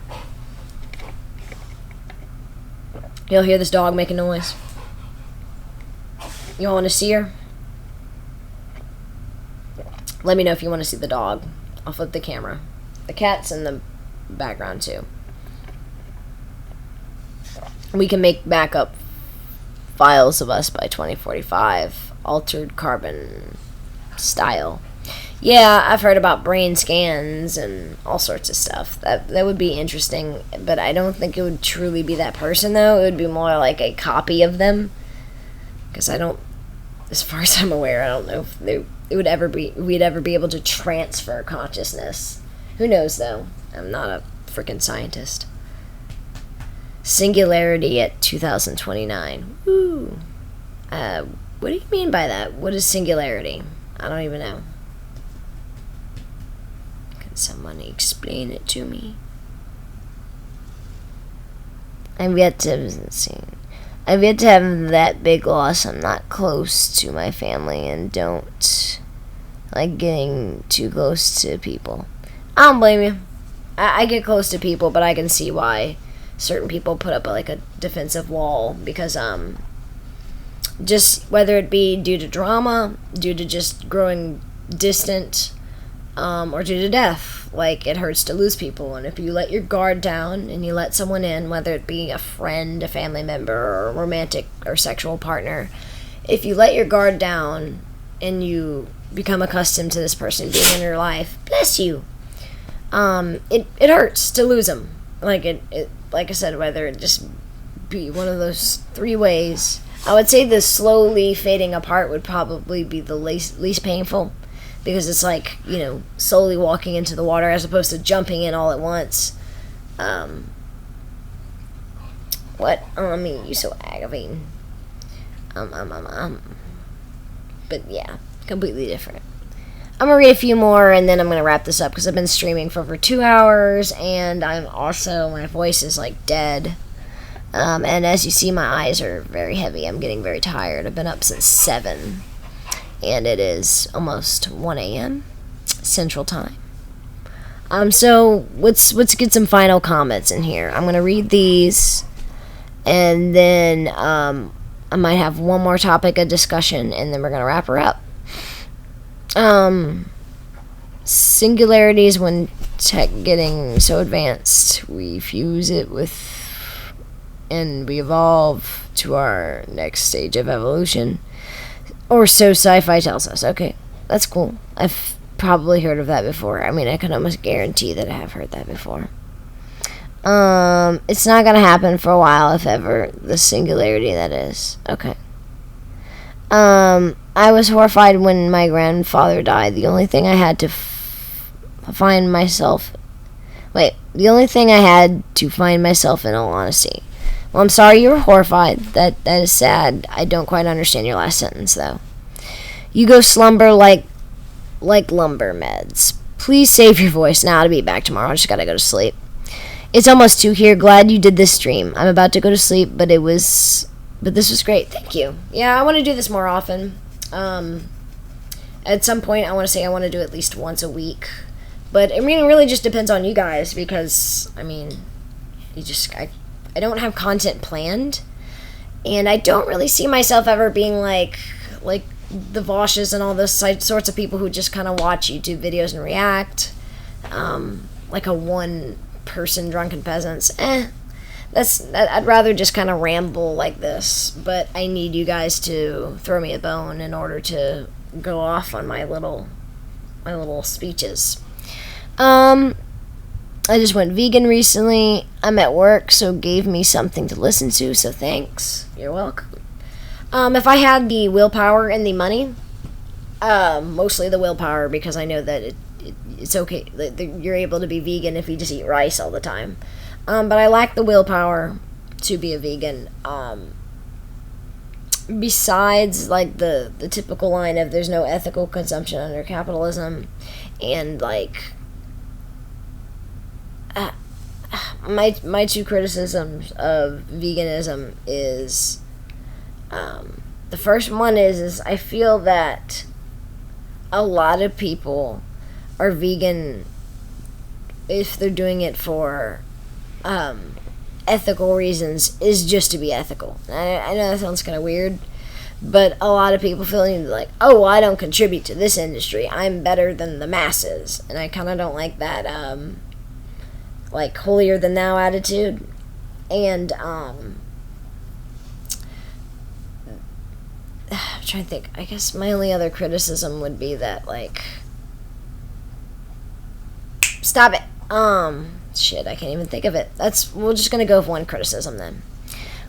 You'll hear this dog make a noise. You want to see her? Let me know if you want to see the dog. I'll flip the camera. The cat's in the background too. We can make backup files of us by 2045. Altered carbon style. Yeah, I've heard about brain scans and all sorts of stuff. That would be interesting, but I don't think it would truly be that person, though. It would be more like a copy of them. Because as far as I'm aware, I don't know if we'd ever be able to transfer consciousness. Who knows, though? I'm not a freaking scientist. Singularity at 2029. Woo. What do you mean by that? What is singularity? I don't even know. Can someone explain it to me? I've yet to have that big loss. I'm not close to my family and don't like getting too close to people. I don't blame you. I get close to people, but I can see why certain people put up like a defensive wall because just whether it be due to drama, due to just growing distant, or due to death. Like, it hurts to lose people, and if you let your guard down and you let someone in, whether it be a friend, a family member, or a romantic or sexual partner, if you let your guard down and you become accustomed to this person being in your life, bless you, it hurts to lose them. Like, like I said, whether it just be one of those three ways. I would say the slowly fading apart would probably be the least painful, because it's like, slowly walking into the water as opposed to jumping in all at once. What? Oh, I mean, you're so aggravating. But yeah, completely different. I'm gonna read a few more and then I'm gonna wrap this up because I've been streaming for over 2 hours and my voice is like dead. And as you see, my eyes are very heavy. I'm getting very tired. I've been up since 7 and it is almost 1 a.m. Central Time. So let's get some final comments in here. I'm gonna read these and then I might have one more topic of discussion and then we're gonna wrap her up. Singularities, when tech getting so advanced, we fuse it with and we evolve to our next stage of evolution, or so sci-fi tells us. Okay, that's cool. I've probably heard of that before. I mean, I can almost guarantee that I have heard that before. It's not gonna happen for a while, if ever. The singularity, that is. Okay. I was horrified when my grandfather died. The only thing I had to find myself in, all honesty. Well, I'm sorry you were horrified. That is sad. I don't quite understand your last sentence, though. You go slumber like lumber meds. Please save your voice. Now I'll be back tomorrow. I just gotta go to sleep. It's almost 2 here. Glad you did this stream. I'm about to go to sleep, but this was great. Thank you. Yeah, I want to do this more often. At some point, I want to do at least once a week. But it really just depends on you guys, because, I mean, I don't have content planned. And I don't really see myself ever being like the Voshes and all those sorts of people who just kind of watch YouTube videos and react. Like a one-person drunken peasants. I'd rather just kind of ramble like this, but I need you guys to throw me a bone in order to go off on my little speeches. I just went vegan recently. I'm at work, so gave me something to listen to, so thanks. You're welcome. If I had the willpower and the money, mostly the willpower, because I know that it's okay. You're able to be vegan if you just eat rice all the time. But I lack the willpower to be a vegan. Besides, like, the typical line of there's no ethical consumption under capitalism, and, like, my two criticisms of veganism is, the first one is I feel that a lot of people are vegan if they're doing it for ethical reasons, is just to be ethical. I know that sounds kind of weird, but a lot of people feeling like, oh, well, I don't contribute to this industry, I'm better than the masses, and I kind of don't like that like holier than thou attitude. And I'm trying to think. I guess my only other criticism would be that, like, stop it. Shit, I can't even think of it. We're just gonna go with one criticism then.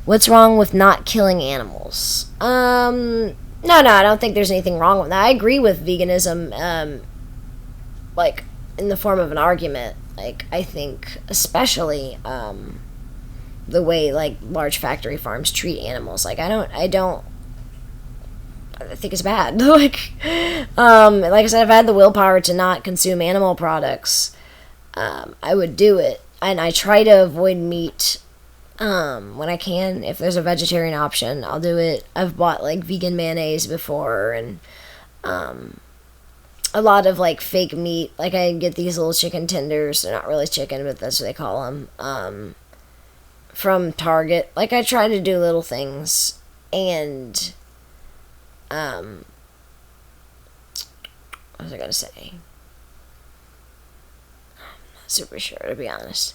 What's wrong with not killing animals? No, I don't think there's anything wrong with that. I agree with veganism, like, in the form of an argument. Like, I think especially, the way, like, large factory farms treat animals. Like, I think it's bad. Like I said, if I had the willpower to not consume animal products, I would do it. And I try to avoid meat when I can. If there's a vegetarian option, I'll do it. I've bought, like, vegan mayonnaise before, and a lot of, like, fake meat. Like, I get these little chicken tenders. They're not really chicken, but that's what they call them. from Target. Like, I try to do little things, and what was I gonna say? Not super sure, to be honest.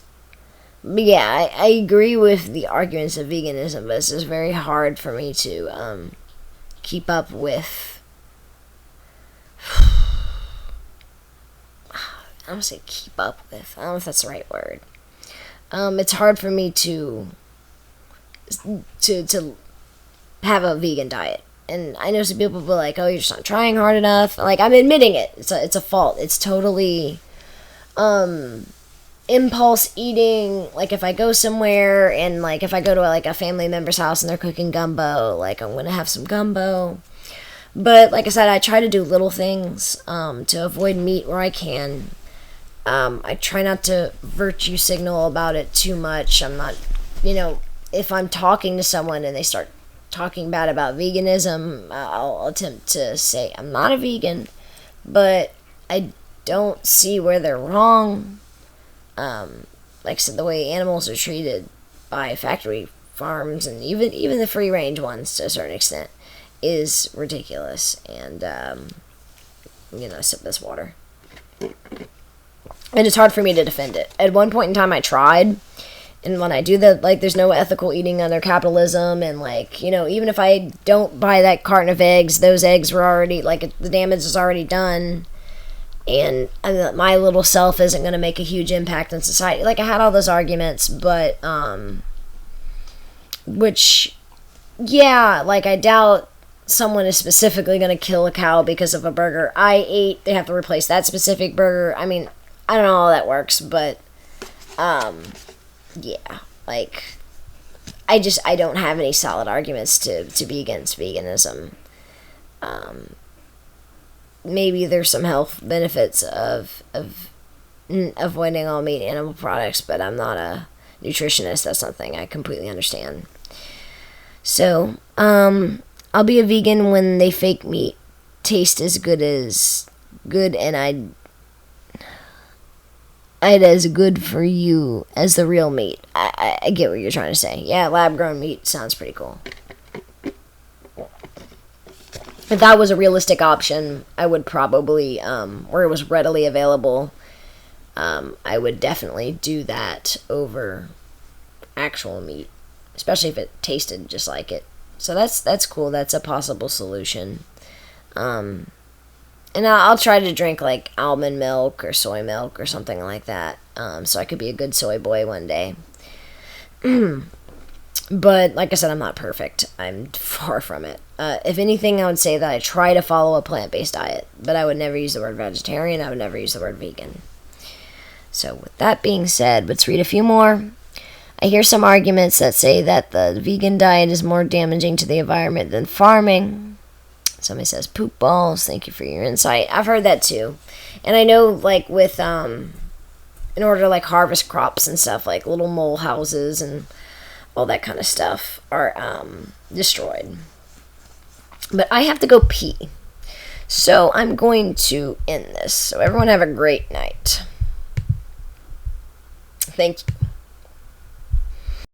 But yeah, I agree with the arguments of veganism, but it's just very hard for me to keep up with. I don't say keep up with. I don't know if that's the right word. It's hard for me to have a vegan diet. And I know some people will be like, "Oh, you're just not trying hard enough." Like, I'm admitting it. It's a fault. It's totally impulse eating. Like, if I go somewhere and like if I go to like a family member's house and they're cooking gumbo, like I'm gonna have some gumbo. But like I said, I try to do little things to avoid meat where I can. I try not to virtue signal about it too much. I'm not, if I'm talking to someone and they start talking bad about veganism, I'll attempt to say I'm not a vegan, but I don't see where they're wrong. Like I said, the way animals are treated by factory farms and even the free range ones to a certain extent is ridiculous. And sip this water. And it's hard for me to defend it. At one point in time, I tried. And when I do that, like, there's no ethical eating under capitalism. And, like, even if I don't buy that carton of eggs, those eggs were already, like, the damage is already done. And my little self isn't going to make a huge impact on society. Like, I had all those arguments, but, like, I doubt someone is specifically going to kill a cow because of a burger I ate. They have to replace that specific burger. I mean, I don't know how that works, but, yeah, like, I don't have any solid arguments to be against veganism. Maybe there's some health benefits of avoiding all meat animal products, but I'm not a nutritionist. That's something I completely understand. So, I'll be a vegan when they fake meat taste as good and I'd as good for you as the real meat. I get what you're trying to say. Yeah, lab-grown meat sounds pretty cool. If that was a realistic option, I would probably, where it was readily available, I would definitely do that over actual meat, especially if it tasted just like it. So that's cool. That's a possible solution. And I'll try to drink like almond milk or soy milk or something like that, so I could be a good soy boy one day. But like I said, I'm not perfect. I'm far from it. If anything, I would say that I try to follow a plant-based diet, but I would never use the word vegetarian. I would never use the word vegan. So with that being said, let's read a few more. I hear some arguments that say that the vegan diet is more damaging to the environment than farming. Somebody says, poop balls, thank you for your insight. I've heard that too. And I know, like, with, in order to, like, harvest crops and stuff, like, little mole houses and all that kind of stuff are, destroyed. But I have to go pee. So I'm going to end this. So everyone have a great night. Thank you.